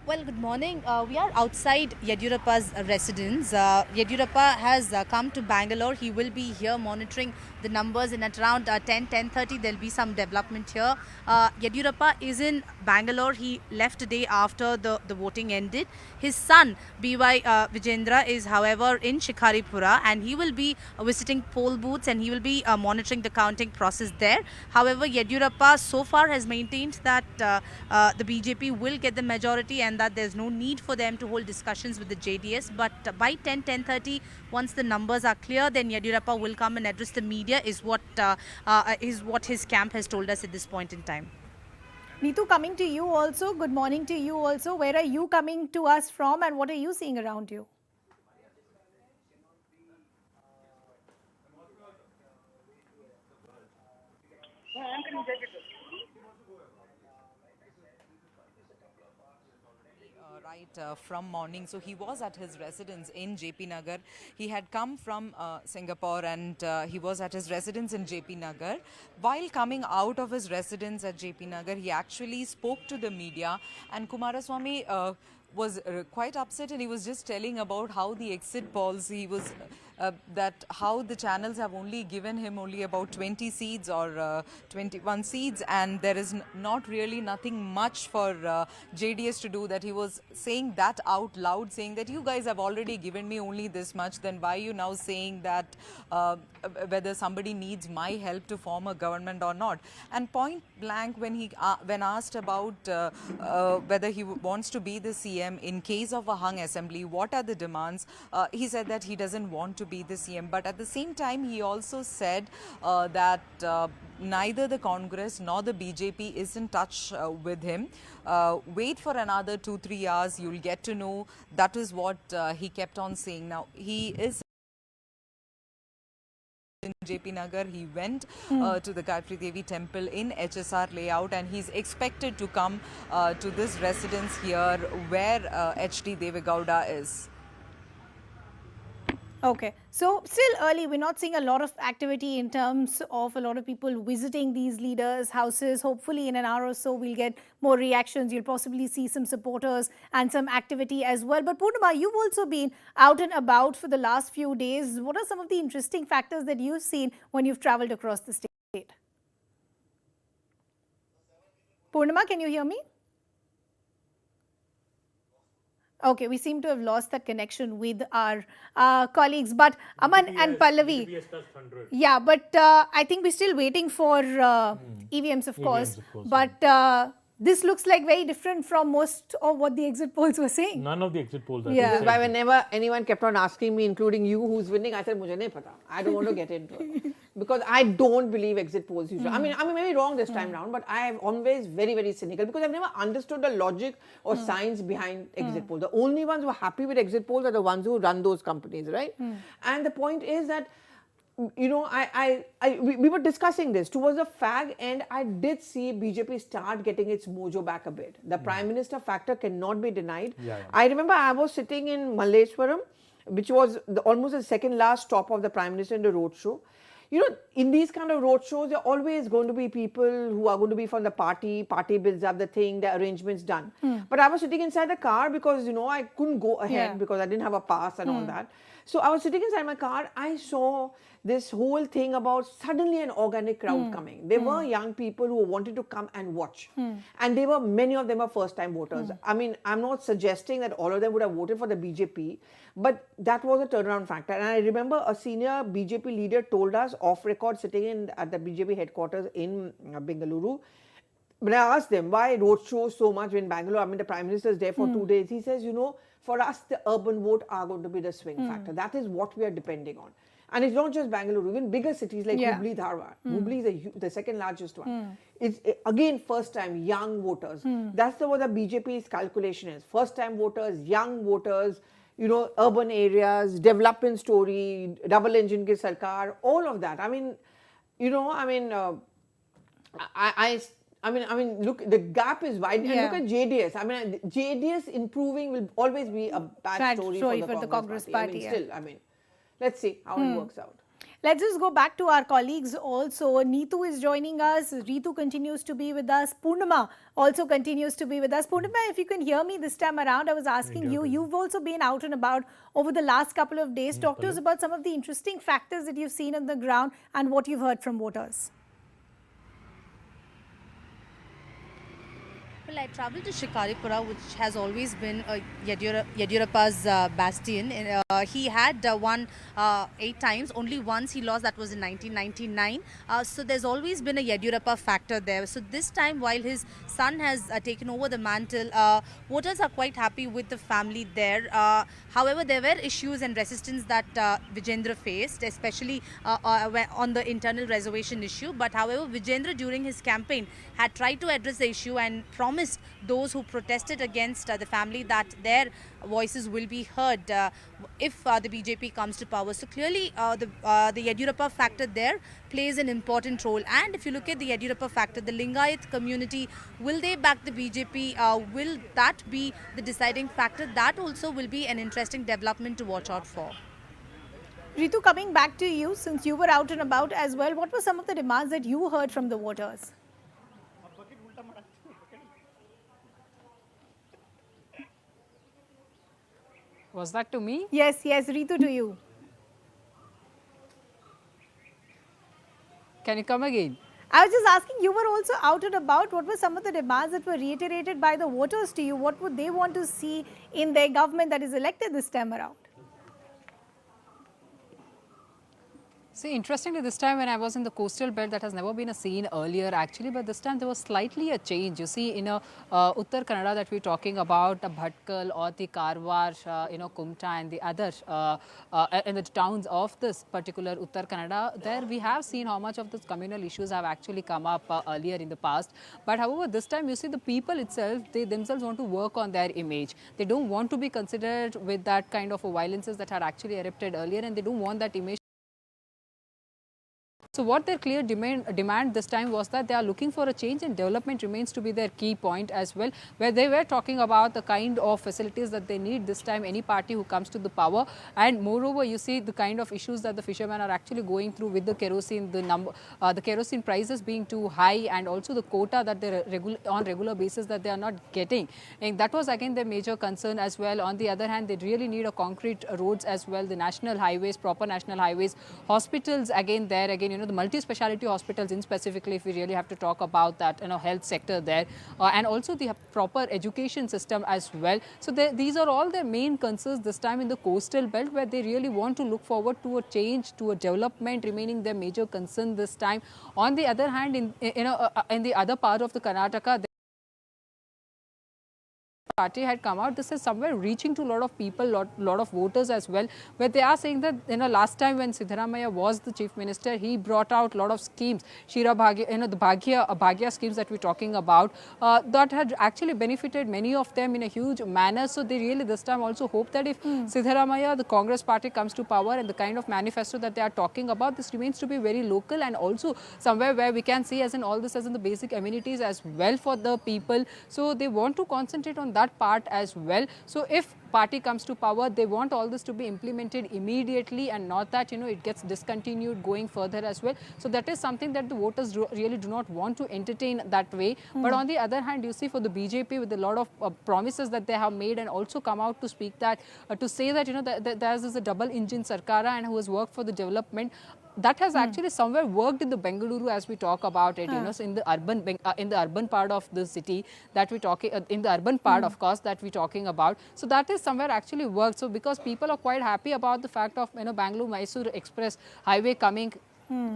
Well, good morning. We are outside Yediyurappa's residence. Yediyurappa has come to Bangalore. He will be here monitoring the numbers, and at around 10:30 there will be some development here. Yediyurappa is in Bangalore. He left today after the voting ended. His son, B.Y. Vijendra, is however in Shikaripura, and he will be visiting poll booths, and he will be monitoring the counting process there. However, Yediyurappa so far has maintained that the BJP will get the majority and that there's no need for them to hold discussions with the JDS. But by 10:30, once the numbers are clear, then Yediyurappa will come and address the media, is what his camp has told us at this point in time. Neetu, coming to you also. Good morning to you also. Where are you coming to us from, and what are you seeing around you? From morning. So he was at his residence in JP Nagar. He had come from Singapore, and he was at his residence in JP Nagar. While coming out of his residence at JP Nagar, he actually spoke to the media, and Kumaraswamy was quite upset, and he was just telling about how the exit polls, he was that how the channels have only given him only about 20 seats or 21 seats, and there is not really nothing much for JDS to do. That he was saying that out loud, saying that you guys have already given me only this much, then why are you now saying that whether somebody needs my help to form a government or not? And point blank, when asked about whether he wants to be the CM in case of a hung assembly, what are the demands, he said that he doesn't want to be the CM. But at the same time, he also said that neither the Congress nor the BJP is in touch with him. Wait for another 2-3 hours, you'll get to know. That is what he kept on saying. Now, he is in JP Nagar. He went to the Gayatri Devi temple in HSR layout, and he's expected to come to this residence here where HD Devegowda is. Okay, so still early. We're not seeing a lot of activity in terms of a lot of people visiting these leaders' houses. Hopefully, in an hour or so, we'll get more reactions. You'll possibly see some supporters and some activity as well. But Purnima, you've also been out and about for the last few days. What are some of the interesting factors that you've seen when you've traveled across the state? Purnima, can you hear me? Okay, we seem to have lost that connection with our colleagues. But Aman and Pallavi, yeah, but I think we're still waiting for EVMs, of course. But this looks like very different from most of what the exit polls were saying. None of the exit polls are. This is why whenever anyone kept on asking me, including you, who's winning, I said, "Mujhe nahi pata. I don't want to get into it." Because I don't believe exit polls usually. I mean, maybe wrong this time round, but I am always very, very cynical because I've never understood the logic or science behind exit polls. The only ones who are happy with exit polls are the ones who run those companies, right? And the point is that, you know, we were discussing this towards the fag end. I did see BJP start getting its mojo back a bit. The Prime Minister factor cannot be denied. I remember I was sitting in Malleshwaram, which was almost the second last stop of the Prime Minister in the roadshow. You know, in these kind of roadshows, there are always going to be people who are going to be from the party builds up the thing, the arrangements done. But I was sitting inside the car because, you know, I couldn't go ahead because I didn't have a pass and all that. So I was sitting inside my car. I saw this whole thing about suddenly an organic crowd coming. There were young people who wanted to come and watch. And they were, many of them are first-time voters. I mean, I'm not suggesting that all of them would have voted for the BJP, but that was a turnaround factor. And I remember a senior BJP leader told us off record sitting at the BJP headquarters in Bengaluru. When I asked them why road shows so much in Bangalore, I mean, the Prime Minister is there for 2 days. He says, you know, for us, the urban vote are going to be the swing factor. That is what we are depending on. And it's not just Bangalore, even bigger cities like Hubli, Dharwad. Hubli is the second largest one. It's again first time young voters. That's what the BJP's calculation is. First time voters, young voters, you know, urban areas, development story, double engine ke sarkar, all of that. I mean, you know, I mean, I mean, look, the gap is wide. And look at JDS. I mean, JDS improving will always be a bad story for the Congress Party. I mean, still, I mean, let's see how it works out. Let's just go back to our colleagues also. Neetu is joining us. Ritu continues to be with us. Purnima also continues to be with us. Purnima, if you can hear me this time around, I was asking you, you've also been out and about over the last couple of days. Talk to us about some of the interesting factors that you've seen on the ground and what you've heard from voters. Well, I travelled to Shikaripura, which has always been Yediyurappa's bastion. He had won 8 times. Only once he lost, that was in 1999. So there's always been a Yediyurappa factor there. So this time, while his son has taken over the mantle, voters are quite happy with the family there. However, there were issues and resistance that Vijendra faced, especially on the internal reservation issue. But however, Vijendra during his campaign had tried to address the issue and promised those who protested against the family that their voices will be heard if the BJP comes to power. So clearly the Yediyurappa factor there plays an important role. And if you look at the Yediyurappa factor, the Lingayat community, will they back the BJP? Will that be the deciding factor? That also will be an interesting development to watch out for. Ritu, coming back to you, since you were out and about as well, what were some of the demands that you heard from the voters? Was that to me? Yes, yes, Ritu, to you. Can you come again? I was just asking, you were also out and about. What were some of the demands that were reiterated by the voters to you? What would they want to see in their government that is elected this time around? See, interestingly, this time when I was in the coastal belt, that has never been a scene earlier actually, but this time there was slightly a change. You see, in Uttar Kannada that we're talking about, Bhatkal or the Karwar, Kumta and the other, in the towns of this particular Uttar Kannada, there we have seen how much of these communal issues have actually come up earlier in the past. But however, this time you see the people itself, they themselves want to work on their image. They don't want to be considered with that kind of violences that had actually erupted earlier, and they don't want that image So what their clear demand this time was that they are looking for a change, and development remains to be their key point as well, where they were talking about the kind of facilities that they need this time, any party who comes to the power. And moreover, you see the kind of issues that the fishermen are actually going through with the kerosene, the kerosene prices being too high, and also the quota that they on regular basis that they are not getting. And that was again their major concern as well. On the other hand, they really need a concrete roads as well, the national highways, proper national highways, hospitals again, the multi-speciality hospitals in specifically, if we really have to talk about that, health sector there, and also the proper education system as well. So these are all their main concerns this time in the coastal belt, where they really want to look forward to a change, to a development remaining their major concern this time. On the other hand, in the other part of the Karnataka, party had come out. This is somewhere reaching to a lot of people, lot of voters as well, where they are saying that last time when Siddaramaiah was the chief minister, he brought out a lot of schemes, Shira Bhagya, the Bhagya schemes that we're talking about, that had actually benefited many of them in a huge manner. So they really this time also hope that if Siddaramaiah, the Congress party, comes to power, and the kind of manifesto that they are talking about, this remains to be very local, and also somewhere where we can see as in all this as in the basic amenities as well for the people. So they want to concentrate on that part as well. So if party comes to power, they want all this to be implemented immediately, and not that it gets discontinued going further as well. So that is something that the voters really do not want to entertain that way. But on the other hand, you see for the BJP, with a lot of promises that they have made, and also come out to speak that to say that that there is a double engine Sarkara and who has worked for the development. That has actually somewhere worked in the Bengaluru as we talk about it, so in the urban part of the city that we talking in the urban part, of course, that we're talking about. So that is somewhere actually worked. So because people are quite happy about the fact of Bangalore-Mysore Express highway coming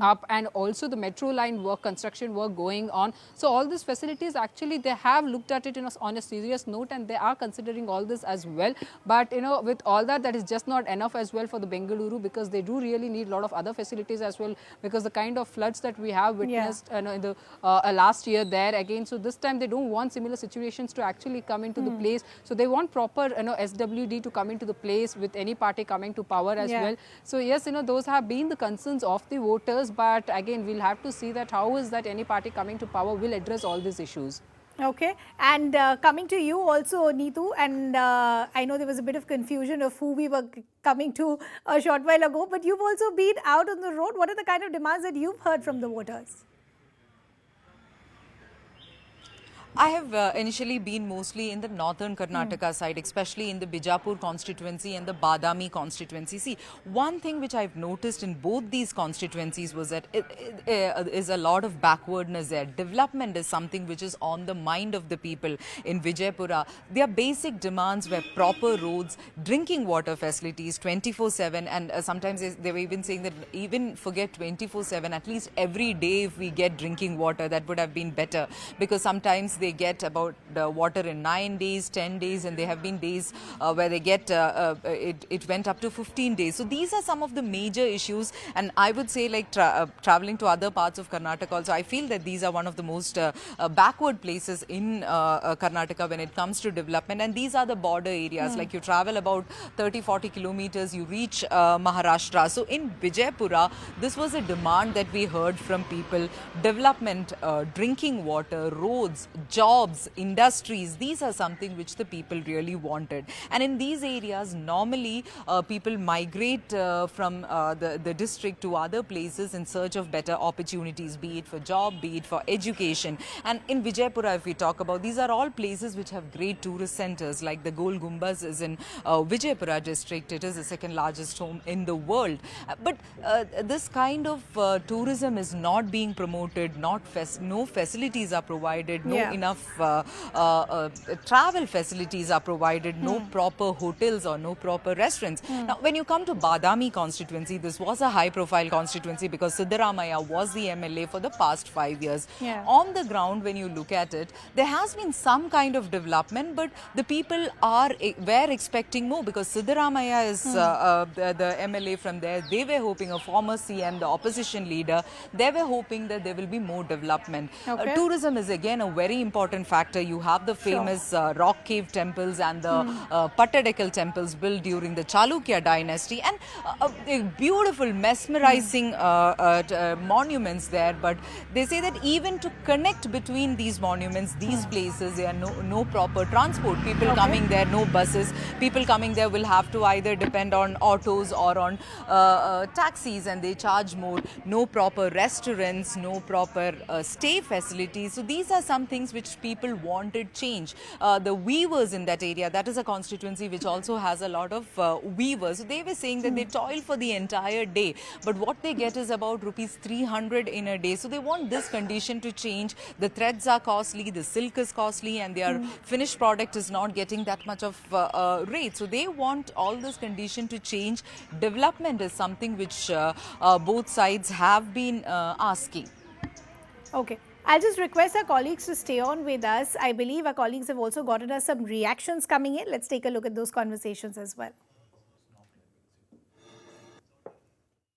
up, and also the metro line work, construction work going on. So all these facilities actually they have looked at it on a serious note, and they are considering all this as well. But with all that, that is just not enough as well for the Bengaluru, because they do really need a lot of other facilities as well, because the kind of floods that we have witnessed in the last year there again. So this time they don't want similar situations to actually come into the place. So they want proper SWD to come into the place with any party coming to power as well. So yes, those have been the concerns of the voters. But again, we'll have to see that how is that any party coming to power will address all these issues. Okay, and coming to you also, Neetu, and I know there was a bit of confusion of who we were coming to a short while ago, but you've also been out on the road. What are the kind of demands that you've heard from the voters? I have initially been mostly in the northern Karnataka side, especially in the Bijapur constituency and the Badami constituency. See, one thing which I've noticed in both these constituencies was that it is a lot of backwardness there. Development is something which is on the mind of the people in Vijaypura. Their basic demands were proper roads, drinking water facilities 24/7, and sometimes they were even saying that even forget 24/7, at least every day if we get drinking water, that would have been better, because sometimes they get about water in 9 days, 10 days, and there have been days where they get it went up to 15 days. So these are some of the major issues, and I would say like traveling to other parts of Karnataka also, I feel that these are one of the most backward places in Karnataka when it comes to development, and these are the border areas. Like you travel about 30-40 kilometers, you reach Maharashtra. So in Vijaypura, this was a demand that we heard from people: development, drinking water, roads, jobs, industries. These are something which the people really wanted. And in these areas, normally people migrate from the district to other places in search of better opportunities, be it for job, be it for education. And in Vijaypura, if we talk about, these are all places which have great tourist centers, like the Gol Gumbaz is in Vijaypura district. It is the second largest home in the world. But this kind of tourism is not being promoted, no facilities are provided, no enough travel facilities are provided, no proper hotels or no proper restaurants. Now, when you come to Badami constituency, this was a high-profile constituency because Siddaramaiah was the MLA for the past 5 years. On the ground, when you look at it, there has been some kind of development, but the people were expecting more, because Siddaramaiah is the MLA from there. They were hoping, a former CM, the opposition leader, they were hoping that there will be more development. Tourism is again a very important factor. You have the famous rock cave temples and the Pattadakal temples built during the Chalukya dynasty, and beautiful, mesmerizing monuments there. But they say that even to connect between these monuments, these places, there are no proper transport. People coming there, no buses. People coming there will have to either depend on autos or on taxis, and they charge more. No proper restaurants, no proper stay facilities. So these are some things which people wanted change. The weavers in that area, that is a constituency which also has a lot of weavers. So they were saying that they toil for the entire day, but what they get is about rupees 300 in a day. So they want this condition to change. The threads are costly, the silk is costly, and their finished product is not getting that much of rate. So they want all this condition to change. Development is something which both sides have been asking. Okay. I'll just request our colleagues to stay on with us. I believe our colleagues have also gotten us some reactions coming in. Let's take a look at those conversations as well.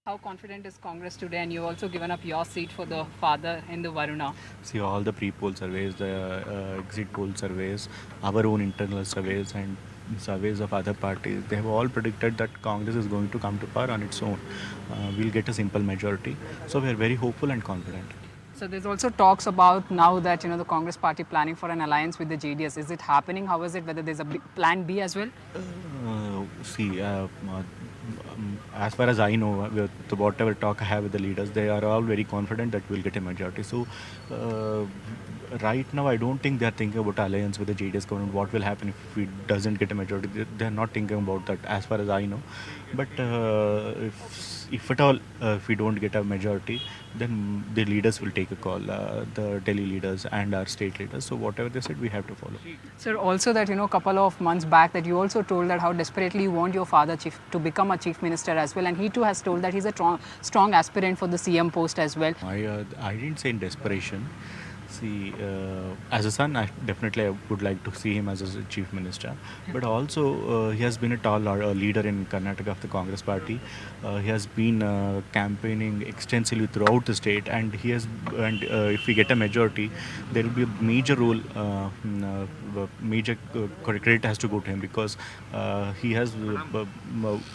How confident is Congress today? And you've also given up your seat for the father in the Varuna. See, all the pre-poll surveys, the exit poll surveys, our own internal surveys, and surveys of other parties, they have all predicted that Congress is going to come to power on its own. We'll get a simple majority. So we're very hopeful and confident. So there's also talks about now that, the Congress party planning for an alliance with the JDS. Is it happening? How is it? Whether there's a plan B as well? As far as I know, with whatever talk I have with the leaders, they are all very confident that we'll get a majority. So right now, I don't think they're thinking about alliance with the JDS government. What will happen if we doesn't get a majority? They're not thinking about that, as far as I know. But if at all, if we don't get a majority, then the leaders will take a call, the Delhi leaders and our state leaders. So whatever they said, we have to follow. Sir, also that, a couple of months back that you also told that how desperately you want your father to become a chief minister as well. And he too has told that he's a strong aspirant for the CM post as well. I didn't say in desperation. See, as a son, I would like to see him as a chief minister. But also, he has been a tall leader in Karnataka of the Congress party. He has been campaigning extensively throughout the state, and if we get a majority, there will be a major role, major credit has to go to him, because he has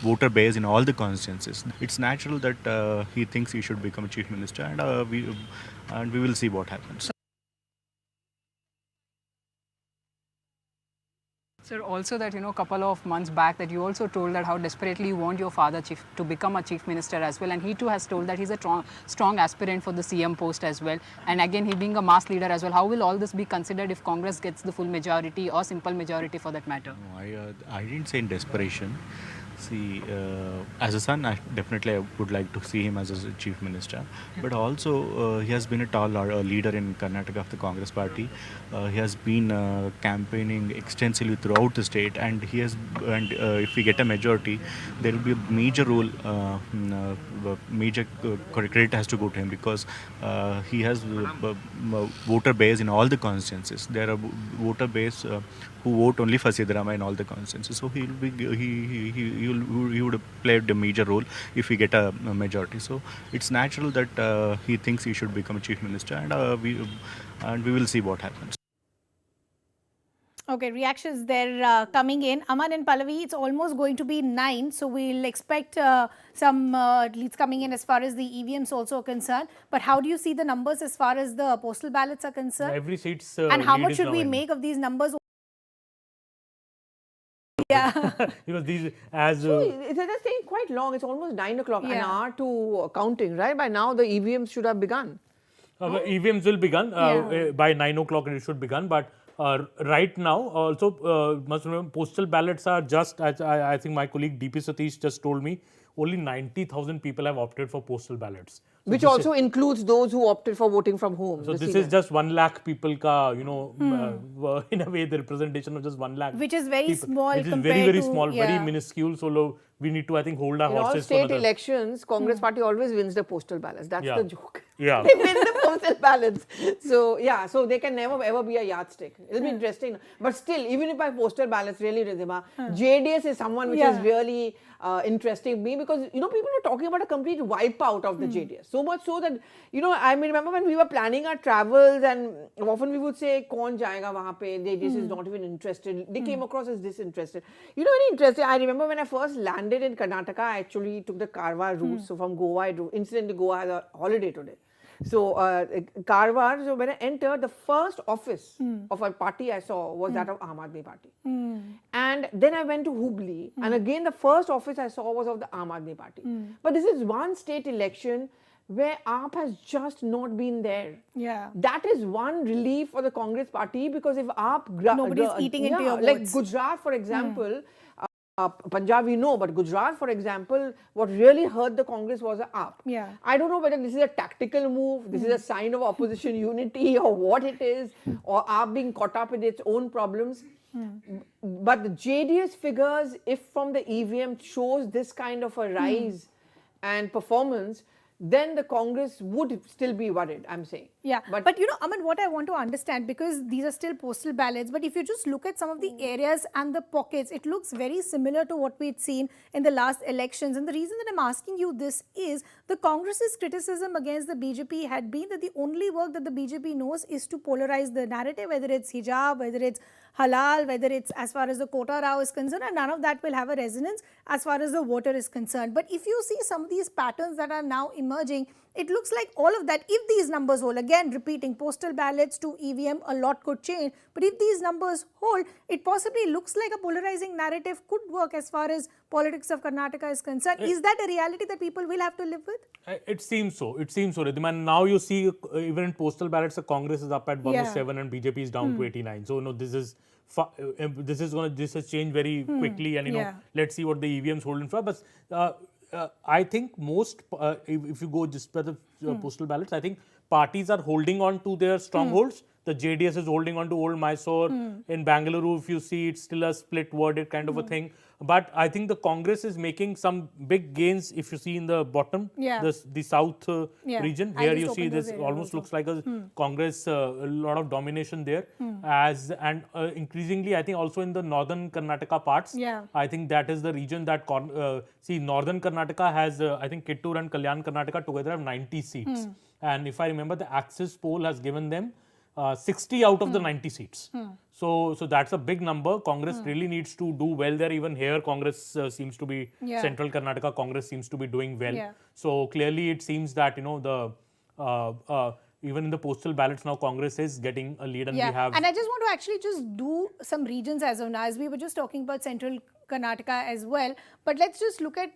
voter base in all the constituencies. It's natural that he thinks he should become a chief minister, and we will see what happens. Sir, also that, couple of months back that you also told that how desperately you want your father to become a chief minister as well. And he too has told that he's a strong aspirant for the CM post as well. And again, he being a mass leader as well. How will all this be considered if Congress gets the full majority or simple majority for that matter? No, I didn't say in desperation. See, as a son, I would like to see him as a chief minister. But also, he has been a tall leader in Karnataka of the Congress party. He has been campaigning extensively throughout the state, and if we get a majority, there will be a major role, major credit has to go to him, because he has voter base in all the constituencies. There are voter base who vote only for Siddaramaiah in all the constituencies. So he would play a major role if we get a majority. So it's natural that he thinks he should become a chief minister, and we will see what happens. Okay, reactions there coming in. Aman and Pallavi, it's almost going to be 9, so we'll expect some leads coming in as far as the EVMs also are concerned. But how do you see the numbers as far as the postal ballots are concerned? Every seat's and how lead much is should now we in. make of these numbers? Yeah. Because these, as they're staying quite long. It's almost 9 o'clock, an hour to counting, right? By now, the EVMs should have begun. EVMs will begin by 9 o'clock. It should begin, but right now, also must remember, postal ballots are just, as I think my colleague DP Satish just told me, only 90,000 people have opted for postal ballots. So which also includes those who opted for voting from home. So this is just 1 lakh people ka, in a way, the representation of just 1 lakh. Which is very people, small. Which is very small, very minuscule. So we need to, I think, hold our horses. In all state elections, Congress party always wins the postal ballots. That's the joke. Yeah. They win the postal ballots. So yeah, so they can never ever be a yardstick. It'll be interesting. But still, even if by postal ballots, really, Ridhima, JDS is someone which is really interesting me, because people are talking about a complete wipeout of the JDS. So much so that I remember when we were planning our travels, and often we would say, "Kaun jayega wahan pe?" JDS is not even interested. They came across as disinterested. Very interesting. I remember when I first landed in Karnataka, I actually took the Karwar route. So from Goa, incidentally, Goa has a holiday today. So Karwar, so when I entered, the first office of a party I saw was that of Aam Aadmi Party. And then I went to Hubli, and again the first office I saw was of the Aam Aadmi Party. But this is one state election where AAP has just not been there. Yeah. That is one relief for the Congress party, because if AAP... Nobody's eating into your like votes. Gujarat, for example... Punjab we know, but Gujarat, for example, what really hurt the Congress was the AAP. Yeah. I don't know whether this is a tactical move, this is a sign of opposition unity, or what it is, or AAP being caught up with its own problems. But the JDS figures, if from the EVM shows this kind of a rise and performance, then the Congress would still be worried, I'm saying. Yeah, but Aman, what I want to understand, because these are still postal ballots, but if you just look at some of the areas and the pockets, it looks very similar to what we'd seen in the last elections. And the reason that I'm asking you this is the Congress's criticism against the BJP had been that the only work that the BJP knows is to polarize the narrative, whether it's hijab, whether it's halal, whether it's as far as the Kota Rao is concerned, and none of that will have a resonance as far as the voter is concerned. But if you see some of these patterns that are now emerging, it looks like all of that, if these numbers hold, again repeating, postal ballots to EVM, a lot could change. But if these numbers hold, it possibly looks like a polarizing narrative could work as far as politics of Karnataka is concerned. Is that a reality that people will have to live with? It seems so. It seems so, Ridhima. And now you see, even in postal ballots, the Congress is up at 107 and BJP is down to 89. So, this has changed very quickly, and let's see what the EVMs hold in for. But I think most, if you go just by the postal ballots, I think parties are holding on to their strongholds. The JDS is holding on to old Mysore. In Bangalore, if you see, it's still a split worded kind of a thing. But I think the Congress is making some big gains, if you see in the bottom, the south region. Here you see this almost looks like a Congress, a lot of domination there. And increasingly, I think also in the northern Karnataka parts, I think that is the region that, northern Karnataka has, I think Kittur and Kalyan Karnataka together have 90 seats. And if I remember, the Axis poll has given them 60 out of the 90 seats. So that's a big number. Congress really needs to do well there. Even here, Congress seems to be, Central Karnataka Congress seems to be doing well. So clearly it seems that, even in the postal ballots now, Congress is getting a lead, and we have... And I just want to actually just do some regions as of now, as we were just talking about Central Karnataka as well. But let's just look at,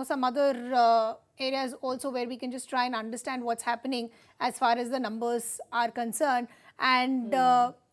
some other areas also where we can just try and understand what's happening as far as the numbers are concerned. And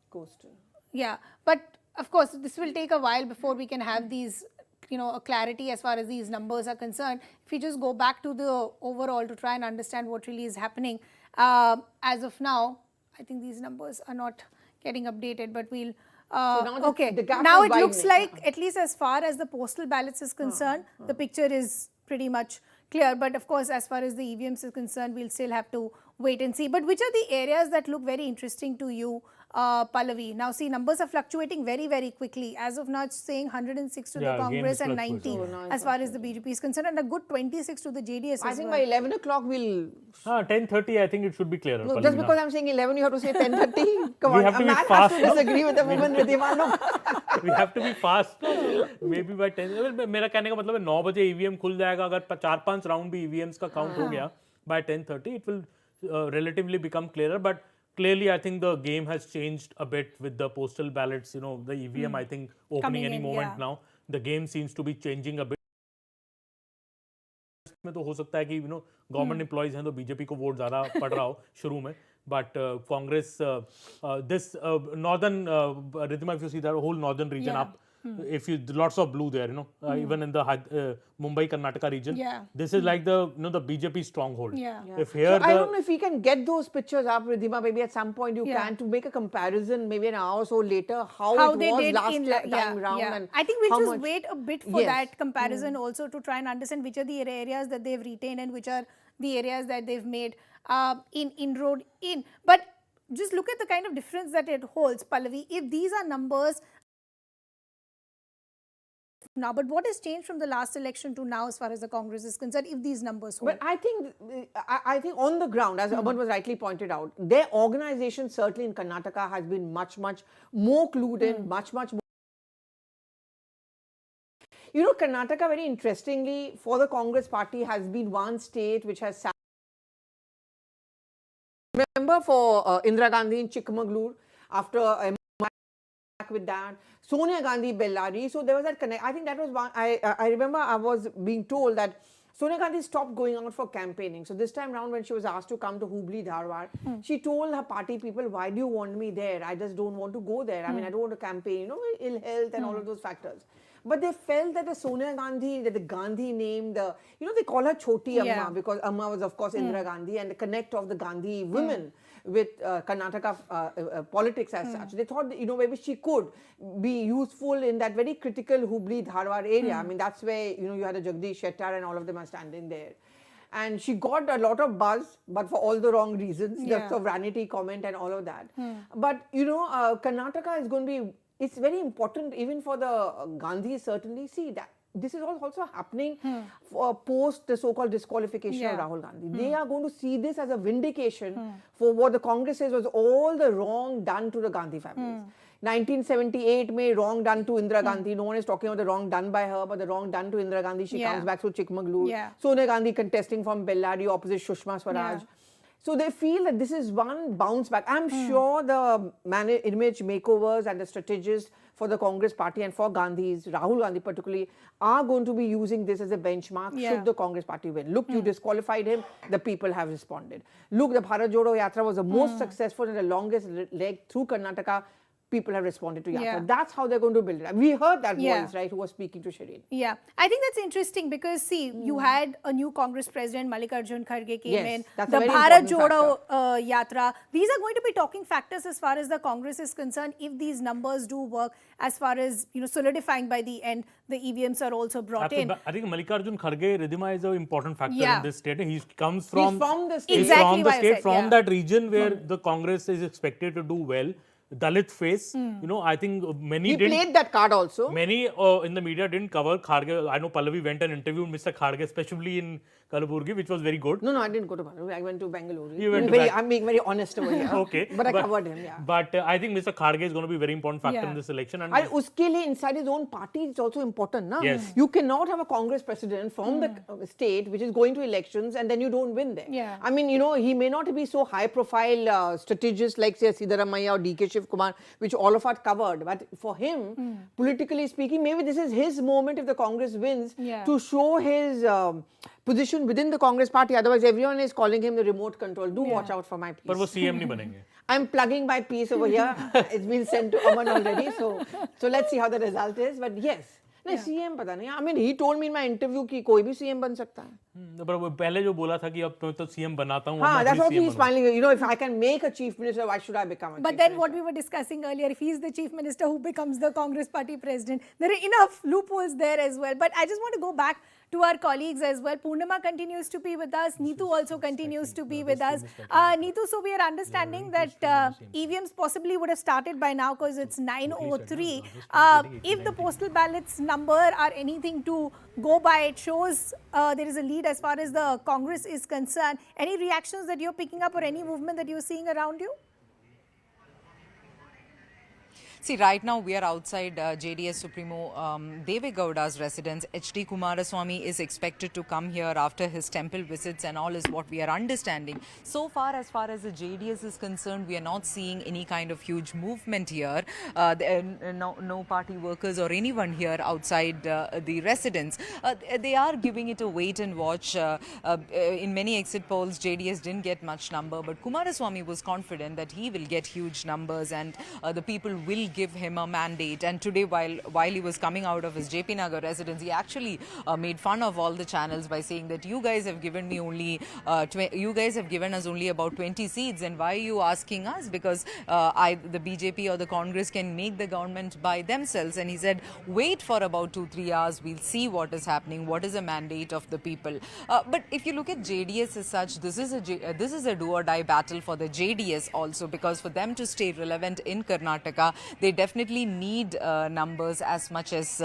Coastal. Yeah, but of course, this will take a while before we can have these, a clarity as far as these numbers are concerned. If we just go back to the overall to try and understand what really is happening, as of now, I think these numbers are not getting updated, but we'll... now it looks like, at least as far as the postal ballots is concerned, the picture is pretty much clear. But of course, as far as the EVMs is concerned, we'll still have to wait and see. But which are the areas that look very interesting to you, Pallavi? Now, see, numbers are fluctuating very, very quickly. As of now, it's saying 106 to the Congress and 90 as far as the BJP is concerned, and a good 26 to the JDS I think by 11 o'clock we'll... 10:30, I think it should be clearer. No, just because I'm saying 11, you have to say 10:30? Come on, a man has to disagree with a woman, Ridhima. No. We have to be fast. Maybe by 10. मेरा कहने का मतलब है 9 बजे EVM खुल जाएगा. अगर 4-5 round भी EVMs का काउंट हो गया, by 10:30 it will relatively become clearer. But clearly, I think the game has changed a bit with the postal ballots. The EVM, I think, opening any moment now. The game seems to be changing a bit. में तो हो सकता है कि government employees हैं तो BJP को vote ज़्यादा पड़ रहा हो शुरू में, but Congress this northern Ridhima, if you see the whole northern region up, if you lots of blue there, even in the Mumbai Karnataka region. Yeah. This is like the the BJP stronghold. Yeah. If here so I don't know if we can get those pictures up, Ridhima. Maybe at some point you can, to make a comparison, maybe an hour or so later, how it they was did last in time round. yeah. And I think we'll how just much- wait a bit for Yes. that comparison also, to try and understand which are the areas that they've retained and which are the areas that they've made inroad in. But just look at the kind of difference that it holds, Pallavi. If these are numbers now, but what has changed from the last election to now as far as the Congress is concerned, if these numbers hold? But I think on the ground, as Aman was rightly pointed out, their organization certainly in Karnataka has been much more clued in, much more. Karnataka, very interestingly, for the Congress party, has been one state which has sat. Remember for Indira Gandhi in Chikmagalur, after with that, Sonia Gandhi, Bellary. So there was that connect. I think that was one. I remember I was being told that Sonia Gandhi stopped going out for campaigning. So this time round, when she was asked to come to Hubli, Dharwad, she told her party people, "Why do you want me there? I just don't want to go there. I mean, I don't want to campaign. Ill health and all of those factors." But they felt that the Sonia Gandhi, that the Gandhi name, they call her Choti Amma because Amma was, of course, Indira Gandhi, and the connect of the Gandhi women with Karnataka politics as such. They thought, maybe she could be useful in that very critical Hubli, Dharwad area. I mean, that's where, you had a Jagdish Shettar and all of them are standing there. And she got a lot of buzz, but for all the wrong reasons, the sovereignty comment and all of that. But, Karnataka is going to be, it's very important even for the Gandhis, certainly. See, that this is also happening post the so-called disqualification of Rahul Gandhi. They are going to see this as a vindication for what the Congress says was all the wrong done to the Gandhi families. 1978 may wrong done to Indira Gandhi. No one is talking about the wrong done by her, but the wrong done to Indira Gandhi. She comes back through Chikmagalur. Sonia Gandhi contesting from Bellary opposite Sushma Swaraj. So they feel that this is one bounce back. I'm sure the image makeovers and the strategists for the Congress party and for Gandhi's, Rahul Gandhi particularly, are going to be using this as a benchmark should the Congress party win. Look, you disqualified him, the people have responded. Look, the Bharat Jodo Yatra was the most successful and the longest leg through Karnataka. People have responded to Yatra. That's how they're going to build it. We heard that voice, right, who was speaking to Shireen. Yeah, I think that's interesting because, see, you had a new Congress president, Mallikarjun Kharge came in, the Bharat Jodo Yatra. These are going to be talking factors as far as the Congress is concerned if these numbers do work, as far as, solidifying by the end, the EVMs are also brought in. I think Mallikarjun Kharge, Ridhima, is an important factor in this state. He comes from, the state. Exactly from that region where the Congress is expected to do well. Dalit face, I think many He played that card also. Many in the media didn't cover Kharge. I know Pallavi went and interviewed Mr. Kharge, especially in Kalaburgi, which was very good. No, I didn't go to Bangalore. I went to Bangalore. I'm being very honest over here. Okay. But I covered him, But I think Mr. Kharge is going to be a very important factor in this election. And uske liye inside his own party, it's also important. Na? Yes. You cannot have a Congress president from the state which is going to elections and then you don't win there. Yeah. I mean, he may not be so high profile strategist like, say, Siddaramaiah or DK Shiv Kumar, which all of us covered. But for him, politically speaking, maybe this is his moment if the Congress wins to show his position within the Congress party. Otherwise, everyone is calling him the remote control. Do watch out for my piece. But वो CM नहीं बनेंगे. I'm plugging my piece over here. It's been sent to Aman already. So let's see how the result is. But yes. नहीं CM पता नहीं. I mean, he told me in my interview कि कोई भी CM बन सकता है. पर वो पहले जो बोला था कि अब तो CM बनाता हूँ. हाँ, that's what he's smiling. If I can make a chief minister, why should I become a chief But then what we were discussing earlier, if he's the chief minister who becomes the Congress party president, there are enough loopholes there as well. But I just want to go back to our colleagues as well. Purnima continues to be with us. Neetu also continues to be with us. Neetu, so we are understanding that EVMs possibly would have started by now because it's 9:03. If the postal ballots number are anything to go by, it shows there is a lead as far as the Congress is concerned. Any reactions that you're picking up or any movement that you're seeing around you? See, right now we are outside JDS Supremo Deve Gowda's residence. H.D. Kumaraswamy is expected to come here after his temple visits and all is what we are understanding. So far as the JDS is concerned, we are not seeing any kind of huge movement here. No party workers or anyone here outside the residence. They are giving it a wait and watch. In many exit polls, JDS didn't get much number, but Kumaraswamy was confident that he will get huge numbers and the people will give him a mandate. And today, while he was coming out of his JP Nagar residence, he actually made fun of all the channels by saying that you guys have given me only, you guys have given us only about 20 seats, and why are you asking us? Because the BJP or the Congress can make the government by themselves. And he said, wait for about 2-3 hours, we'll see what is happening, what is the mandate of the people. But if you look at JDS as such, this is a do or die battle for the JDS also, because for them to stay relevant in Karnataka, they definitely need numbers as much as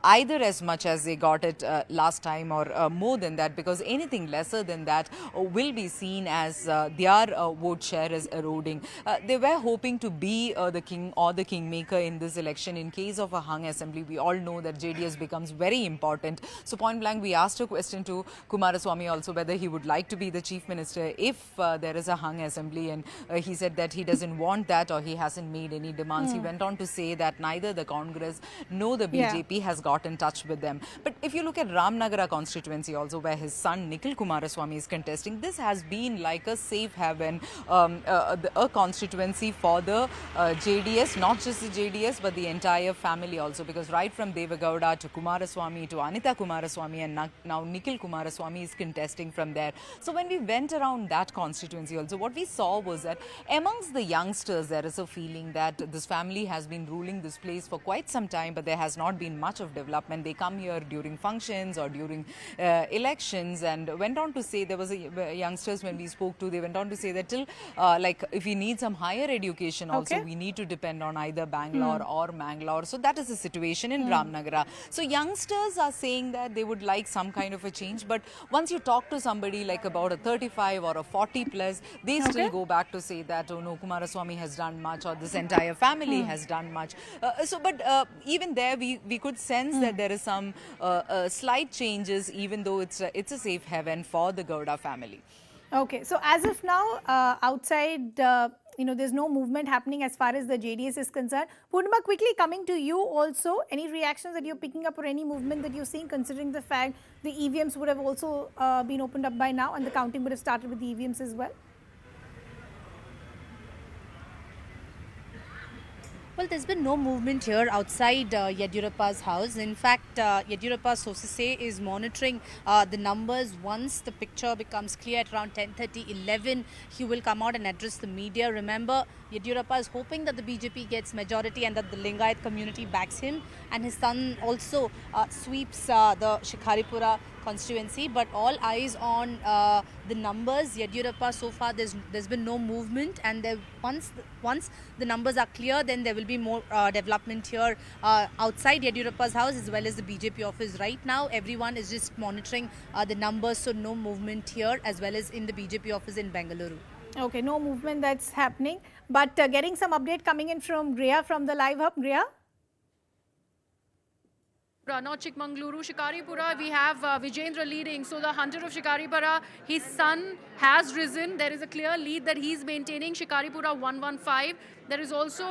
either as much as they got it last time, or more than that, because anything lesser than that will be seen as their vote share is eroding. They were hoping to be the king or the kingmaker in this election. In case of a hung assembly, we all know that JDS becomes very important. So point blank, we asked a question to Kumaraswamy also whether he would like to be the chief minister if there is a hung assembly, and he said that he doesn't want that, or he hasn't made any demands. He went on to say that neither the Congress nor the BJP has got in touch with them. But if you look at Ramnagara constituency also, where his son Nikhil Kumaraswamy is contesting, this has been like a safe haven, a constituency for the JDS, not just the JDS but the entire family also, because right from Devagowda to Kumaraswamy to Anita Kumaraswamy and now Nikhil Kumaraswamy is contesting from there. So when we went around that constituency also, what we saw was that amongst the youngsters there is a feeling that this family has been ruling this place for quite some time, but there has not been much of development. They come here during functions or during elections, and went on to say, there was youngsters when we spoke to, they went on to say that till like if we need some higher education also, we need to depend on either Bangalore or Mangalore. So that is the situation in Ramnagara. So youngsters are saying that they would like some kind of a change, but once you talk to somebody like about a 35 or a 40 plus, they still go back to say that, oh no, Kumaraswamy has done much, or this entire family has done much. But even there we could sense that there is some slight changes, even though it's a safe haven for the Gowda family. Okay, so as of now, outside, there's no movement happening as far as the JDS is concerned. Purnima, quickly coming to you also, any reactions that you're picking up or any movement that you're seeing, considering the fact the EVMs would have also been opened up by now and the counting would have started with the EVMs as well? Well, there's been no movement here outside Yediyurappa's house. In fact, Yediyurappa's sources say is monitoring the numbers. Once the picture becomes clear at around 10:30, 11, he will come out and address the media. Remember, Yediyurappa is hoping that the BJP gets majority and that the Lingayat community backs him. And his son also sweeps the Shikharipura constituency, but all eyes on the numbers. Yediyurappa, so far there's been no movement, and once the numbers are clear, then there will be more development here outside Yediyurappa's house as well as the BJP office. Right now everyone is just monitoring the numbers, so no movement here as well as in the BJP office in Bengaluru. Okay, no movement that's happening, but getting some update coming in from Griya from the Live Hub. Griya? Not Chikmagaluru, Shikaripura, we have Vijendra leading. So the hunter of Shikaripura, his son has risen. There is a clear lead that he's maintaining. Shikaripura 115. There is also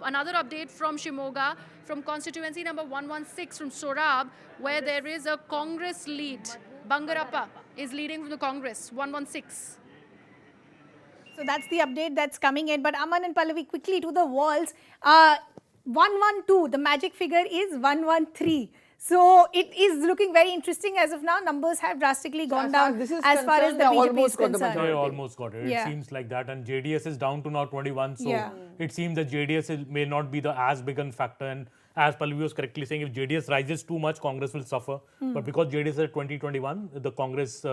another update from Shimoga, from constituency number 116 from Sorab, where there is a Congress lead. Bangarappa is leading from the Congress, 116. So that's the update that's coming in. But Aman and Pallavi, quickly to the walls. 112, the magic figure is 113. So it is looking very interesting as of now. Numbers have drastically gone down as far as the BJP is concerned. They almost got it. Yeah. It seems like that. And JDS is down to now 21. So it seems that JDS may not be the as big a factor. And as Pallavi was correctly saying, if JDS rises too much, Congress will suffer. But because JDS is at 2021, the Congress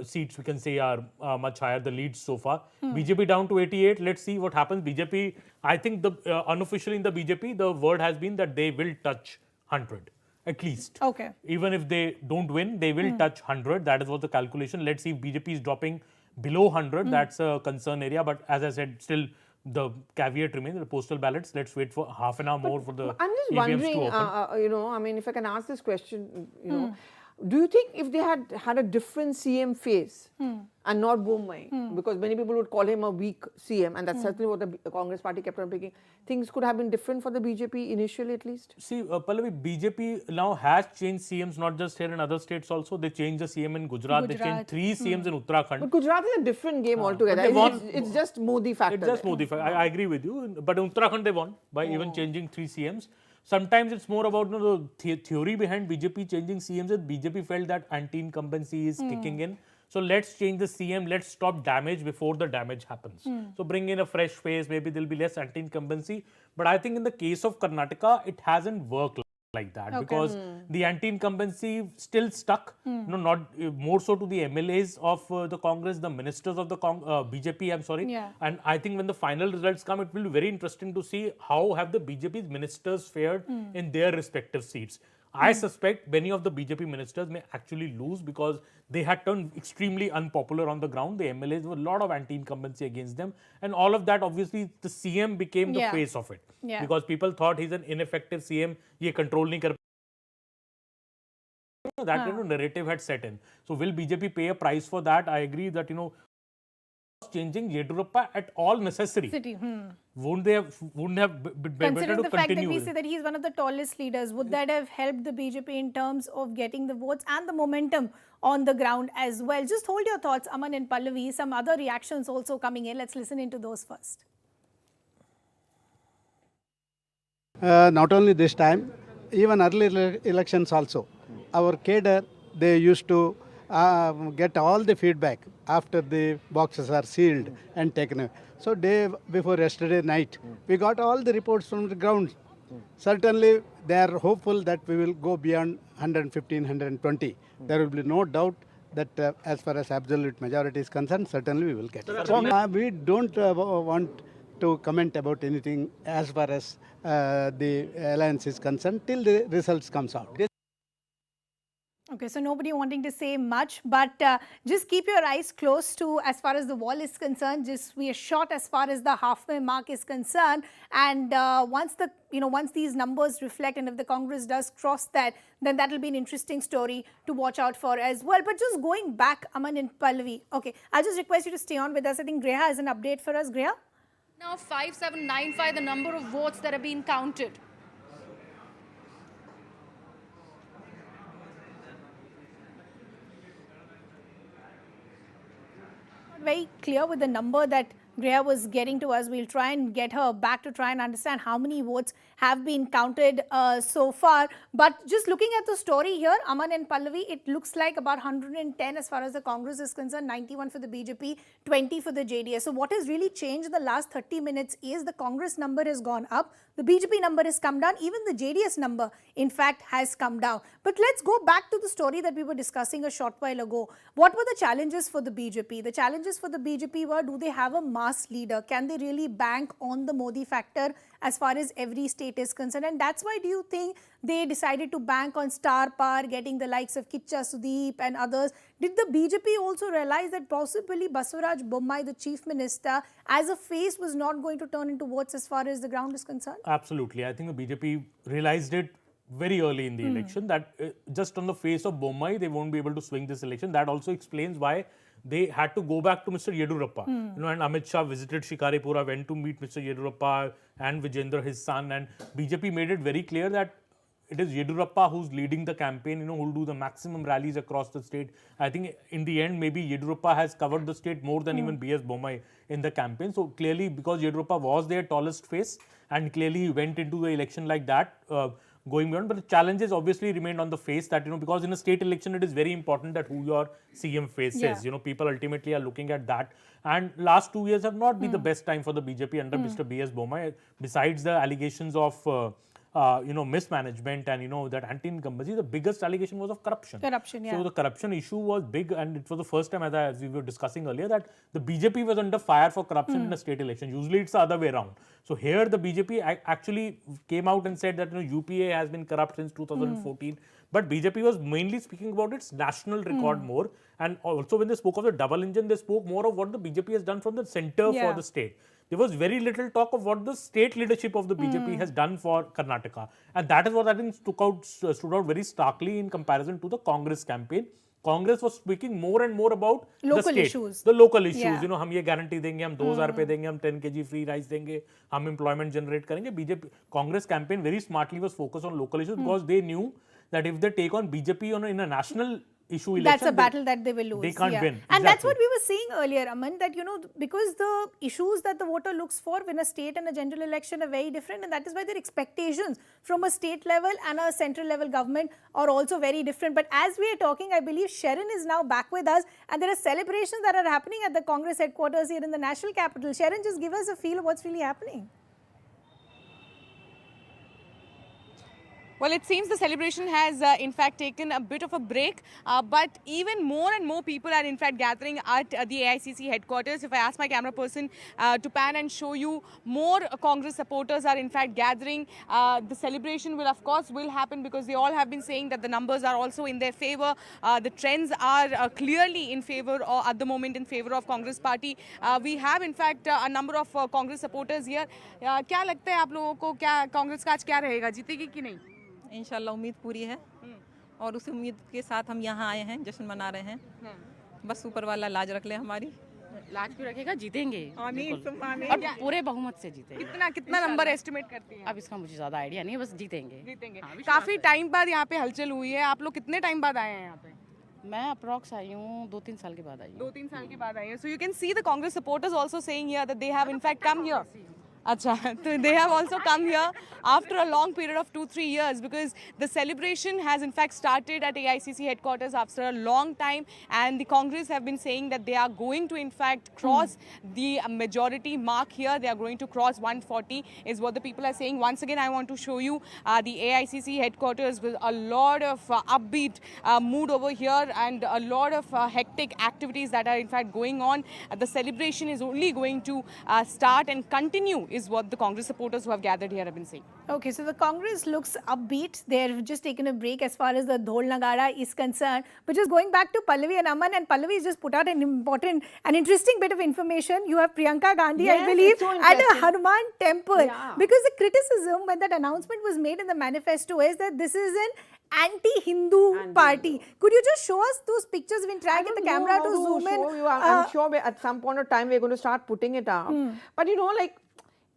seats we can say are much higher, the leads so far. BJP down to 88. Let's see what happens. BJP, I think the unofficially in the BJP, the word has been that they will touch 100 at least. Okay. Even if they don't win, they will touch 100. That is what the calculation. Let's see if BJP is dropping below 100. That's a concern area. But as I said, still the caveat remains, the postal ballots. Let's wait for half an hour more for the I'm just EVMs wondering, to open. I mean, if I can ask this question, Do you think if they had a different CM face and not Bommai, because many people would call him a weak CM, and that's certainly what the Congress party kept on picking, things could have been different for the BJP initially at least? See, Pallavi, BJP now has changed CMs, not just here in other states also. They changed the CM in Gujarat. They changed 3 CMs in Uttarakhand. But Gujarat is a different game altogether. It's just Modi factor. It's just Modi factor. I agree with you. But in Uttarakhand they won by even changing 3 CMs. Sometimes it's more about the theory behind BJP changing CMs. That BJP felt that anti-incumbency is kicking in. So let's change the CM. Let's stop damage before the damage happens. So bring in a fresh face. Maybe there'll be less anti-incumbency. But I think in the case of Karnataka, it hasn't worked like that because the anti-incumbency still stuck. Not more so to the MLAs of the Congress, the ministers of the BJP. I'm sorry. Yeah. And I think when the final results come, it will be very interesting to see how have the BJP's ministers fared in their respective seats. I suspect many of the BJP ministers may actually lose because they had turned extremely unpopular on the ground. The MLAs were a lot of anti-incumbency against them. And all of that, obviously, the CM became the face of it. Yeah. Because people thought he's an ineffective CM. Ye control nahi kar. That narrative had set in. So will BJP pay a price for that? I agree that, changing Yedurappa at all necessary. Wouldn't have been better Considering to the fact that continue? we say that he's one of the tallest leaders, would that have helped the BJP in terms of getting the votes and the momentum on the ground as well? Just hold your thoughts, Aman and Pallavi. Some other reactions also coming in. Let's listen into those first. Not only this time, even earlier elections also. Our cadre, they used to get all the feedback after the boxes are sealed and taken away. So day before yesterday night, we got all the reports from the ground. Certainly, they are hopeful that we will go beyond 115, 120. There will be no doubt that as far as absolute majority is concerned, certainly we will get it. So, we don't want to comment about anything as far as the alliance is concerned till the results comes out. Okay, so nobody wanting to say much, but just keep your eyes close to as far as the wall is concerned. Just we are short as far as the halfway mark is concerned, and once these numbers reflect, and if the Congress does cross that, then that will be an interesting story to watch out for as well. But just going back, Aman and Pallavi. Okay, I'll just request you to stay on with us. I think Greha has an update for us. Greha? Now 5795, the number of votes that have been counted. Very clear with the number that Greha was getting to us. We'll try and get her back to try and understand how many votes have been counted so far. But just looking at the story here, Aman and Pallavi, it looks like about 110 as far as the Congress is concerned, 91 for the BJP, 20 for the JDS. So what has really changed in the last 30 minutes is the Congress number has gone up, the BJP number has come down, even the JDS number, in fact, has come down. But let's go back to the story that we were discussing a short while ago. What were the challenges for the BJP? The challenges for the BJP were, do they have a mass leader? Can they really bank on the Modi factor as far as every state is concerned? And that's why do you think they decided to bank on star power, getting the likes of Kicha Sudeep and others? Did the BJP also realize that possibly Basuraj Bommai, the chief minister, as a face was not going to turn into votes as far as the ground is concerned? Absolutely. I think the BJP realized it very early in the election that just on the face of Bommai, they won't be able to swing this election. That also explains why they had to go back to Mr. Yedurappa. And Amit Shah visited Shikaripura, went to meet Mr. Yedurappa and Vijendra, his son, and BJP made it very clear that it is Yedurappa who's leading the campaign, who will do the maximum rallies across the state. I think in the end, maybe Yedurappa has covered the state more than even B.S. Bommai in the campaign. So clearly, because Yedurappa was their tallest face, and clearly he went into the election like that, going beyond. But the challenges obviously remained on the face that, because in a state election, it is very important that who your CM face is. People ultimately are looking at that. And last 2 years have not been the best time for the BJP under Mr. B.S. Bommai. Besides the allegations of mismanagement and, that anti-incumbency, the biggest allegation was of corruption. So the corruption issue was big, and it was the first time, as we were discussing earlier, that the BJP was under fire for corruption in a state election. Usually it's the other way around. So here the BJP actually came out and said that UPA has been corrupt since 2014. But BJP was mainly speaking about its national record more. And also when they spoke of the double engine, they spoke more of what the BJP has done from the center for the state. there was very little talk of what the state leadership of the BJP has done for Karnataka. And that is what I think stood out very starkly in comparison to the Congress campaign. Congress was speaking more and more about Local the state, issues. the local issues. Yeah. You know, हम ये guarantee देंगे, हम 2000 रुपए देंगे, हम 10 kg free rice देंगे, हम employment generate करेंगे. BJP Congress campaign very smartly was focused on local issues because they knew that if they take on BJP in a national issue election, that's a battle that they will lose. They can't win. And that's what we were saying earlier, Aman, that, you know, because the issues that the voter looks for in a state and a general election are very different, and that is why their expectations from a state level and a central level government are also very different. But as we are talking, I believe Sharon is now back with us, and there are celebrations that are happening at the Congress headquarters here in the national capital. Sharon, just give us a feel of what's really happening. Well, it seems the celebration has in fact taken a bit of a break, but even more and more people are in fact gathering at the AICC headquarters. If I ask my camera person to pan and show you, more Congress supporters are in fact gathering. The celebration will of course happen because they all have been saying that the numbers are also in their favor. The trends are clearly in favor, or at the moment in favor of Congress party. We have in fact a number of Congress supporters here. क्या लगता है आप लोगों को, क्या कांग्रेस का आज क्या रहेगा, जीतेगी कि नहीं? इंशाल्लाह उम्मीद पूरी है और उस उम्मीद के साथ हम यहाँ आए हैं, जश्न मना रहे हैं। बस ऊपर वाला लाज रख ले हमारी। लाज क्यों रखेगा, जीतेंगे आमीन। और पूरे बहुमत से जीतेंगे। कितना नंबर एस्टिमेट करती हैं? अब इसका मुझे ज्यादा आइडिया नहीं है, बस जीतेंगे। काफी टाइम बाद यहाँ पे हलचल हुई है। आप लोग कितने टाइम बाद आए हैं यहाँ पे? मैं अप्रॉक्स आई हूँ 2-3 साल के बाद आई हूँ। 2-3 साल के बाद आई हूँ। So you can see the Congress supporters also saying here that they have in fact come here. Acha, so they have also come here after a long period of 2-3 years, because the celebration has in fact started at AICC headquarters after a long time, and the Congress have been saying that they are going to in fact cross the majority mark here. They are going to cross 140 is what the people are saying. Once again, I want to show you the AICC headquarters with a lot of upbeat mood over here and a lot of hectic activities that are in fact going on. The celebration is only going to start and continue is what the Congress supporters who have gathered here have been saying. Okay, so the Congress looks upbeat. They've just taken a break as far as the Dhol Nagara is concerned. But just going back to Pallavi and Aman, and Pallavi has just put out an important and interesting bit of information. You have Priyanka Gandhi, Yes, I believe, so at a Hanuman temple. Yeah. Because the criticism when that announcement was made in the manifesto is that this is an anti-Hindu party. Could you just show us those pictures? We've been trying to get the camera to zoom in. I'm sure at some point of time we're going to start putting it up. But you know, like,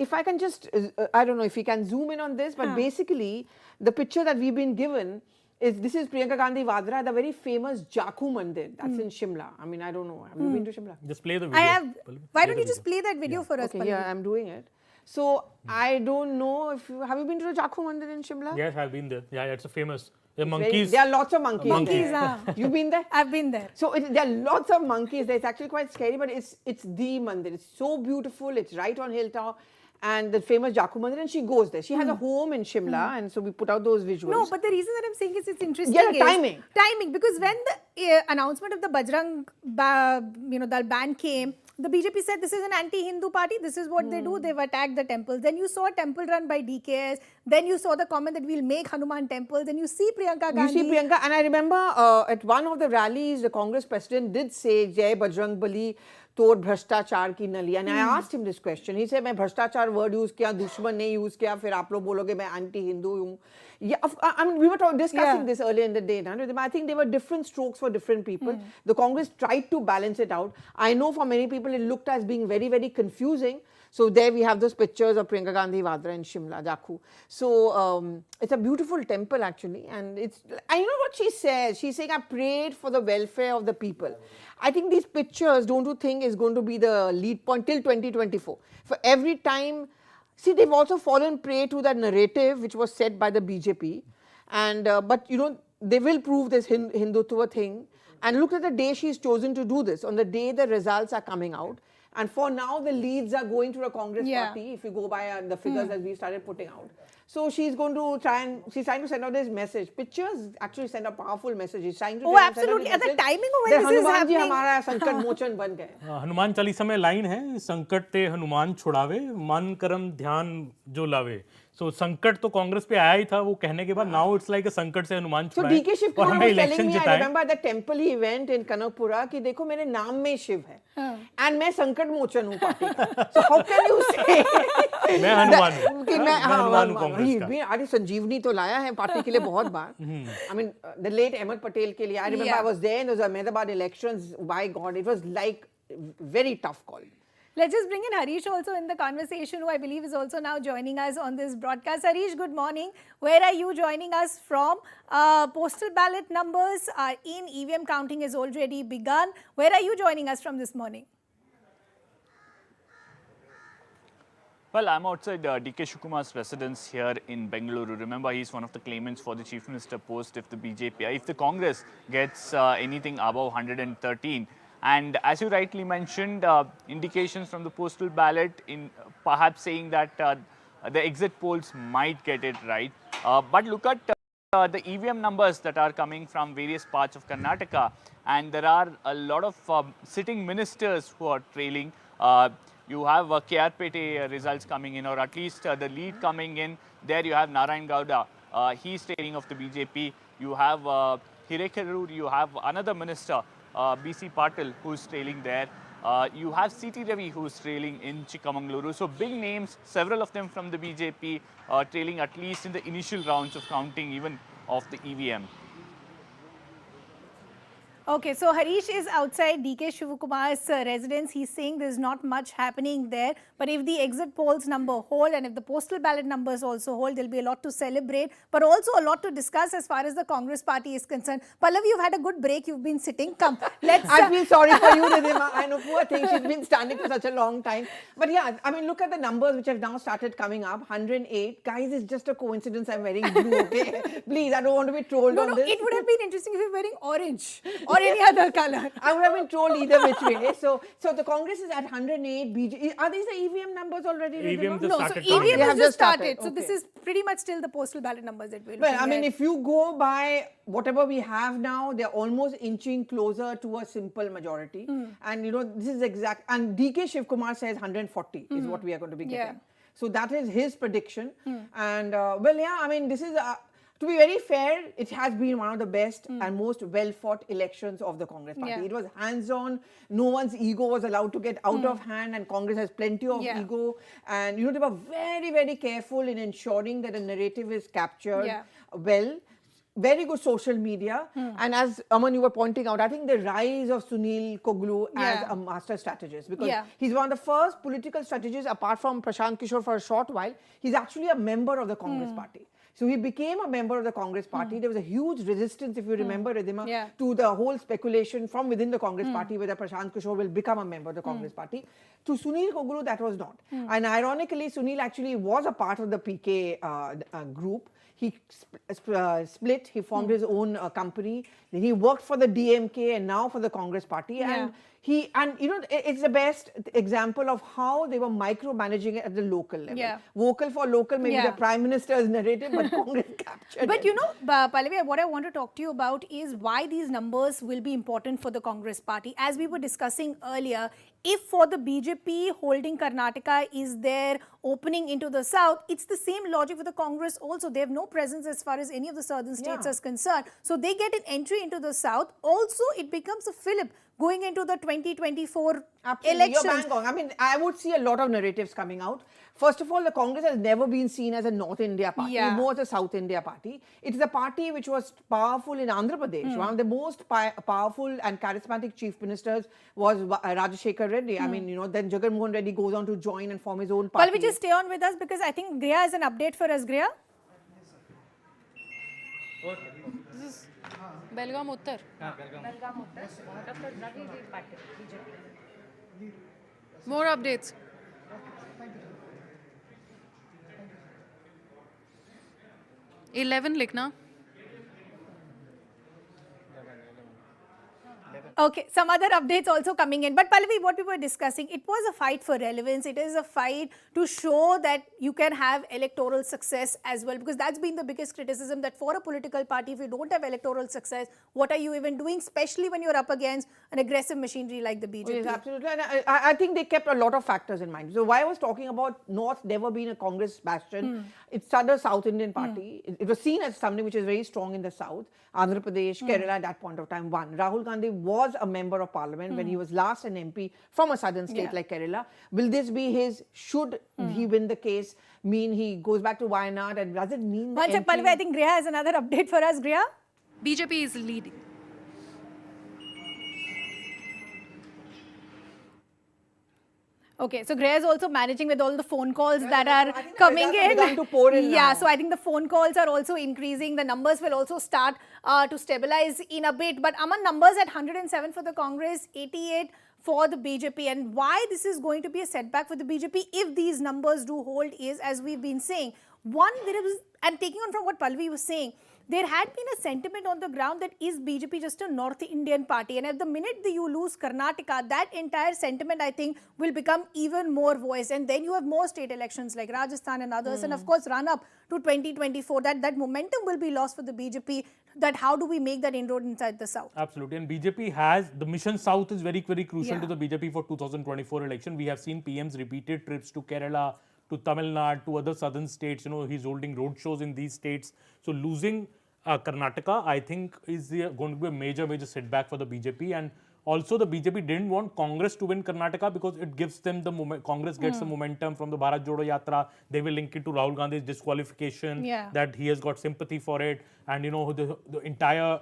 if I can just, I don't know if we can zoom in on this, but basically the picture that we've been given is, this is Priyanka Gandhi Vadra, the very famous Jakhu Mandir. That's in Shimla. I mean, I don't know. Have you been to Shimla? Just play the video. Why don't you just play that video for us, Okay, Pallavi? yeah, I'm doing it. So, I don't know if you, have you been to the Jakhu Mandir in Shimla? Yes, I've been there. Yeah, it's a famous. The It's monkeys. there are lots of monkeys. Monkeys, there. You've been there? I've been there. So there are lots of monkeys there. It's actually quite scary, but it's the mandir. It's so beautiful. It's right on hilltop. And the famous Jakhu Mandir, and she goes there. She has a home in Shimla, and so we put out those visuals. No, but the reason that I'm saying is it's interesting. Yeah, is timing. Timing, because when the announcement of the Bajrang Dal ban came, the BJP said this is an anti-Hindu party. This is what they do. They've attacked the temples. Then you saw a temple run by DKS. Then you saw the comment that we'll make Hanuman temples. Then you see Priyanka Gandhi. You see Priyanka, and I remember at one of the rallies, the Congress president did say, Jai Bajrang Bali, तोड़ भ्रष्टाचार की नली. And I asked him this question. He said, मैं भ्रष्टाचार word use किया, दुश्मन नहीं use किया, फिर आप लोग बोलोगे मैं anti-Hindu हूँ. Yeah, I mean, we were discussing this earlier in the day. I think there were different strokes for different people. The Congress tried to balance it out. I know for many people it looked as being very, very confusing. So there we have those pictures of Priyanka Gandhi Vadra in Shimla, Jakhu. So it's a beautiful temple actually, and you know what she says? She's saying, I prayed for the welfare of the people. I think these pictures, don't you think, is going to be the lead point till 2024. For every time, see, they've also fallen prey to that narrative which was set by the BJP, and but you know, they will prove this Hindutva thing. And look at the day she's chosen to do this, on the day the results are coming out. And for now, the leads are going to the Congress party, if you go by the figures that we started putting out. So she's going to she's trying to send out this message. Pictures actually send a powerful message. She's trying to absolutely. At the timing of when this is happening. हमारा संकट मोचन बन गए. हनुमान चालीसा में line है, संकट ते हनुमान छुड़ावे, मन कर्म ध्यान जो लावे. So संकट तो कांग्रेस पे आया ही था वो कहने के बाद. Now it's like a संकट से हनुमान So छुड़ाए. DK Shiv और Kumar हमें was telling election me, I जिताएं. remember the temple he went in Kanakpura कि देखो मेरे नाम में शिव है. And मैं संकट मोचन हूँ पार्टी का. So how can you say? मैं हनुमान हूँ. कि मैं हनुमान हूँ कांग्रेस का. अरे संजीवनी तो लाया है पार्टी के लिए बहुत बार. I mean the late Ahmed Patel के लिए. I remember I was there in those Ahmedabad elections. By God, it was like very tough call. Let's just bring in Harish also in the conversation, who I believe is also now joining us on this broadcast. Harish, good morning. Where are you joining us from? Postal ballot numbers are in. EVM counting has already begun. Where are you joining us from this morning? Well, I'm outside DK Shivkumar's residence here in Bengaluru. Remember, he's one of the claimants for the Chief Minister post if the BJP, if the Congress gets anything above 113. And as you rightly mentioned, indications from the postal ballot in perhaps saying that the exit polls might get it right. But look at the EVM numbers that are coming from various parts of Karnataka, and there are a lot of sitting ministers who are trailing. You have KRPT results coming in, or at least the lead coming in. There you have Narayan Gowda. He's trailing of the BJP. You have Hirekerur. You have another minister, BC Patil, who's trailing there. You have CT Ravi, who's trailing in Chikmagaluru. So big names, several of them from the BJP, trailing at least in the initial rounds of counting even of the EVM. Okay, so Harish is outside DK Shivkumar's residence. He's saying there's not much happening there. But if the exit polls number hold and if the postal ballot numbers also hold, there'll be a lot to celebrate, but also a lot to discuss as far as the Congress party is concerned. Pallavi, you've had a good break. You've been sitting. Come, let's... I feel sorry for you, Ridhima. I know, poor thing. She's been standing for such a long time. But yeah, I mean, look at the numbers which have now started coming up. 108. Guys, it's just a coincidence I'm wearing blue, okay? Please, I don't want to be trolled on this. It would have been interesting if you were wearing orange or any other color. I would have been trolled either which way. So the Congress is at 108. BJP, are these the EVM numbers already? EVM No, so EVM has just started. So this is pretty much still the postal ballot numbers that we're looking at. Well, I mean, if you go by whatever we have now, they're almost inching closer to a simple majority. And you know, this is exact. And DK Shivkumar says 140 is what we are going to be getting. So that is his prediction. And well, yeah, I mean, this is... to be very fair, it has been one of the best and most well-fought elections of the Congress party. It was hands-on. No one's ego was allowed to get out of hand, and Congress has plenty of ego. And, you know, they were very, very careful in ensuring that the narrative is captured well. Very good social media. And as Aman, you were pointing out, I think the rise of Sunil Koglu as a master strategist, because he's one of the first political strategists, apart from Prashant Kishore for a short while, he's actually a member of the Congress party. So he became a member of the Congress party. There was a huge resistance, if you remember, Ridhima, to the whole speculation from within the Congress party whether Prashant Kishore will become a member of the Congress party. To Sunil Koglu, that was not. And ironically, Sunil actually was a part of the PK group. He split, he formed his own company, then he worked for the DMK and now for the Congress party. And you know, it's the best example of how they were micromanaging it at the local level. Vocal for local, maybe the Prime Minister's narrative, but Congress captured But it. you know, Pallavi, what I want to talk to you about is why these numbers will be important for the Congress party. As we were discussing earlier, if for the BJP holding Karnataka is their opening into the south, it's the same logic for the Congress also. They have no presence as far as any of the southern states is concerned. So they get an entry into the south. Also, it becomes a fillip going into the 2024 elections. You're bang on. I mean, I would see a lot of narratives coming out. First of all, the Congress has never been seen as a North India party, more as a South India party. It is a party which was powerful in Andhra Pradesh. One of the most powerful and charismatic chief ministers was Rajashekar Reddy. I mean, you know, then Jagan Mohan Reddy goes on to join and form his own party. Pallavi, just stay on with us because I think Griya has an update for us. Griya? This is Belgaum Uttar. Belgaum Uttar. Dr. Ravi Patil, BJP. More updates. 11 लिखना. 11. Okay, some other updates also coming in. But Pallavi, what we were discussing, it was a fight for relevance. It is a fight to show that you can have electoral success as well, because that's been the biggest criticism, that for a political party, if you don't have electoral success, what are you even doing, especially when you're up against an aggressive machinery like the BJP? Yes, absolutely. And I think they kept a lot of factors in mind. So why I was talking about North never being a Congress bastion, it's a South Indian party. It was seen as something which is very strong in the South. Andhra Pradesh, Kerala at that point of time won. Rahul Gandhi was a member of parliament when he was last an MP from a southern state like Kerala. Will this be his, should he win the case, mean he goes back to Wayanad, and does it mean One sec, Pallavi, I think Griha has another update for us. Griha? BJP is leading. Okay, so Griha is also managing with all the phone calls that are coming in. To pour in yeah, now. so I think the phone calls are also increasing. The numbers will also start to stabilize in a bit. But Aman, numbers at 107 for the Congress, 88 for the BJP. And why this is going to be a setback for the BJP if these numbers do hold is, as we've been saying, one, there is, and taking on from what Pallavi was saying, there had been a sentiment on the ground that is BJP just a North Indian party, and at the minute that you lose Karnataka, that entire sentiment I think will become even more voiced, and then you have more state elections like Rajasthan and others, and of course run up to 2024, that momentum will be lost for the BJP, that how do we make that inroad inside the South? Absolutely, and BJP has, the mission South is very, very crucial to the BJP for 2024 election. We have seen PM's repeated trips to Kerala, to Tamil Nadu, to other southern states. You know, he's holding road shows in these states. So losing Karnataka, I think, is going to be a major, major setback for the BJP. And also the BJP didn't want Congress to win Karnataka because it gives them the moment. Congress gets the momentum from the Bharat Jodo Yatra. They will link it to Rahul Gandhi's disqualification, that he has got sympathy for it. And, you know, the entire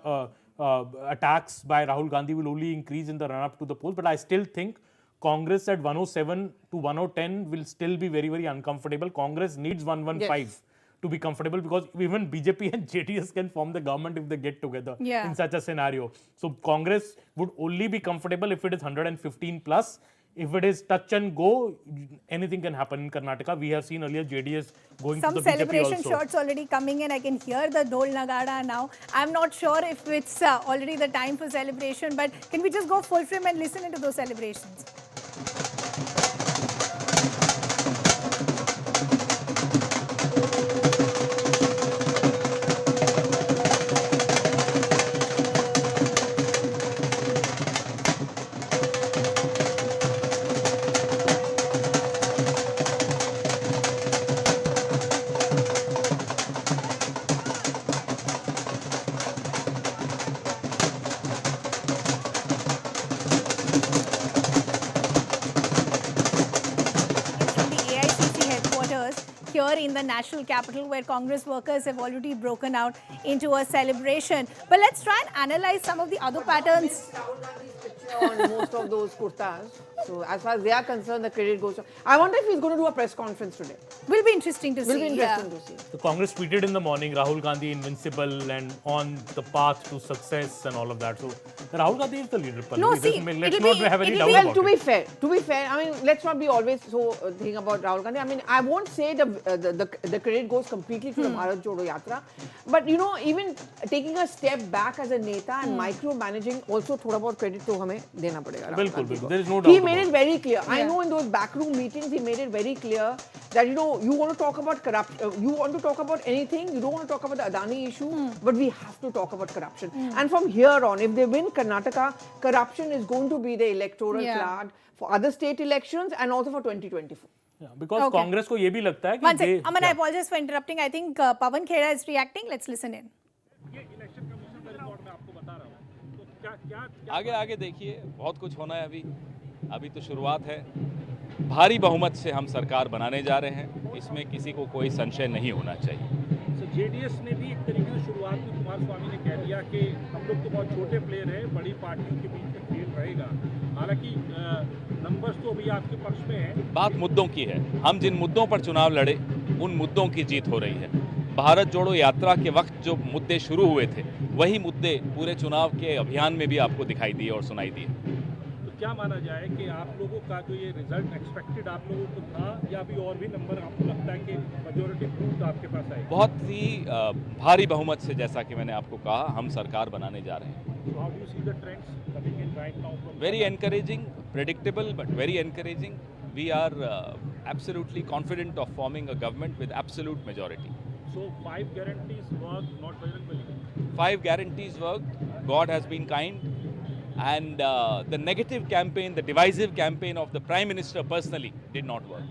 attacks by Rahul Gandhi will only increase in the run-up to the polls. But I still think Congress at 107 to 110 will still be very, very uncomfortable. Congress needs 115 to be comfortable, because even BJP and JDS can form the government if they get together in such a scenario. So Congress would only be comfortable if it is 115 plus. If it is touch and go, anything can happen in Karnataka. We have seen earlier JDS going to the BJP also. Some celebration shots already coming in. I can hear the Dol Nagada now. I'm not sure if it's already the time for celebration, but can we just go full frame and listen into those celebrations? Here in the national capital, where Congress workers have already broken out into a celebration. But let's try and analyze some of the other patterns. On most of those kurtas. So as far as they are concerned, the credit goes to... I wonder if he's going to do a press conference today. Will be interesting to see. Will be interesting to see. The Congress tweeted in the morning, Rahul Gandhi invincible and on the path to success and all of that. So Rahul Gandhi is the leader. No, see, let's not have any doubt well, about to be fair, I mean, let's not be always so thinking about Rahul Gandhi. I mean, I won't say the credit goes completely to the Bharat Jodo Yatra, but you know, even taking a step back as a neta and micromanaging, also thoda bahut credit to hame dena padega. Bilkul. There is no doubt. He made it very clear. I know in those backroom meetings, he made it very clear that, you know, you want to talk about corruption, you want to talk about anything, you don't want to talk about the Adani issue, but we have to talk about corruption. And from here on, if they win Karnataka, corruption is going to be the electoral card for other state elections and also for 2024. Yeah, because Congress ko ye bhi lagta hai ki one second, Aman, I apologize for interrupting. I think Pawan Khera is reacting. Let's listen in. आगे देखिए, बहुत कुछ होना है अभी तो शुरुआत है। भारी बहुमत से हम सरकार बनाने जा रहे हैं, इसमें किसी को कोई संशय नहीं होना चाहिए। सर जेडीएस ने भी एक तरीके से शुरुआत में कुमारस्वामी ने कह दिया कि हम लोग तो बहुत छोटे प्लेयर हैं, बड़ी पार्टियों के बीच में खेल रहेगा। हालांकि नंबर्स तो अभी आपके पक्ष में है। बात मुद्दों की है, हम जिन मुद्दों पर चुनाव लड़े उन मुद्दों की जीत हो रही है। भारत जोड़ो यात्रा के वक्त जो मुद्दे शुरू हुए थे, वही मुद्दे पूरे चुनाव के अभियान में भी आपको दिखाई दिए और सुनाई दिए। तो क्या माना जाए कि आप लोगों का जो ये रिजल्ट एक्सपेक्टेड आप लोगों को था, या अभी और भी नंबर आपको लगता है कि मेजॉरिटी प्रूफ आपके पास आएगी? बहुत ही भारी बहुमत से, जैसा कि मैंने आपको कहा, हम सरकार बनाने जा रहे हैं। So how do you see the trends coming in right now from Very encouraging, predictable, but very encouraging. We are absolutely confident of forming a government with absolute majority. So 5 guarantees work, not Bajrang Bali? 5 guarantees worked. God has been kind. And the negative campaign, the divisive campaign of the Prime Minister personally did not work.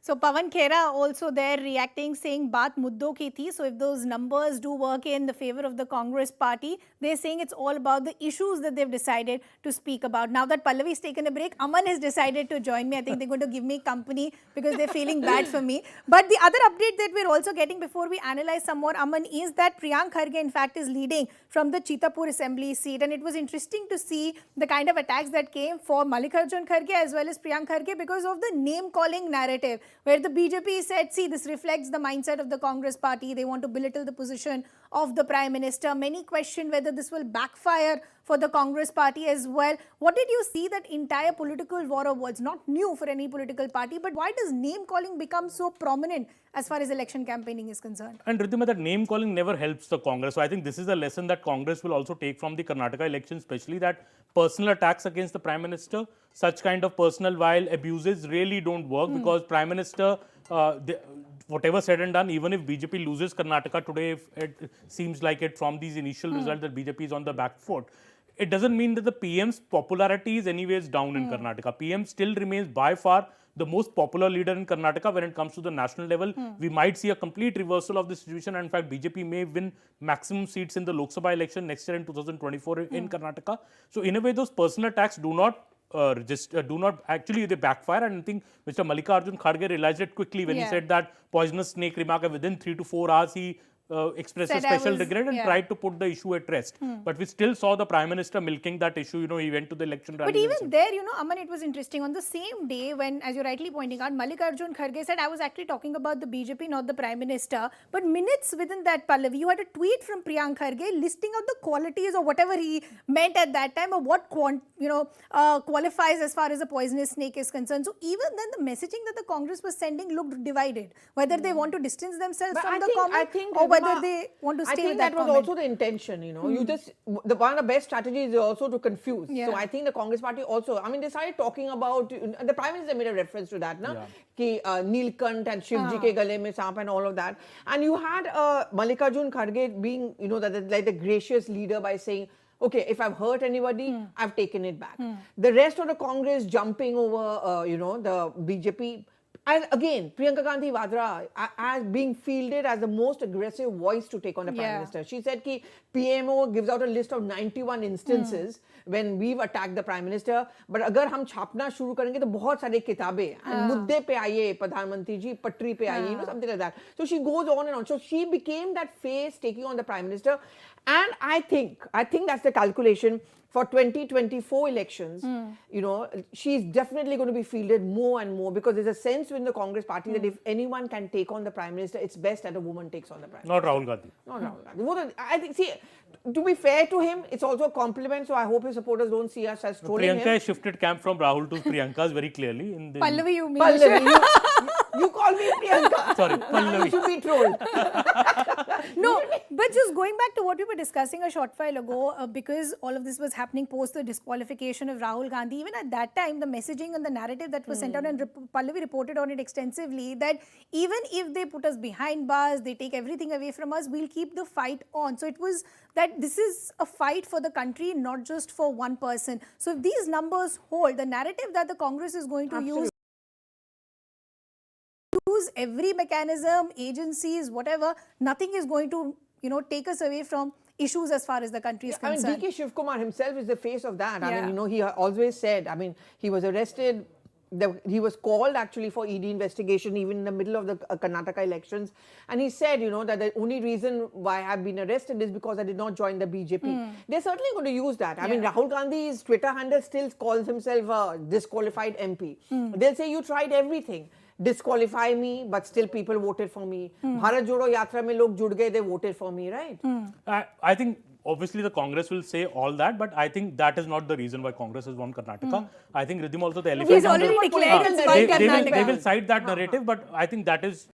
So Pawan Khera also there reacting, saying baat muddo ki thi. So if those numbers do work in the favor of the Congress party, they're saying it's all about the issues that they've decided to speak about. Now that Pallavi's taken a break, Aman has decided to join me. I think they're going to give me company because they're feeling bad for me. But the other update that we're also getting before we analyze some more, Aman, is that Priyank Kharge in fact is leading from the Chitapur assembly seat. And it was interesting to see the kind of attacks that came for Mallikarjun Kharge as well as Priyank Kharge because of the name calling narrative, where the BJP said, see, this reflects the mindset of the Congress party. They want to belittle the position of the Prime Minister. Many question whether this will backfire for the Congress party as well. What did you see that entire political war of words? Not new for any political party, but why does name calling become so prominent as far as election campaigning is concerned? And Riddhima, that name calling never helps the Congress. So I think this is a lesson that Congress will also take from the Karnataka election, especially that personal attacks against the Prime Minister, such kind of personal vile abuses really don't work because Prime Minister, whatever said and done, even if BJP loses Karnataka today, if it seems like it from these initial results that BJP is on the back foot, it doesn't mean that the PM's popularity is anyways down in Karnataka. PM still remains by far the most popular leader in Karnataka when it comes to the national level. We might see a complete reversal of the situation, and in fact BJP may win maximum seats in the Lok Sabha election next year in 2024 in Karnataka. So in a way, those personal attacks do not actually, they backfire, and I think Mr. Mallikarjun Kharge realized it quickly when he said that poisonous snake remark. Within 3 to 4 hours he expressed a special regret and tried to put the issue at rest. But we still saw the Prime Minister milking that issue. You know, he went to the election rally. But even there, you know, Aman, it was interesting. On the same day when, as you're rightly pointing out, Mallikarjun Kharge said, I was actually talking about the BJP, not the Prime Minister. But minutes within that, Pallavi, you had a tweet from Priyank Kharge listing out the qualities or whatever he meant at that time, or what qualifies as far as a poisonous snake is concerned. So even then, the messaging that the Congress was sending looked divided. Whether they want to distance themselves from the comment, or whether they want to stay with that was comment. also the intention, you know. You just, one of the best strategies is also to confuse. So I think the Congress party also, I mean, they started talking about, the Prime Minister made a reference to that, na? Ki Neelkant and Shivji ke gale mein saap and all of that. And you had Mallikarjun Kharge being, you know, like the gracious leader by saying, okay, if I've hurt anybody, I've taken it back. The rest of the Congress jumping over, you know, the BJP. And again, Priyanka Gandhi Vadra as being fielded as the most aggressive voice to take on the Prime Minister. She said that PMO gives out a list of 91 instances when we've attacked the Prime Minister. But agar hum chhapna shuru karenge to bahut sare kitabe and mudde pe aaye, Pradhan Mantri ji, patri pe aaye, you know, something like that. So she goes on and on. So she became that face taking on the Prime Minister. And I think that's the calculation. For 2024 elections, you know, she's definitely going to be fielded more and more because there's a sense within the Congress party that if anyone can take on the Prime Minister, it's best that a woman takes on the Prime Minister. Not Rahul Gandhi. Not Rahul Gandhi. I think, see, to be fair to him, it's also a compliment, so I hope his supporters don't see us as trolling him. Priyanka has shifted camp from Rahul to Priyanka's very clearly. In the Pallavi, you mean? Pallavi, you call me Priyanka. Sorry, Pallavi. You should be trolled. No, but just going back to what we were discussing a short while ago, because all of this was happening post the disqualification of Rahul Gandhi, even at that time, the messaging and the narrative that was sent out, and Pallavi reported on it extensively, that even if they put us behind bars, they take everything away from us, we'll keep the fight on. So it was that this is a fight for the country, not just for one person. So if these numbers hold, the narrative that the Congress is going to use every mechanism, agencies, whatever, nothing is going to, you know, take us away from issues as far as the country is concerned. I mean, DK Shivkumar himself is the face of that. I mean, you know, he always said, I mean, he was arrested, he was called actually for ED investigation even in the middle of the Karnataka elections. And he said, you know, that the only reason why I've been arrested is because I did not join the BJP. They're certainly going to use that. I mean, Rahul Gandhi's Twitter handle still calls himself a disqualified MP. They'll say, you tried everything. Disqualify me, but still people voted for me. Bharat Jodo Yatra mein log jud gaye, they voted for me, right? I think obviously the Congress will say all that, but I think that is not the reason why Congress has won Karnataka. I think Riddhima also the elephant. He's already declared they will cite that narrative, but I think that is